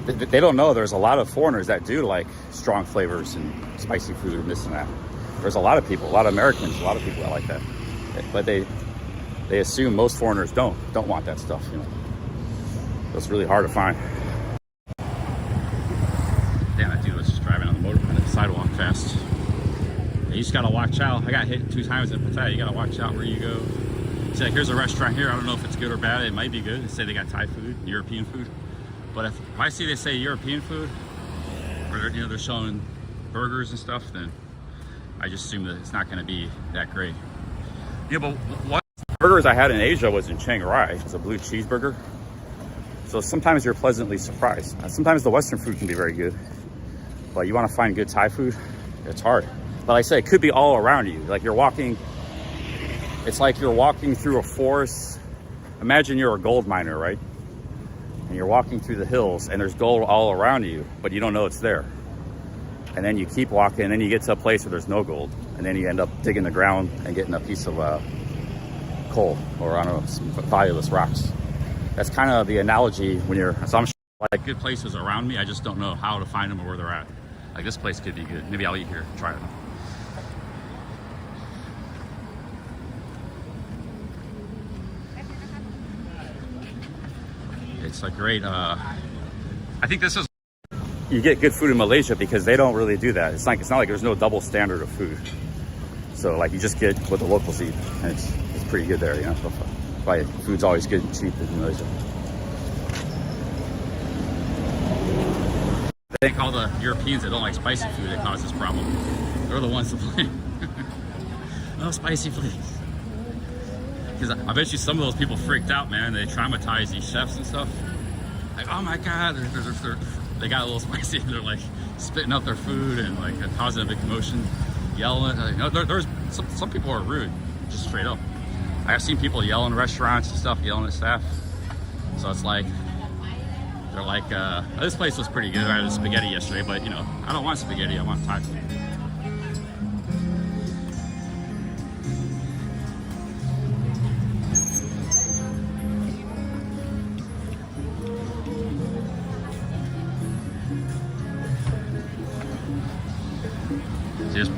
they don't know there's a lot of foreigners that do like strong flavors and spicy food and this and that. There's a lot of people, a lot of Americans, a lot of people that like that. But they assume most foreigners don't want that stuff, you know. So it's really hard to find. Damn, that dude was just driving on the sidewalk fast. You just gotta watch out. I got hit 2 times in Pattaya. You gotta watch out where you go. See, like, here's a restaurant here. I don't know if it's good or bad. It might be good. They say they got Thai food, European food. But if I see they say European food, or you know they're showing burgers and stuff, then I just assume that it's not gonna be that great. Yeah, but what burgers I had in Asia was in Chiang Rai. It's a blue cheeseburger. So sometimes you're pleasantly surprised. Sometimes the Western food can be very good, but you want to find good Thai food, it's hard. But like I say, it could be all around you. Like you're walking, it's like you're walking through a forest. Imagine you're a gold miner, right? And you're walking through the hills and there's gold all around you, but you don't know it's there. And then you keep walking and then you get to a place where there's no gold. And then you end up digging the ground and getting a piece of coal or I don't know, some valueless rocks. That's kind of the analogy when you're, so I'm sure like good places around me, I just don't know how to find them or where they're at. Like this place could be good. Maybe I'll eat here, try it. It's a great, I think this is, you get good food in Malaysia because they don't really do that. It's not like there's no double standard of food. So like you just get what the locals eat and it's pretty good there, you know. So, why food's always good and cheap in Malaysia. I think all the Europeans that don't like spicy food that cause this problem, they're the ones to blame. No spicy, please. Because I bet you some of those people freaked out, man. They traumatize these chefs and stuff. Like, oh my God, they got a little spicy. They're like spitting out their food and like causing a big commotion, yelling. You know, there's some people are rude, just straight up. I've seen people yell in restaurants and stuff, yelling at staff. So it's like, they're like, this place was pretty good. I had spaghetti yesterday, but you know, I don't want spaghetti, I want Thai food.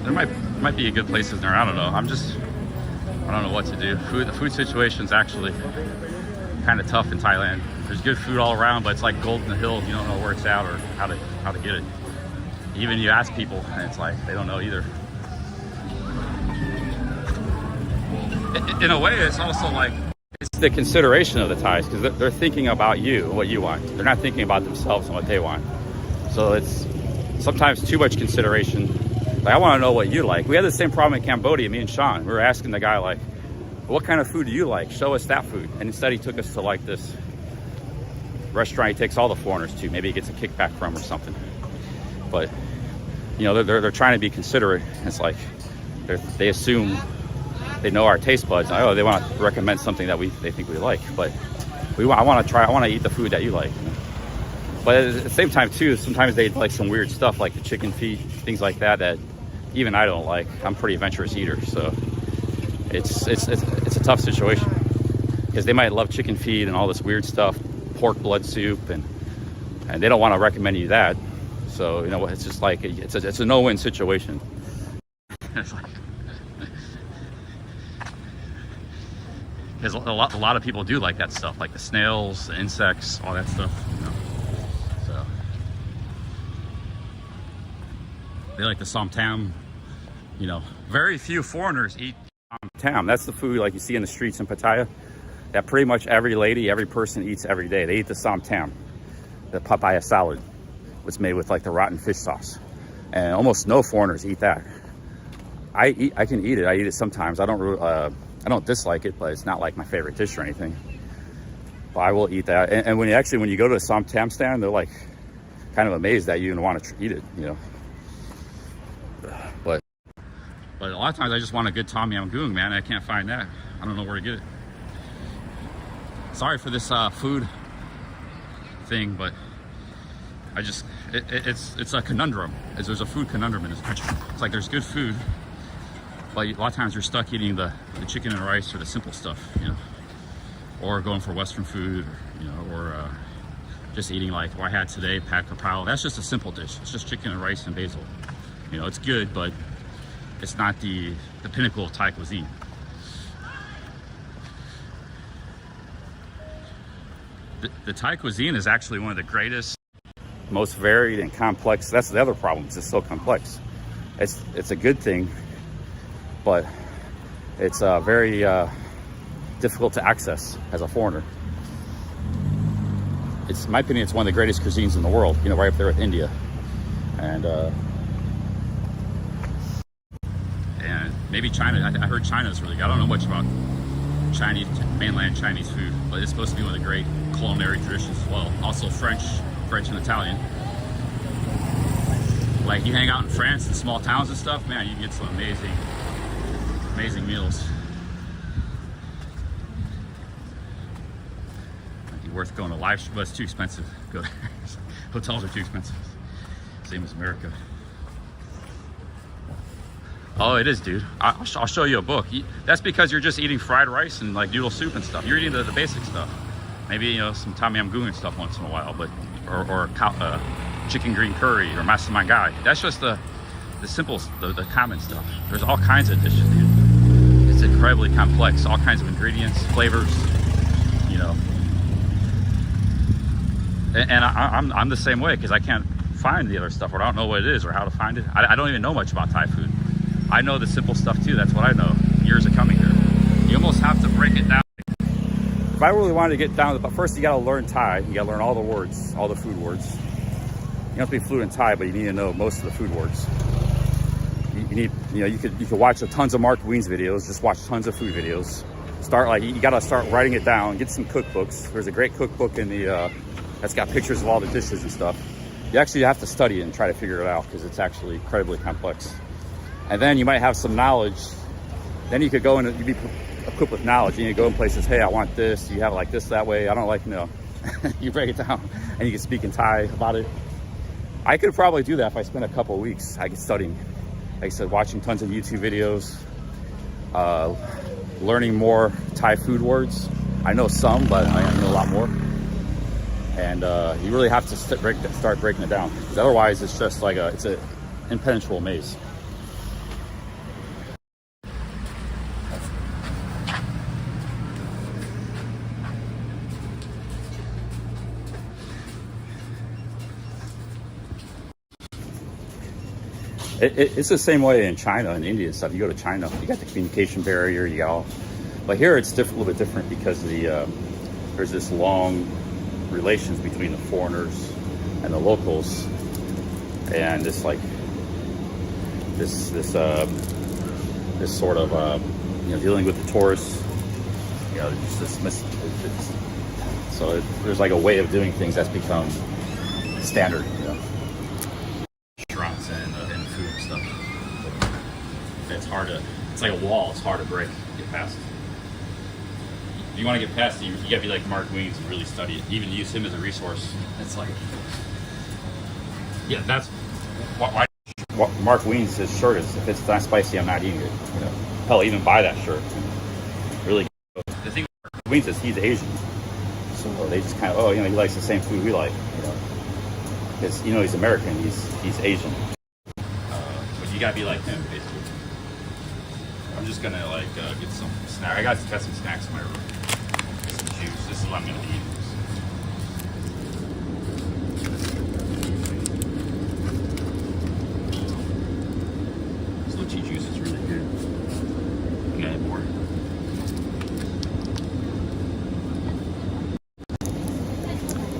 There might be good places there. I don't know. I don't know what to do. The food situation's actually kind of tough in Thailand. There's good food all around, but it's like gold in the hills. You don't know where it's at or how to get it. Even you ask people, and it's like they don't know either. In a way, it's also like it's the consideration of the Thais because they're thinking about you, what you want. They're not thinking about themselves and what they want. So it's sometimes too much consideration. Like, I want to know what you like. We had the same problem in Cambodia, me and Sean. We were asking the guy, like, what kind of food do you like? Show us that food. And instead he took us to like this restaurant he takes all the foreigners to. Maybe he gets a kickback from or something. But, you know, they're trying to be considerate. It's like they assume they know our taste buds. Oh, they want to recommend something that they think we like. But I want to eat the food that you like. You know? But at the same time, too, sometimes they like some weird stuff like the chicken feet, things like that even I don't like. I'm a pretty adventurous eater, so it's a tough situation because they might love chicken feet and all this weird stuff, pork blood soup, and they don't want to recommend you that. So, you know, it's just like it's a no-win situation. It's like, because a lot of people do like that stuff, like the snails, the insects, all that stuff. You know? So they like the som tam. You know, very few foreigners eat som tam. That's the food like you see in the streets in Pattaya. That pretty much every lady, every person eats every day. They eat the som tam, the papaya salad, what's made with like the rotten fish sauce, and almost no foreigners eat that. I can eat it. I eat it sometimes. I don't dislike it, but it's not like my favorite dish or anything. But I will eat that. And when you go to a somtam stand, they're like kind of amazed that you even want to eat it, you know. But a lot of times I just want a good tom yum goong, man. I can't find that. I don't know where to get it. Sorry for this food thing, but I just it's a conundrum. There's a food conundrum in this country. It's like there's good food, but a lot of times you're stuck eating the chicken and rice or the simple stuff, you know, or going for Western food, or, you know, or just eating like what I had today, pad kapao. That's just a simple dish. It's just chicken and rice and basil. You know, it's good, but it's not the pinnacle of Thai cuisine. The Thai cuisine is actually one of the greatest, most varied and complex. That's the other problem. It's just so complex. It's a good thing, but it's very difficult to access as a foreigner. It's, in my opinion, it's one of the greatest cuisines in the world. You know, right up there with India, and maybe China. I heard China's really good. I don't know much about Chinese, mainland Chinese food, but it's supposed to be one of the great culinary traditions as well. Also French and Italian. Like you hang out in France in small towns and stuff, man, you can get some amazing meals. Might be worth going to Livestream, but it's too expensive. Go there. Hotels are too expensive. Same as America. Oh, it is, dude. I'll show you a book. That's because you're just eating fried rice and like noodle soup and stuff. You're eating the basic stuff. Maybe, you know, some tom yum goong and stuff once in a while, but or chicken green curry or masamangai. That's just the simple, the common stuff. There's all kinds of dishes, dude. It's incredibly complex. All kinds of ingredients, flavors, you know. And I'm the same way because I can't find the other stuff, or I don't know what it is or how to find it. I don't even know much about Thai food. I know the simple stuff too. That's what I know. Years of coming here, you almost have to break it down. If I really wanted to get down to but first you got to learn Thai. You got to learn all the words, all the food words. You don't have to be fluent in Thai, but you need to know most of the food words. You need, you know, you could watch tons of Mark Wiens videos. Just watch tons of food videos. Start like you got to start writing it down. Get some cookbooks. There's a great cookbook in the that's got pictures of all the dishes and stuff. You actually have to study it and try to figure it out because it's actually incredibly complex. And then you might have some knowledge. Then you could go in and you'd be equipped with knowledge. You go in places, hey, I want this. You have it like this, that way. I don't like, no. You break it down and you can speak in Thai about it. I could probably do that if I spent a couple of weeks. I could study, like I said, watching tons of YouTube videos, learning more Thai food words. I know some, but I know a lot more. And you really have to start breaking it down. Because otherwise, it's just like it's an impenetrable maze. It's the same way in China and India and stuff. You go to China, you got the communication barrier, you got all, but here it's a little bit different because there's this long relations between the foreigners and the locals, and this like this sort of you know, dealing with the tourists, you know, just there's like a way of doing things that's become standard, you know. Restaurants and food and stuff. It's like a wall. It's hard to break, get past. If you want to get past it, you gotta be like Mark Wiens and really study it. Even use him as a resource. It's like, yeah, that's why Mark Wiens' his shirt is, if it's not spicy, I'm not eating it. You know, hell, even buy that shirt. Really, the thing with Mark Wiens is he's Asian, so they just kind of, oh, you know, he likes the same food we like. You know, because you know he's American, he's Asian. But you gotta be like him, basically. I'm just gonna like get some snack. I got some snacks in my room. Get some juice. This is what I'm gonna eat. This lychee juice is really good. I'm gonna add more.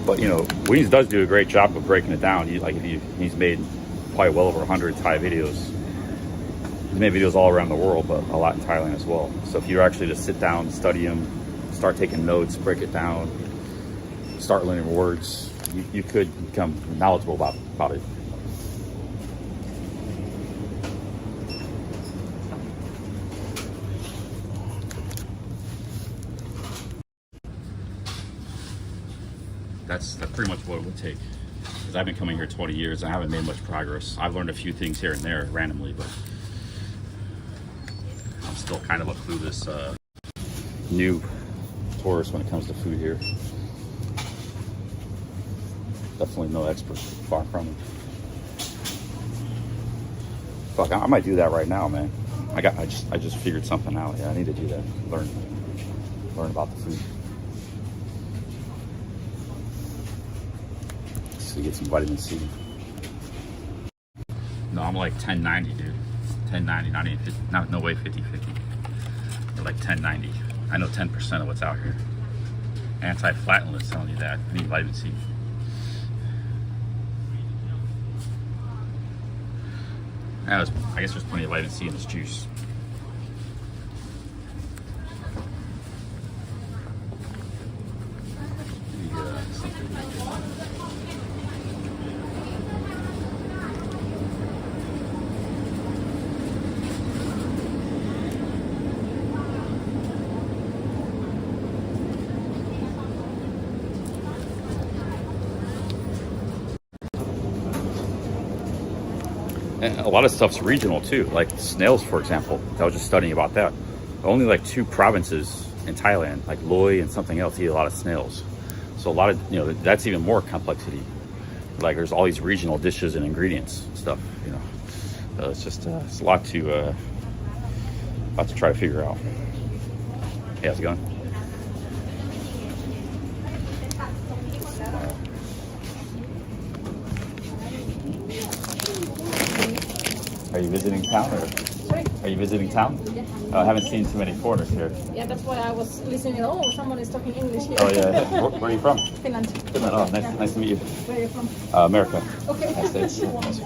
But you know, Wiens does do a great job of breaking it down. He's made probably well over 100 Thai videos. made videos all around the world, but a lot in Thailand as well. So if you actually just sit down, study them, start taking notes, break it down, start learning words, you could become knowledgeable about it. That's pretty much what it would take. Because I've been coming here 20 years and I haven't made much progress. I've learned a few things here and there randomly, but I'm still kind of a clueless new tourist when it comes to food here. Definitely no expert, far from it. Fuck, I might do that right now, man. I just figured something out. Yeah, I need to do that. Learn about the food. To get some vitamin C. No, I'm like 1090, dude. 1090, not even 50, no way 50-50. They're like 1090. I know 10% of what's out here. Anti-flatinless telling you that. I need vitamin C. I guess there's plenty of vitamin C in this juice. And a lot of stuff's regional too, like snails, for example. I was just studying about that. Only like 2 provinces in Thailand, like Loy and something else, eat a lot of snails. So a lot of, that's even more complexity. Like there's all these regional dishes and ingredients and stuff, So it's just, it's a lot to try to figure out. Hey, how's it going? Are you visiting town, or Sorry? are you visiting town? Yeah. I haven't seen too many foreigners here. Yeah, that's why I was listening. Oh, someone is talking English here. Oh yeah, where are you from? Finland. Finland. Oh, nice to meet you. Where are you from? America. Okay. United States.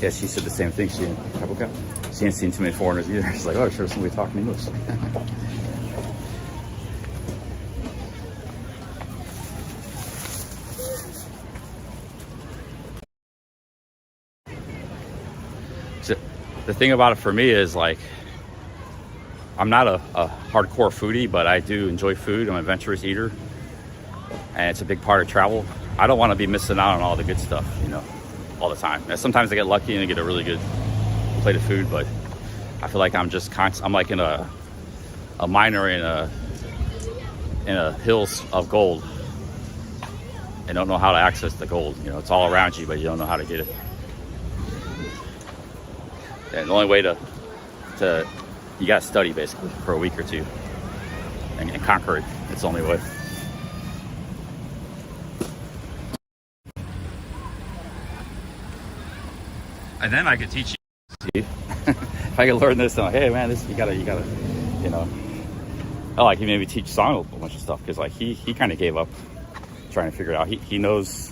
Yeah, she said the same thing. She hadn't seen too many foreigners either. She's like, oh, sure, somebody talking English. So, the thing about it for me is like, I'm not a hardcore foodie, but I do enjoy food. I'm an adventurous eater, and it's a big part of travel. I don't want to be missing out on all the good stuff, all the time. And sometimes I get lucky and I get a really good plate of food, but I feel like I'm just I'm like in a miner in a hills of gold and don't know how to access the gold. It's all around you, but you don't know how to get it. And the only way to you gotta study basically for a week or two and conquer it. It's the only way. And then I could teach you. If I could learn this, then hey man, this you gotta, I like he maybe teach Song a bunch of stuff because like he kind of gave up trying to figure it out. He knows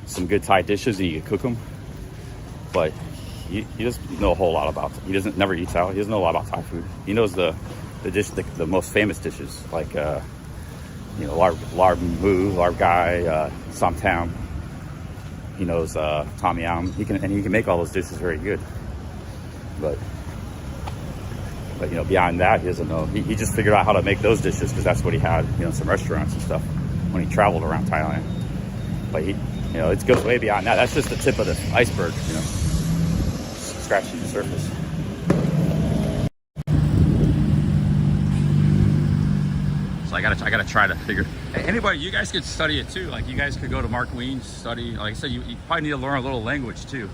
some good Thai dishes and he can cook them, but he doesn't know a whole lot about them. He never eats out. He doesn't know a lot about Thai food. He knows the most famous dishes like larb moo, larb gai, som tam. He knows tom yum. He can make all those dishes very good. But beyond that, he doesn't know. He just figured out how to make those dishes because that's what he had, in some restaurants and stuff when he traveled around Thailand. But it goes way beyond that. That's just the tip of the iceberg, scratching the surface. So I gotta try to figure. Anybody, you guys could study it too. Like you guys could go to Mark Wien's study. Like I said, you probably need to learn a little language too,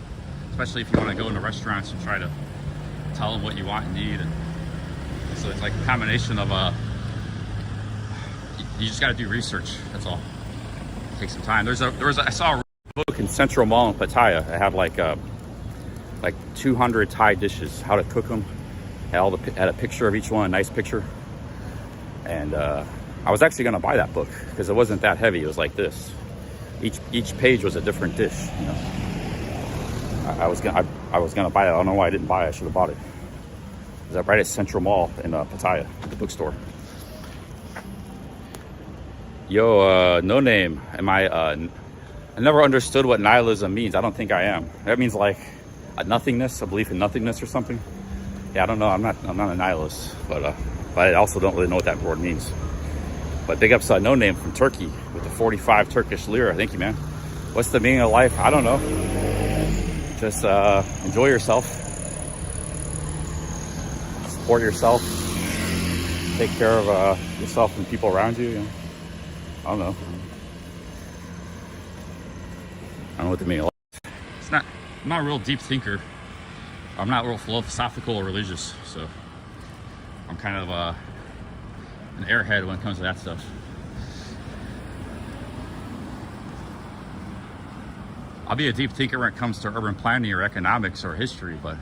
especially if you want to go into restaurants and try to tell them what you want and need. And so it's like a combination of you just got to do research. That's all. Take some time. I saw a book in Central Mall in Pattaya. It had like 200 Thai dishes, how to cook them. Had a picture of each one, a nice picture. And I was actually gonna buy that book because it wasn't that heavy. It was like this. Each page was a different dish. You know, I was gonna buy it. I don't know why I didn't buy it. I should have bought it. It was right at Central Mall in Pattaya, at the bookstore. Yo, no name. I never understood what nihilism means. I don't think I am. That means like a nothingness, a belief in nothingness or something. Yeah, I don't know. I'm not a nihilist, but I also don't really know what that word means. But big ups No Name from Turkey with the 45 Turkish lira. Thank you, man. What's the meaning of life? I don't know. Just enjoy yourself. Support yourself. Take care of yourself and people around you. You know? I don't know. I don't know what the meaning of life. I'm not a real deep thinker. I'm not real philosophical or religious, so I'm kind of an airhead when it comes to that stuff. I'll be a deep thinker when it comes to urban planning or economics or history, but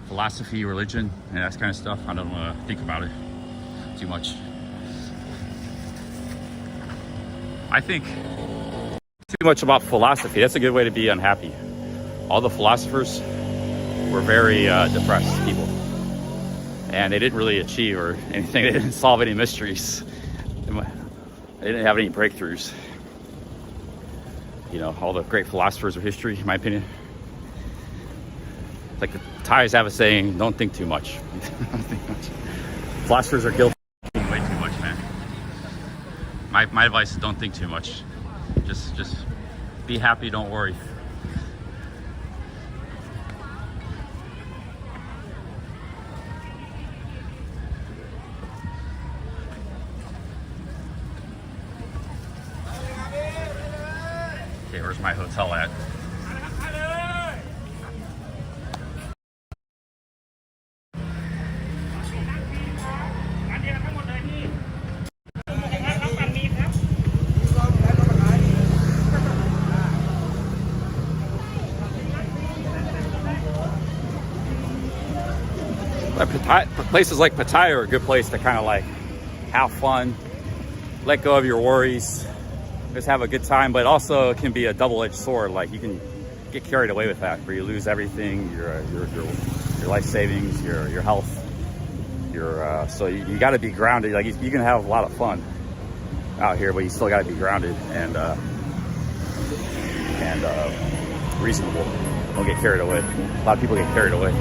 philosophy, religion, and that kind of stuff, I don't want to think about it too much. I think too much about philosophy. That's a good way to be unhappy. All the philosophers were very depressed people, and they didn't really achieve or anything. They didn't solve any mysteries. They didn't have any breakthroughs. You know, all the great philosophers of history, in my opinion. Like the Thais have a saying, don't think too much. Don't think much. Philosophers are guilty of thinking way too much, man. My advice is don't think too much. Just be happy, don't worry. Okay, where's my hotel at? Places like Pattaya are a good place to kind of like have fun, let go of your worries, just have a good time. But also it can be a double-edged sword. Like you can get carried away with that, where you lose everything, your life savings, your health. So you got to be grounded. Like you can have a lot of fun out here, but you still got to be grounded and reasonable. Don't get carried away. A lot of people get carried away.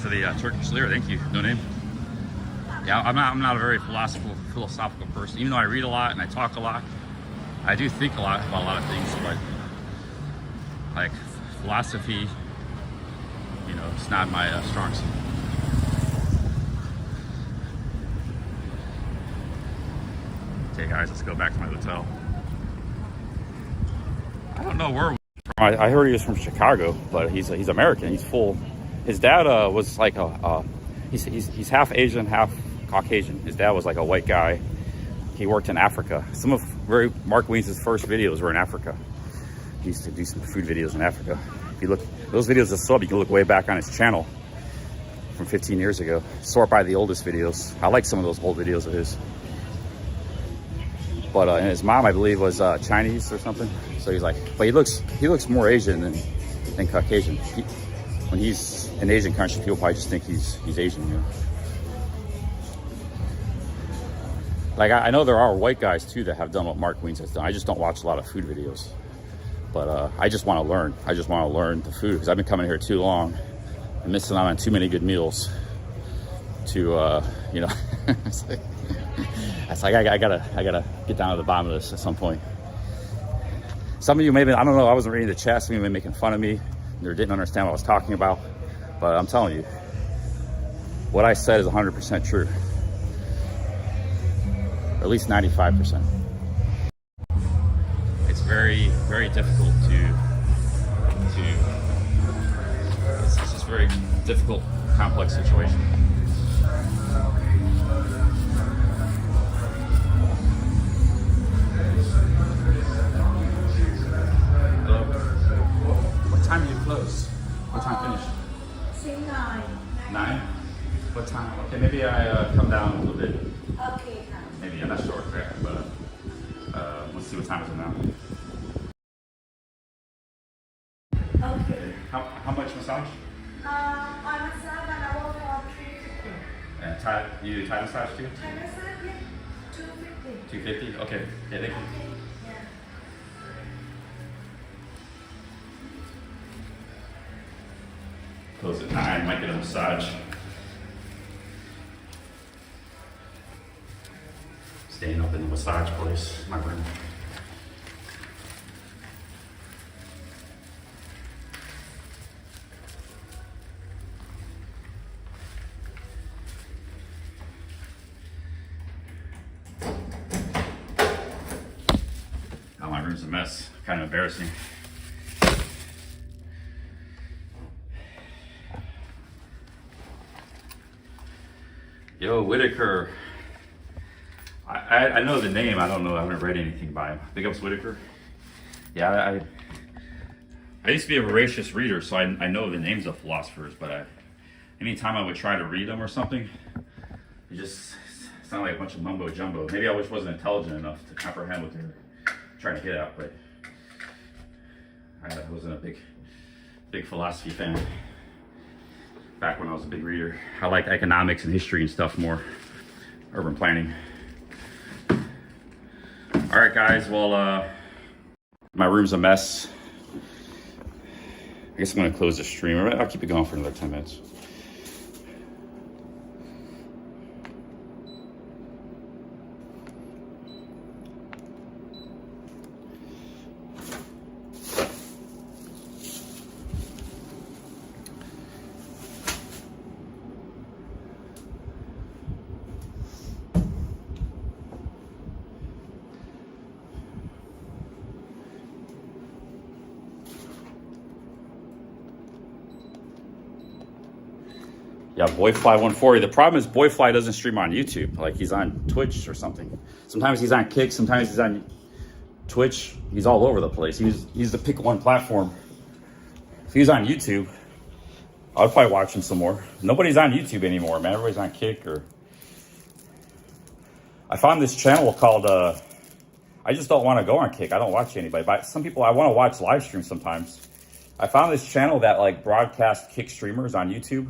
To the Turkish lira, thank you. No name. Yeah, I'm not a very philosophical person. Even though I read a lot and I talk a lot, I do think a lot about a lot of things. But like philosophy, you know, it's not my strong suit. Okay, guys, let's go back to my hotel. I don't know where. I heard he was from Chicago, but he's American. He's full. His dad was like he's half Asian, half Caucasian. His dad was like a white guy. He worked in Africa. Some of Mark Wiens' first videos were in Africa. He used to do some food videos in Africa. If you look, those videos are sub, you can look way back on his channel from 15 years ago. Sort by the oldest videos. I like some of those old videos of his. But and his mom, I believe, was Chinese or something. So he's like, but he looks more Asian than Caucasian. When he's in Asian country, people probably just think he's Asian, you know. Like I know there are white guys too that have done what Mark Wiens has done. I just don't watch a lot of food videos, but I just want to learn. I just want to learn the food because I've been coming here too long and missing out on too many good meals to, you know. That's like I gotta get down to the bottom of this at some point. Some of you maybe, I don't know, I wasn't reading the chat, some of you may be making fun of me, or didn't understand what I was talking about, but I'm telling you, what I said is 100% true. Or at least 95%. It's very, very difficult it's just a very difficult, complex situation. What time do you close? What time finish? Say 9. 9? What time? Okay, maybe I come down a little bit. Okay. Maybe, I'm not sure exactly, but let's see what time is it now. Okay. How much massage? I massage an hour for 350. And you do Thai massage too? Thai massage, yeah, 250. 250? Okay. Yeah, thank you. Yeah. Close at 9, might get a massage. Staying up in the massage place, my room. Oh, my room's a mess. Kind of embarrassing. Yo, Whitaker. I know the name. I don't know. I haven't read anything by him. Big ups, Whitaker. Yeah, I used to be a voracious reader, so I know the names of philosophers, but anytime I would try to read them or something, it just sounded like a bunch of mumbo jumbo. Maybe I just wasn't intelligent enough to comprehend what they were trying to get at, but I wasn't a big philosophy fan back when I was a big reader. I liked economics and history and stuff more, urban planning. All right, guys, well, my room's a mess. I guess I'm gonna close the stream. I'll keep it going for another 10 minutes. Yeah, Boyfly140. The problem is Boyfly doesn't stream on YouTube. Like, he's on Twitch or something. Sometimes he's on Kick, sometimes he's on Twitch. He's all over the place. He's the pick one platform. If he was on YouTube, I'd probably watch him some more. Nobody's on YouTube anymore, man. Everybody's on Kick or... I found this channel called, I just don't want to go on Kick. I don't watch anybody. But some people, I want to watch live stream sometimes. I found this channel that like broadcasts Kick streamers on YouTube.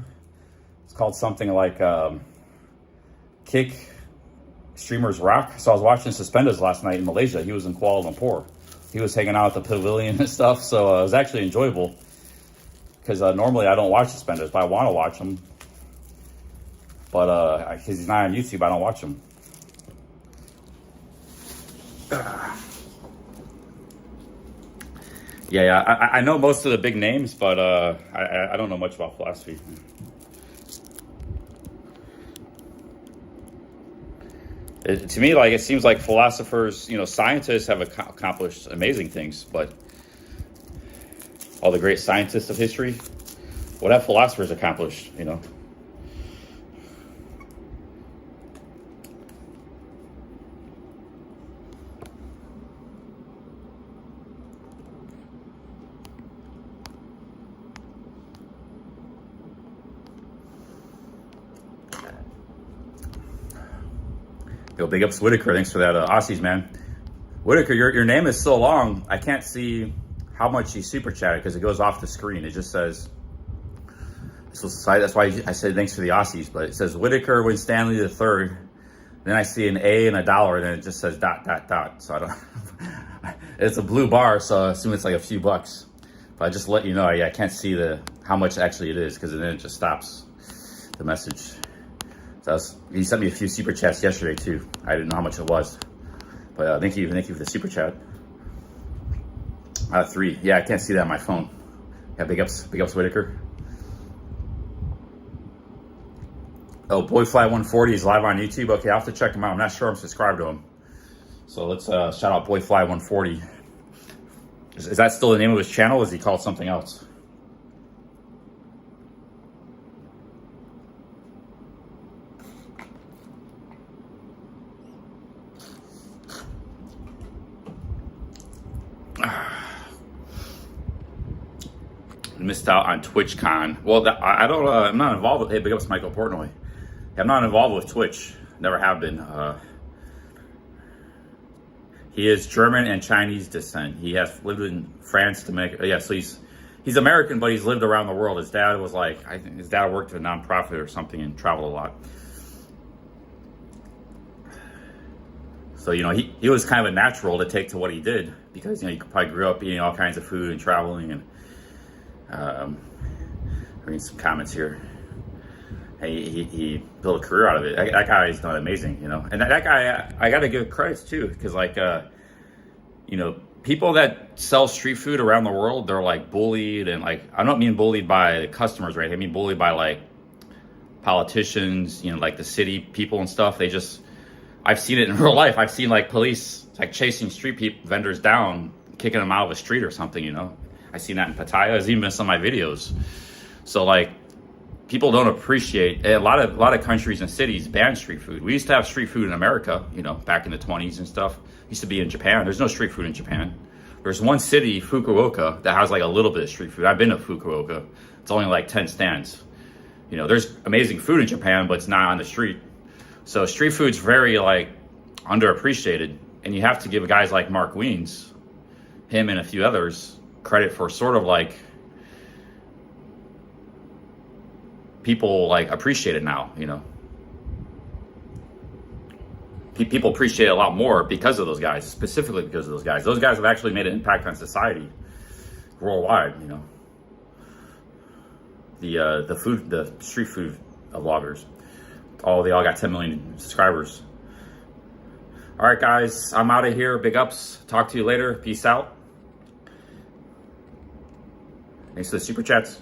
It's called something like Kick Streamers Rock. So I was watching Suspenders last night in Malaysia. He was in Kuala Lumpur. He was hanging out at the pavilion and stuff. So it was actually enjoyable. Because normally I don't watch Suspenders, but I want to watch him. But because he's not on YouTube, I don't watch him. Yeah, I know most of the big names, but I don't know much about philosophy. To me, like, it seems like philosophers, you know, scientists have accomplished amazing things, but all the great scientists of history, what have philosophers accomplished, you know? Yo, big ups Whitaker. Thanks for that, Aussies, man. Whitaker, your name is so long, I can't see how much you super chatted because it goes off the screen. It just says, this was that's why I said thanks for the Aussies, but it says Whitaker Winstanley III. Then I see an A and a dollar, and then it just says ... So I don't, it's a blue bar, so I assume it's like a few bucks. But I just let you know, I can't see how much actually it is because then it just stops the message. He sent me a few super chats yesterday too. I didn't know how much it was, but thank you for the super chat. 3. Yeah, I can't see that on my phone. Yeah, big ups, Whitaker. Oh, Boyfly140 is live on YouTube. Okay, I'll have to check him out. I'm not sure I'm subscribed to him. So let's shout out Boyfly140. Is that still the name of his channel? Or is he called something else? Missed out on TwitchCon. Well, I don't. I'm not involved with. Hey, big ups, Michael Portnoy. I'm not involved with Twitch. Never have been. He is German and Chinese descent. He has lived in France, Dominican. Yeah, so he's American, but he's lived around the world. His dad was like, I think his dad worked at a nonprofit or something and traveled a lot. So, you know, he was kind of a natural to take to what he did because, you know, he probably grew up eating all kinds of food and traveling and reading some comments here. He built a career out of it. That guy's done amazing, you know. And that guy, I got to give credits too, because like, you know, people that sell street food around the world, they're like bullied, and like, I don't mean bullied by the customers, right? I mean bullied by like politicians, you know, like the city people and stuff. I've seen it in real life. I've seen like police like chasing street vendors down, kicking them out of a street or something, you know. I've seen that in Pattaya. It's even been some of my videos. So like, people don't appreciate, a lot of countries and cities ban street food. We used to have street food in America, you know, back in the 20s and stuff. Used to be in Japan. There's no street food in Japan. There's one city, Fukuoka, that has like a little bit of street food. I've been to Fukuoka. It's only like 10 stands. You know, there's amazing food in Japan, but it's not on the street. So street food's very like underappreciated. And you have to give guys like Mark Wiens, him and a few others, credit for sort of like, people like appreciate it now, you know. People appreciate it a lot more because of those guys, specifically because of those guys. Those guys have actually made an impact on society worldwide, you know. The street food vloggers, they all got 10 million subscribers. All right, guys, I'm out of here. Big ups. Talk to you later. Peace out. Thanks for the super chats.